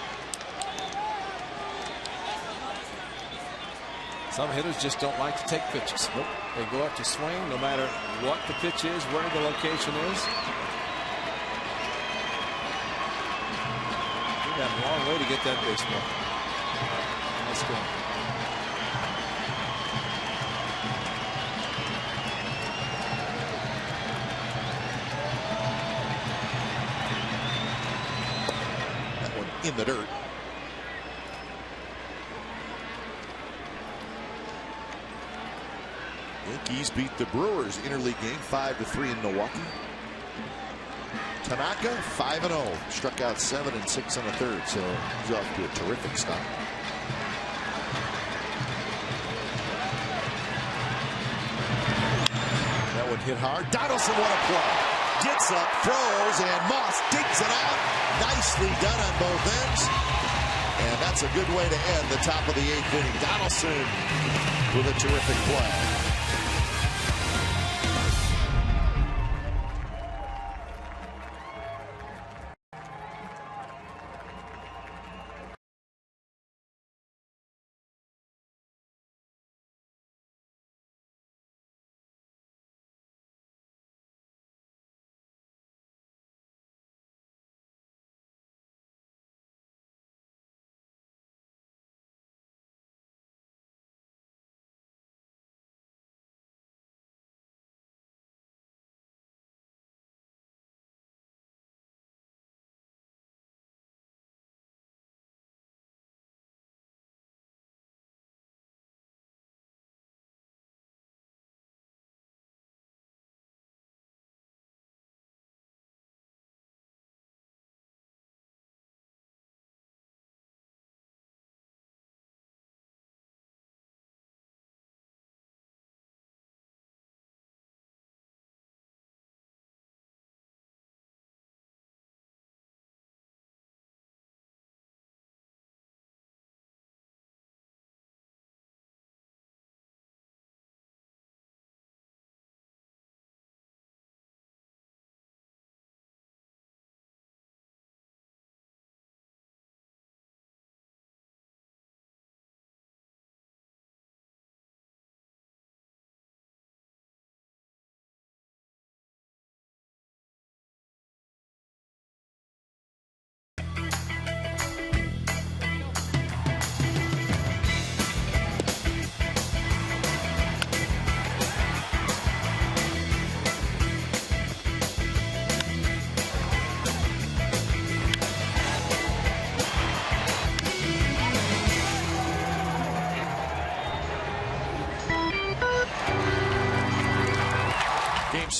Some hitters just don't like to take pitches. Nope. They go up to swing no matter what the pitch is, where the location is. We've got a long way to get that baseball. Let's go. In the dirt. Yankees beat the Brewers interleague game 5-3 in Milwaukee. Tanaka 5-0, struck out 7 and 6 in the third, so he's off to a terrific start. That one hit hard. Donaldson, what a play! Gets up, throws, and Moss digs it out. Nicely done on both ends. And that's a good way to end the top of the 8th inning. Donaldson with a terrific play.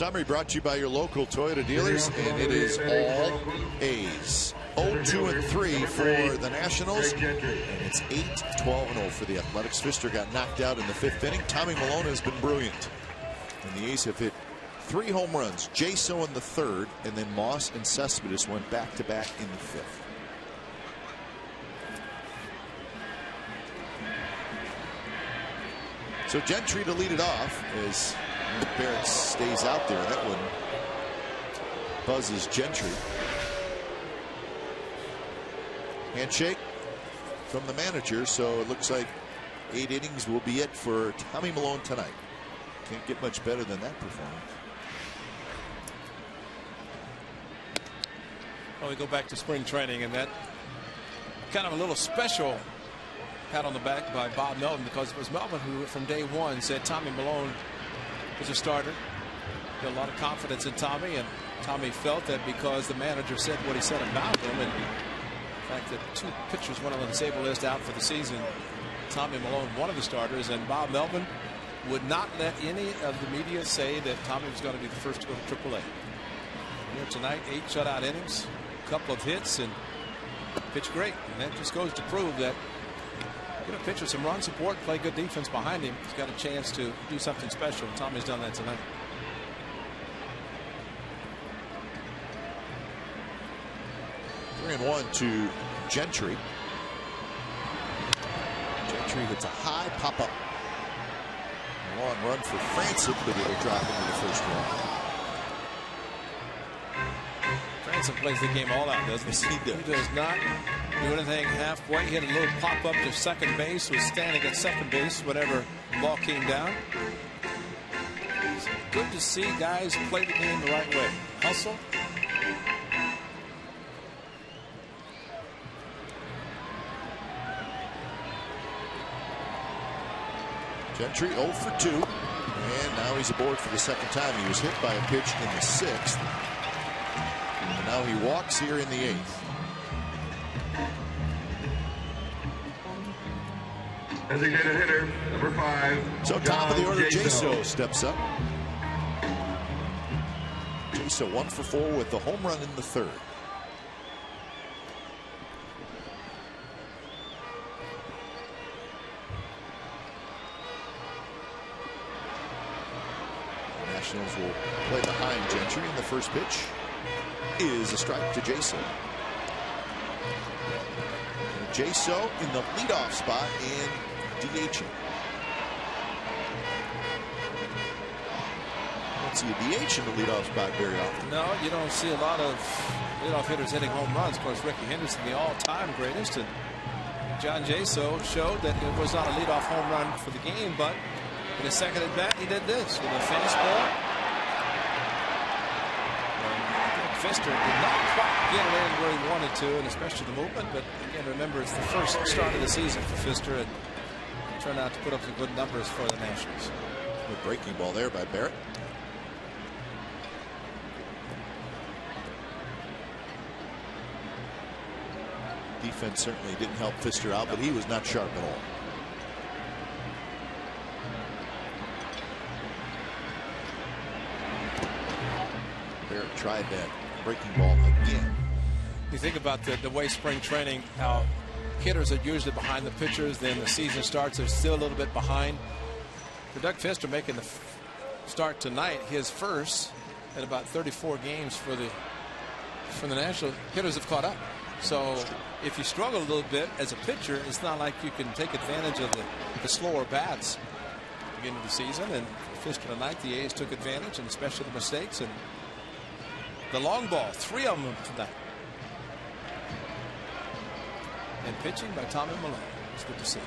summary brought to you by your local Toyota dealers, and it is all A's. 0-2-3 for the Nationals, and it's 8-12-0 for the Athletics. Pfister got knocked out in the 5th inning. Tommy Milone has been brilliant, and the A's have hit 3 home runs. Jaso in the 3rd, and then Moss and Cespedes went back-to-back in the 5th. So Gentry to lead it off as Barrett stays out there. That one buzzes Gentry. Handshake from the manager, so it looks like 8 innings will be it for Tommy Milone tonight. Can't get much better than that performance. Well, we go back to spring training, and that kind of a little special pat on the back by Bob Melvin, because it was Melvin who from day one said Tommy Milone was a starter. He had a lot of confidence in Tommy, and Tommy felt that because the manager said what he said about him, and the fact that 2 pitchers went on the disabled list out for the season, Tommy Milone one of the starters, and Bob Melvin would not let any of the media say that Tommy was going to be the first to go to AAA. Here tonight, 8 shutout innings, a couple of hits, and pitched great. And that just goes to prove that get a pitcher some run support, play good defense behind him, he's got a chance to do something special. Tommy's done that tonight. Three and 1 to Gentry. Gentry hits a high pop-up. Long run for Franson, but it'll drop into the first row. Franson plays the game all out, doesn't he? He does not do anything halfway. He had a little pop-up to second base, was standing at second base whenever the ball came down. It's good to see guys play the game the right way. Hustle. Gentry 0 for 2, and now he's aboard for the 2nd time. He was hit by a pitch in the 6th, and now he walks here in the 8th. Designated hitter, number 5. So top of the order, Jaso steps up. Jaso 1 for 4 with the home run in the 3rd. Nationals will play behind Gentry, and the first pitch is a strike to Jaso. Jaso in the leadoff spot and DH. Don't see a DH in the leadoff spot very often. No, you don't see a lot of leadoff hitters hitting home runs. Of course, Ricky Henderson, the all-time greatest, and John Jaso showed that it was not a leadoff home run for the game, but in his second at bat, he did this with a fastball. Pfister did not quite get it in where he wanted to, and especially the movement. But again, remember, it's the first start of the season for Pfister, and turned out to put up some good numbers for the Nationals. Good breaking ball there by Barrett. Defense certainly didn't help Pfister out, but he was not sharp at all. Barrett tried that breaking ball again. You think about the way spring training, how hitters are usually behind the pitchers, then the season starts, they're still a little bit behind. For Doug Pfister making the start tonight, his first at about 34 games for the Nationals, hitters have caught up. So if you struggle a little bit as a pitcher, it's not like you can take advantage of the slower bats at the beginning of the season. And for Pfister tonight, the A's took advantage, and especially the mistakes and the long ball, 3 of them tonight. And pitching by Tommy Milone. It's good to see.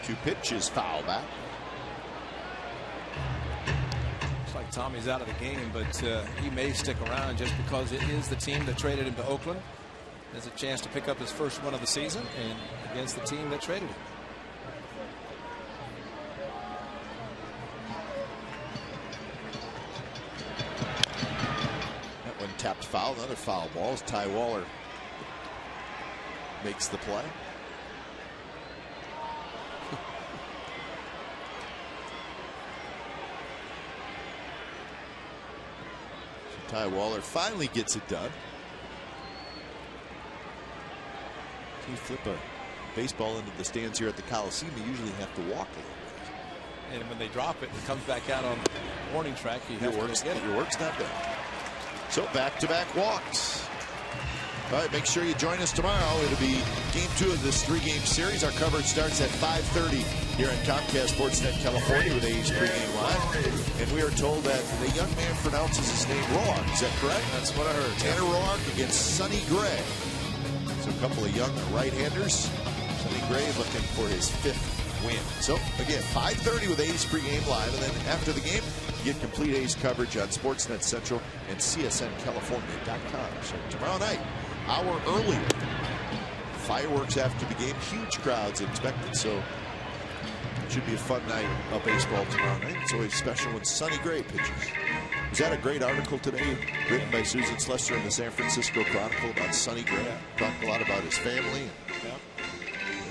3-2 pitch is foul back. Looks like Tommy's out of the game, but he may stick around just because it is the team that traded him to Oakland. There's a chance to pick up his first win of the season, and against the team that traded him. Tapped foul, another foul ball as Ty Waller makes the play. Ty Waller finally gets it done. Can you flip a baseball into the stands here at the Coliseum? You usually have to walk it. And when they drop it, it comes back out on the warning track. Your work's not done. So back-to-back walks. All right, make sure you join us tomorrow. It'll be game 2 of this 3-game series. Our coverage starts at 5:30 here on Comcast Sportsnet California with A's pregame live. And we are told that the young man pronounces his name wrong. Is that correct? That's what I heard. Tanner Roark against Sonny Gray. So a couple of young right-handers. Sonny Gray looking for his 5th win. So again, 5:30 with A's pregame live, and then after the game, you get complete A's coverage on Sportsnet Central and CSNCalifornia.com. So tomorrow night, hour earlier, fireworks after the game, huge crowds expected. So it should be a fun night of baseball tomorrow night. It's always special when Sonny Gray pitches. Was that a great article today, written by Susan Slessor in the San Francisco Chronicle about Sonny Gray? Yeah. Talked a lot about his family. Yeah.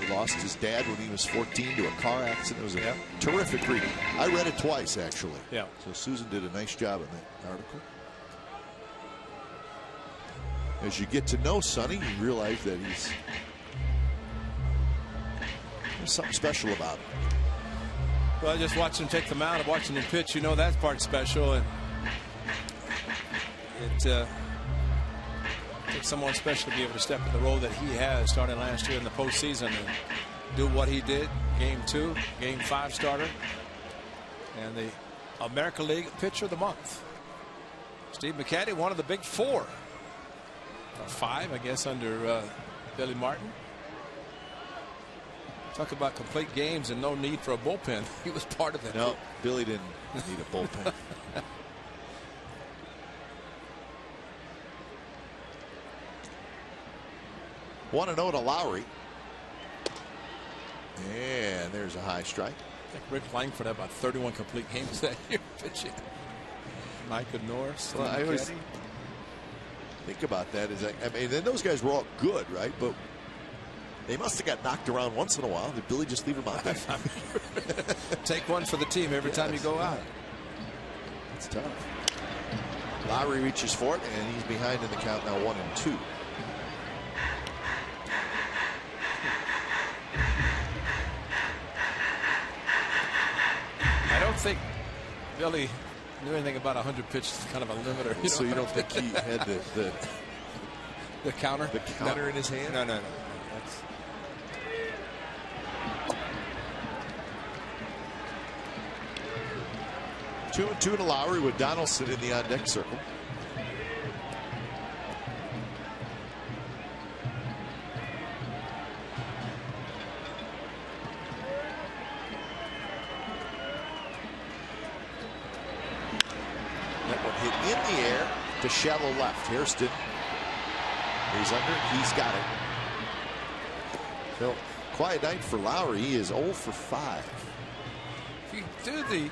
He lost his dad when he was 14 to a car accident. It was a terrific read. I read it twice, actually. Yeah. So Susan did a nice job in that article. As you get to know Sonny, you realize that there's something special about him. Well, just watching him take the mound and watching him pitch, you know that's part special. And it takes someone special to be able to step in the role that he has starting last year in the postseason and do what he did. Game 2, Game 5 starter, and the American League Pitcher of the Month. Steve McCatty, one of the big 4. Or 5, I guess, under Billy Martin. Talk about complete games and no need for a bullpen. He was part of that. No, Billy didn't need a bullpen. Want to know to Lowry. And there's a high strike. I think Rick Langford had about 31 complete games that year pitching. Micah Norris. Well, I always think about that. I mean, then those guys were all good, right? But they must have got knocked around once in a while. Did Billy just leave them out there? Take one for the team every time you go out. It's tough. Lowry reaches for it, and he's behind in the count now, 1-2. I don't think Billy knew anything about 100 pitches, kind of a limiter. So you don't think he had the counter? The counter in his hand? No. That's... 2-2 to Lowry with Donaldson in the on-deck circle. That one hit in the air to shallow left. Hairston is under. He's got it. So quiet night for Lowry. He is 0 for 5. If you do the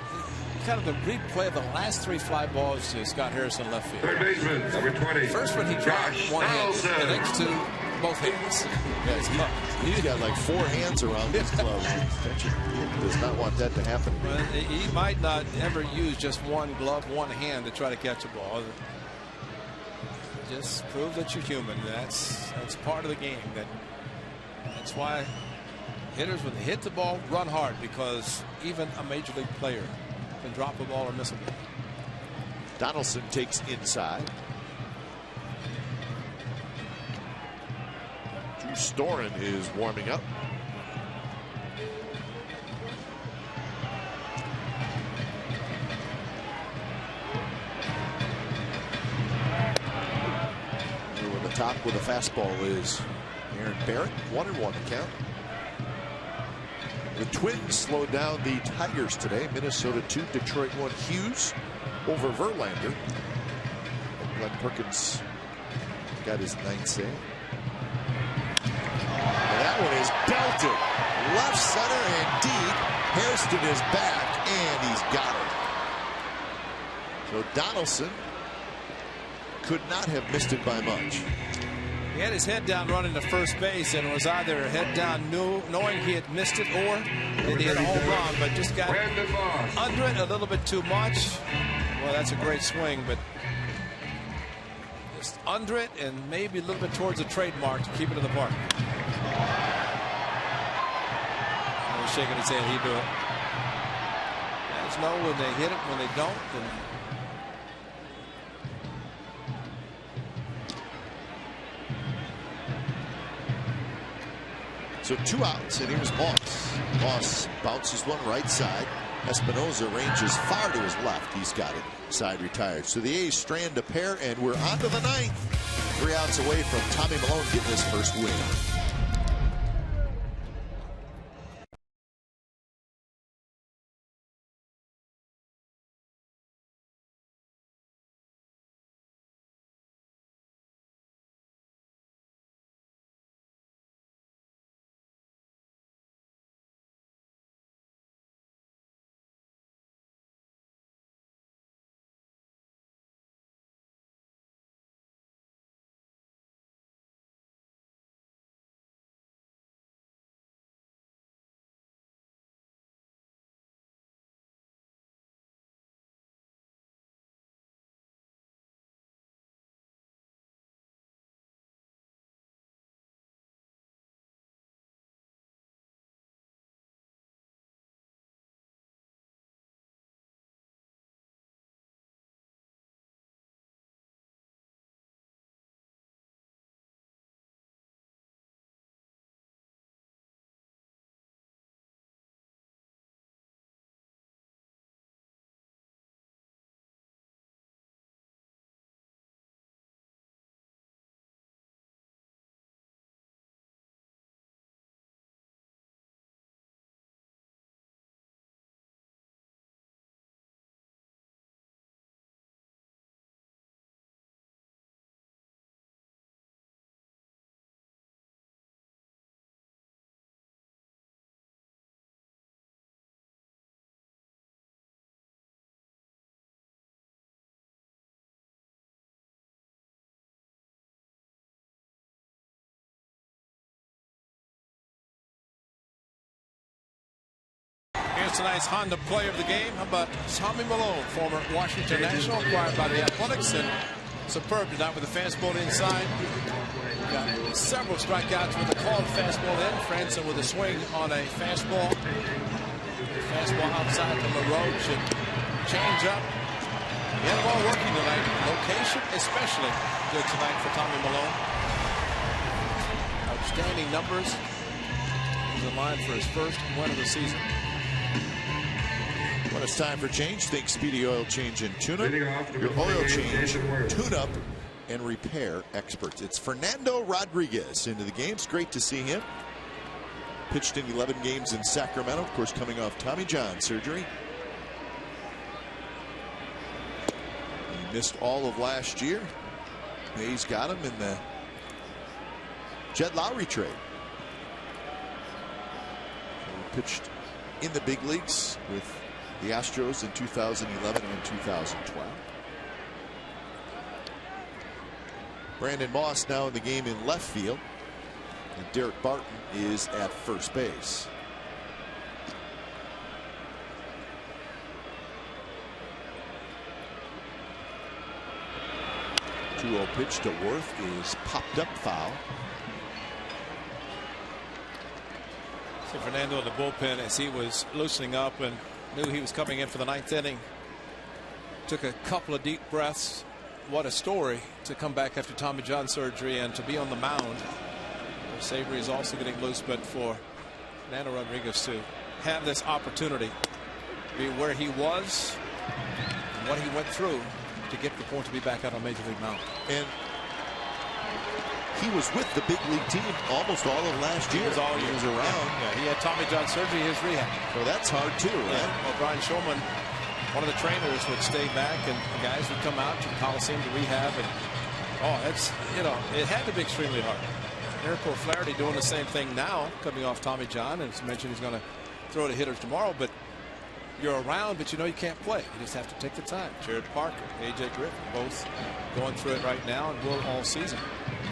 kind of the replay of the last 3 fly balls to Scott Harrison left field. Third baseman, number 20. First one he dropped one hand, the next 2 both hands. He's got like 4 hands around his glove. He does not want that to happen. Well, he might not ever use just one glove, one hand to try to catch a ball. Just prove that you're human. That's part of the game. That's why hitters, when they hit the ball, run hard, because even a major league player can drop a ball or miss a ball. Donaldson takes inside. Drew Storen is warming up. Over the top with a fastball is Aaron Barrett. 1-1 the count. The Twins slowed down the Tigers today. Minnesota 2, Detroit 1. Hughes over Verlander. Glenn Perkins got his 9th save. And that one is belted. Left center and deep. Hairston is back, and he's got it. So Donaldson could not have missed it by much. He had his head down running to first base, and was either head down knowing he had missed it, or that he had a home run, but just got under it a little bit too much. Well, that's a great swing, but under it and maybe a little bit towards the trademark to keep it in the park. He's shaking his head. He do it. Guys know when they hit it, when they don't. So 2 outs, and here's Moss. Moss bounces one right side. Espinoza ranges far to his left. He's got it. Side retired. So the A's strand a pair, and we're on to the 9th. 3 outs away from Tommy Milone getting his first win. Here's tonight's Honda Player of the Game. How about Tommy Milone, former Washington National, acquired by the Athletics, and superb tonight with the fastball inside. Got several strikeouts with a called fastball in. Franson with a swing on a fastball. Fastball outside to LaRoche and change up. He had the ball working tonight. Location especially good tonight for Tommy Milone. Outstanding numbers. He's in line for his first win of the season. When it's time for change, think Speedy Oil Change and Tune-Up. Your oil change, tune-up, and repair experts. It's Fernando Rodriguez into the game. It's great to see him. Pitched in 11 games in Sacramento, of course, coming off Tommy John surgery. He missed all of last year. A's got him in the Jed Lowry trade. He pitched in the big leagues with the Astros in 2011 and 2012. Brandon Moss now in the game in left field, and Derek Barton is at first base. The 2-0 pitch to Worth is popped up foul. See Fernando in the bullpen as he was loosening up and knew he was coming in for the 9th inning. Took a couple of deep breaths. What a story to come back after Tommy John surgery and to be on the mound. Savory is also getting loose, but for Fernando Rodriguez to have this opportunity, be where he was and what he went through to get to the point to be back out on Major League mound. And he was with the big league team almost all of last year. He was all year. He was around. Yeah, he had Tommy John surgery, his rehab. So that's hard too, right? Yeah. Well, Brian Shulman, one of the trainers, would stay back, and the guys would come out to the Coliseum to rehab. And it's it had to be extremely hard. Eric O'Flaherty doing the same thing now, coming off Tommy John, and as mentioned, he's going to throw to hitters tomorrow. But you're around, but you know you can't play. You just have to take the time. Jared Parker, AJ Griffin, both going through it right now and will all season.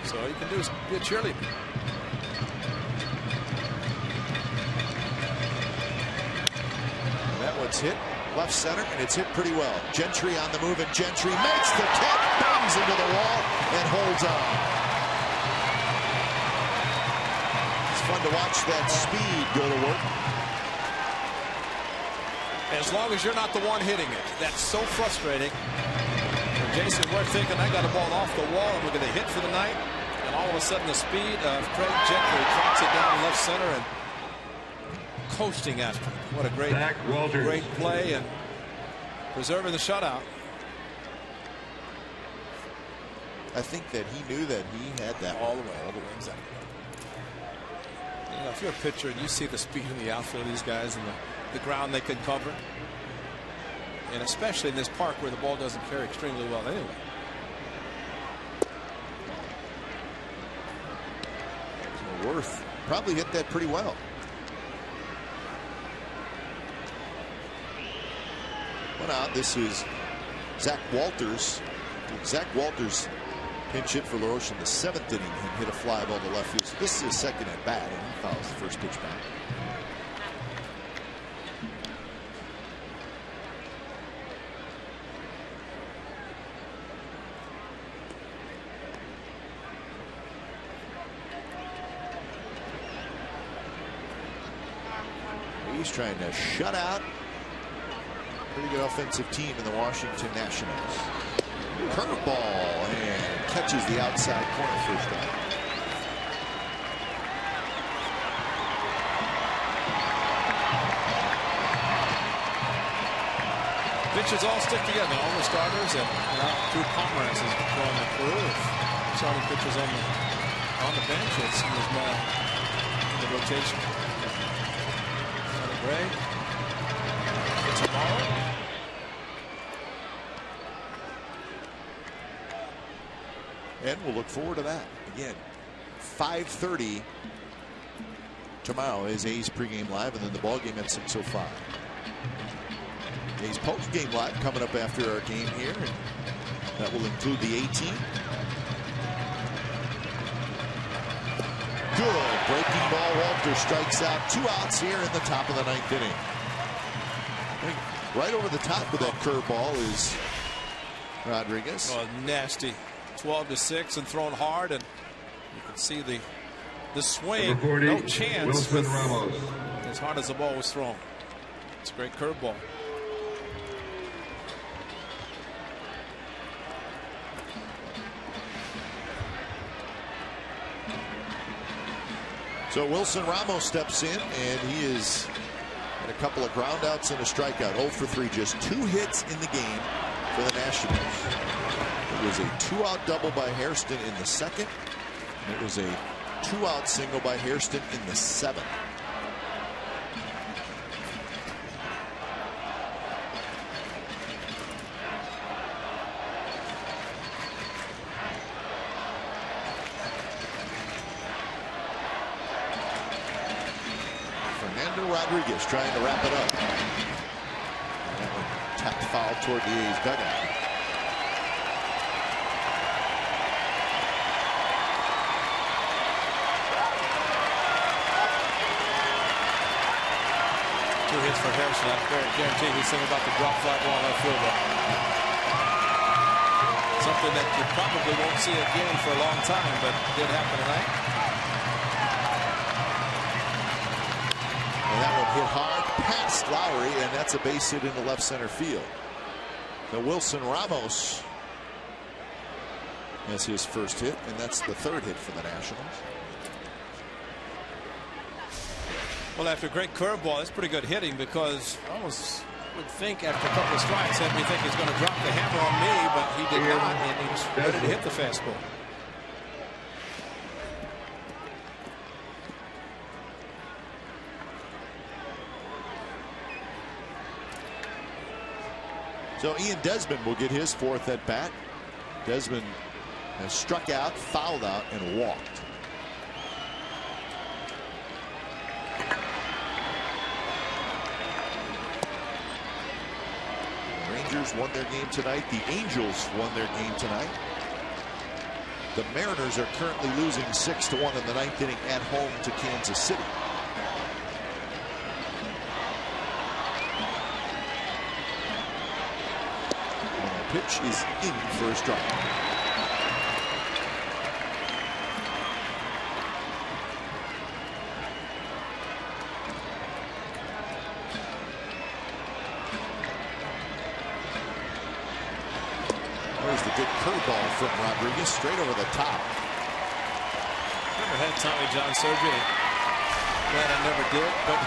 So all you can do is be a cheerleader. That one's hit left center, and it's hit pretty well. Gentry on the move, and Gentry makes the catch, bangs into the wall, and holds on. It's fun to watch that speed go to work. As long as you're not the one hitting it, that's so frustrating. And Jason, we're thinking I got a ball off the wall and we're going to hit for the night. And all of a sudden the speed of Craig Gentry drops it down left center and coasting after him. What a great play and preserving the shutout. I think that he knew that he had that all the way. Exactly. You know, if you're a pitcher and you see the speed in the outfield of these guys and the ground they can cover, and especially in this park where the ball doesn't carry extremely well anyway. So Worth probably hit that pretty well. One out. This is Zach Walters. Zach Walters pinch hit for LaRoche in the 7th inning and hit a fly ball to left field. So this is his second at bat, and he fouls the first pitch back. He's trying to shut out pretty good offensive team in the Washington Nationals. Curveball and catches the outside corner first out. Pitches all stick together, all the starters, and Drew Pomeranz is throwing the crew. Starting pitchers on the bench. It's now in the rotation. Gray. Tomorrow. And we'll look forward to that. Again, 5:30 tomorrow is A's pregame live, and then the ball game at 6:05. A's postgame live coming up after our game here, and that will include the 18. Good breaking ball. Walter strikes out. 2 outs here in the top of the 9th inning. I think right over the top of that curveball is Rodriguez. Oh, nasty. 12-6 and thrown hard, and you can see the swing. 40, no chance. Wilson Ramos. As hard as the ball was thrown. It's a great curveball. So Wilson Ramos steps in, and he is at a couple of ground outs and a strikeout. 0 for 3, just 2 hits in the game for the Nationals. It was a 2-out double by Hairston in the 2nd, and it was a 2-out single by Hairston in the 7th. Rodriguez trying to wrap it up. And that one tapped foul toward the A's dugout. Two hits for Harrison. I guarantee he's thinking about the drop fly ball left field. Something that you probably won't see again for a long time, but did happen tonight. And that one hit hard past Lowry, and that's a base hit into left center field. So Wilson Ramos has his first hit, and that's the 3rd hit for the Nationals. Well, after a great curveball, that's pretty good hitting, because I almost would think after a couple of strikes that we think he's going to drop the hammer on me, but he did not, and he was ready to hit the fastball. So Ian Desmond will get his 4th at bat. Desmond has struck out, fouled out, and walked. The Rangers won their game tonight. The Angels won their game tonight. The Mariners are currently losing 6-1 in the 9th inning at home to Kansas City. pitch is in for a strike. There's the good curveball from Rodriguez, straight over the top. Never had Tommy John surgery. Glad I never did. But,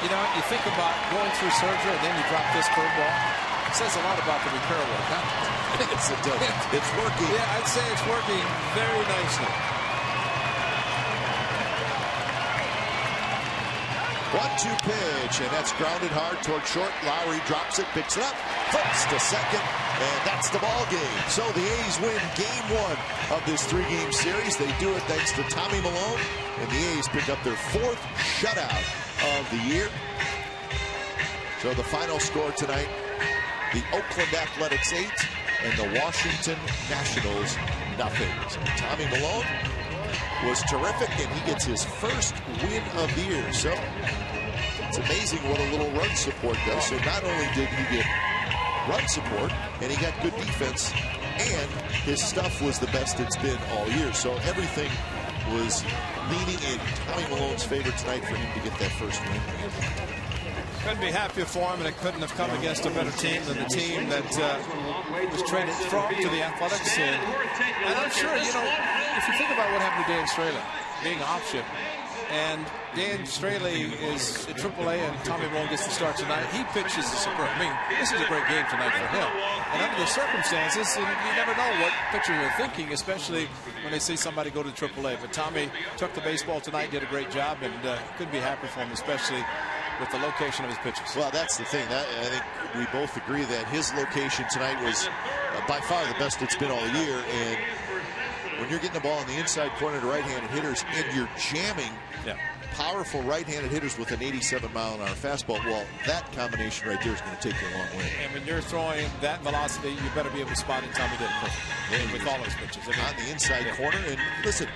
you know, you think about going through surgery and then you drop this curveball. It says a lot about the repair work, huh? It's working. Yeah, I'd say it's working very nicely. 1-2 pitch, and that's grounded hard toward short. Lowry drops it, picks it up, flips to second, and that's the ball game. So the A's win game 1 of this 3-game series. They do it thanks to Tommy Milone, and the A's pick up their 4th shutout of the year. So the final score tonight, the Oakland Athletics 8 and the Washington Nationals 0. So Tommy Milone was terrific, and he gets his first win of the year. So it's amazing what a little run support does. So not only did he get run support, and he got good defense, and his stuff was the best it's been all year. So everything was leaning in Tommy Malone's favor tonight for him to get that first win. Couldn't be happier for him, and it couldn't have come against a better team than the team that was traded to the Athletics. And I'm sure, you know, if you think about what happened to Dan Straley, being an option, and Dan Straley is at AAA and Tommy Milone gets the start tonight, he pitches the superb. I mean, this is a great game tonight for him. And under the circumstances, you never know what pitchers are thinking, especially when they see somebody go to AAA. But Tommy took the baseball tonight, did a great job, and couldn't be happy for him, especially with the location of his pitches. Well, that's the thing. I think we both agree that his location tonight was by far the best it's been all year. And when you're getting the ball in the inside corner to right-handed hitters and you're jamming powerful right-handed hitters with an 87-mile-an-hour fastball, well, that combination right there is going to take you a long way. And when you're throwing that velocity, you better be able to spot it. Tommy did it perfect with all those pitches. I mean, on the inside corner. And listen,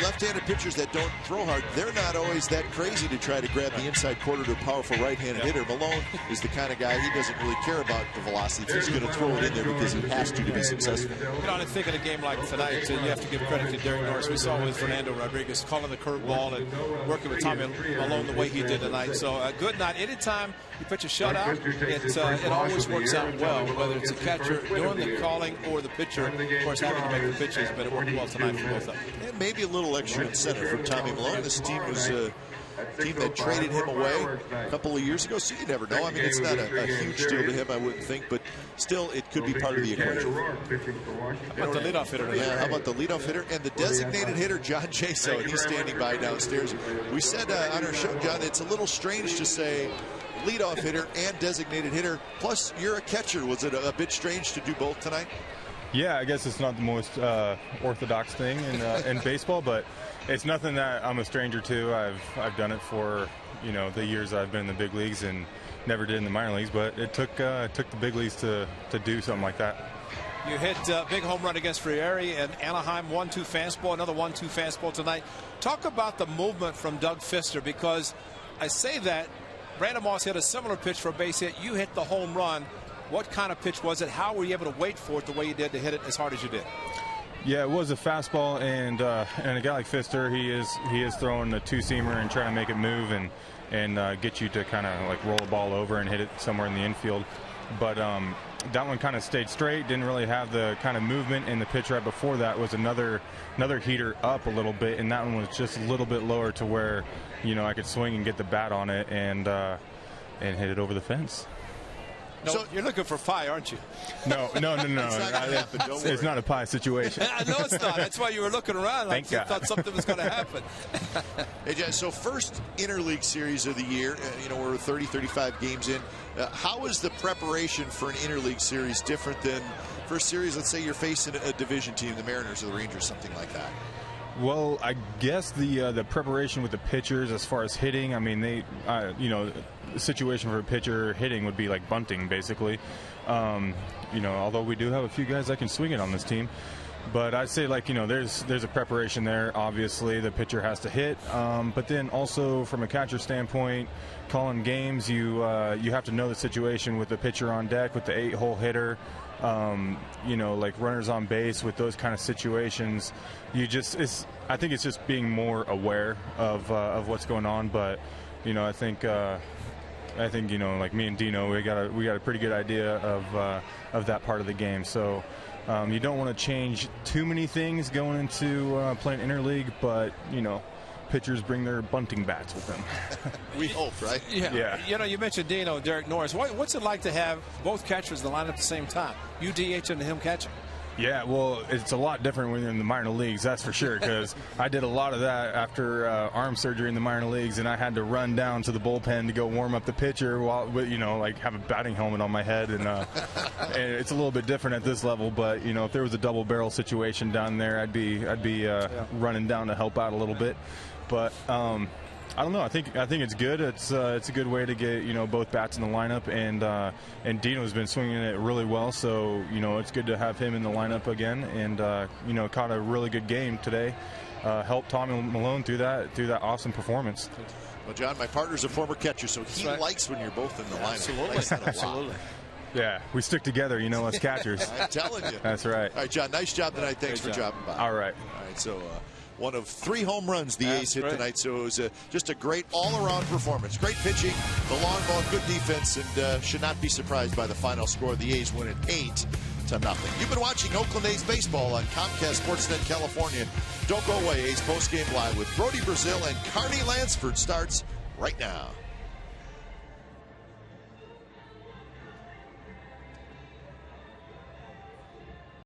left-handed pitchers that don't throw hard, they're not always that crazy to try to grab the inside corner to a powerful right-handed hitter. Malone is the kind of guy, he doesn't really care about the velocity. He's going to throw it in there because he has to be successful. You know, I think in a game like tonight, you have to give credit to Derek Norris. We saw with Fernando Rodriguez calling the curveball and working with Tommy Malone the way he did tonight. So a good night. Anytime you pitch a shutout, it always works out well, whether it's a catcher doing the calling or the pitcher, of course, having to make the pitches, but it worked well tonight for both of them. And maybe a little extra incentive for Tommy Milone. This team was a team that traded him away a couple of years ago, so you never know. I mean, it's not a huge deal to him, I wouldn't think, but still, it could be part of the equation. How about the leadoff hitter? Yeah, how about the leadoff hitter and the designated hitter, John Jaso, and he's standing by downstairs. We said on our show, John, it's a little strange to say leadoff hitter and designated hitter, plus you're a catcher. Was it a bit strange to do both tonight? Yeah, I guess it's not the most orthodox thing in baseball, but it's nothing that I'm a stranger to. I've done it for, you know, the years I've been in the big leagues and never did in the minor leagues, but it took the big leagues to do something like that. You hit a big home run against Frieri and Anaheim, 1-2 fastball, another 1-2 fastball tonight. Talk about the movement from Doug Fister, because I say that Brandon Moss hit a similar pitch for a base hit. You hit the home run. What kind of pitch was it? How were you able to wait for it the way you did to hit it as hard as you did? Yeah, it was a fastball, and a guy like Fister, he is throwing the two-seamer and trying to make it move and get you to kind of like roll the ball over and hit it somewhere in the infield. But that one kind of stayed straight, didn't really have the kind of movement, and the pitch right before that was another heater up a little bit, and that one was just a little bit lower to where, you know, I could swing and get the bat on it and hit it over the fence. No, so you're looking for pie, aren't you? No. It's not a pie situation. I know it's not. That's why you were looking around. Like you thought something was going to happen. Hey, John, so first interleague series of the year. You know, we're 35 games in. How is the preparation for an interleague series different than for a series? Let's say you're facing a division team, the Mariners or the Rangers, something like that. Well, I guess the preparation with the pitchers as far as hitting, I mean, they, you know, the situation for a pitcher hitting would be like bunting, basically. You know, although we do have a few guys that can swing it on this team. But I'd say, like, there's a preparation there. Obviously, the pitcher has to hit. But then also from a catcher standpoint, calling games, you have to know the situation with the pitcher on deck, with the 8-hole hitter, like runners on base, with those kind of situations. I think it's just being more aware of what's going on. But, I think like me and Dino, we got a pretty good idea of that part of the game. So you don't want to change too many things going into playing interleague, but pitchers bring their bunting bats with them. We hope, right? Yeah. You mentioned Dino, Derek Norris. What's it like to have both catchers in the lineup at the same time? You DH and him catching. Yeah, well, it's a lot different when you're in the minor leagues, that's for sure, because I did a lot of that after arm surgery in the minor leagues, and I had to run down to the bullpen to go warm up the pitcher while, like have a batting helmet on my head, and it's a little bit different at this level. But if there was a double barrel situation down there, I'd be running down to help out a little bit. But I don't know. I think it's good. It's a good way to get both bats in the lineup, and Dino's been swinging it really well. So it's good to have him in the lineup again, and caught a really good game today. Helped Tommy Malone through that awesome performance. Well, John, my partner's a former catcher, so he likes when you're both in the lineup. Absolutely. Yeah, we stick together, us catchers. I'm telling you. That's right. All right, John, nice job tonight. Thanks for dropping by. All right. So one of 3 home runs the A's hit tonight, so it was just a great all-around performance. Great pitching, the long ball, good defense, and should not be surprised by the final score. The A's win it 8-0. You've been watching Oakland A's baseball on Comcast Sportsnet California. Don't go away. A's postgame live with Brody Brazil and Carney Lansford starts right now.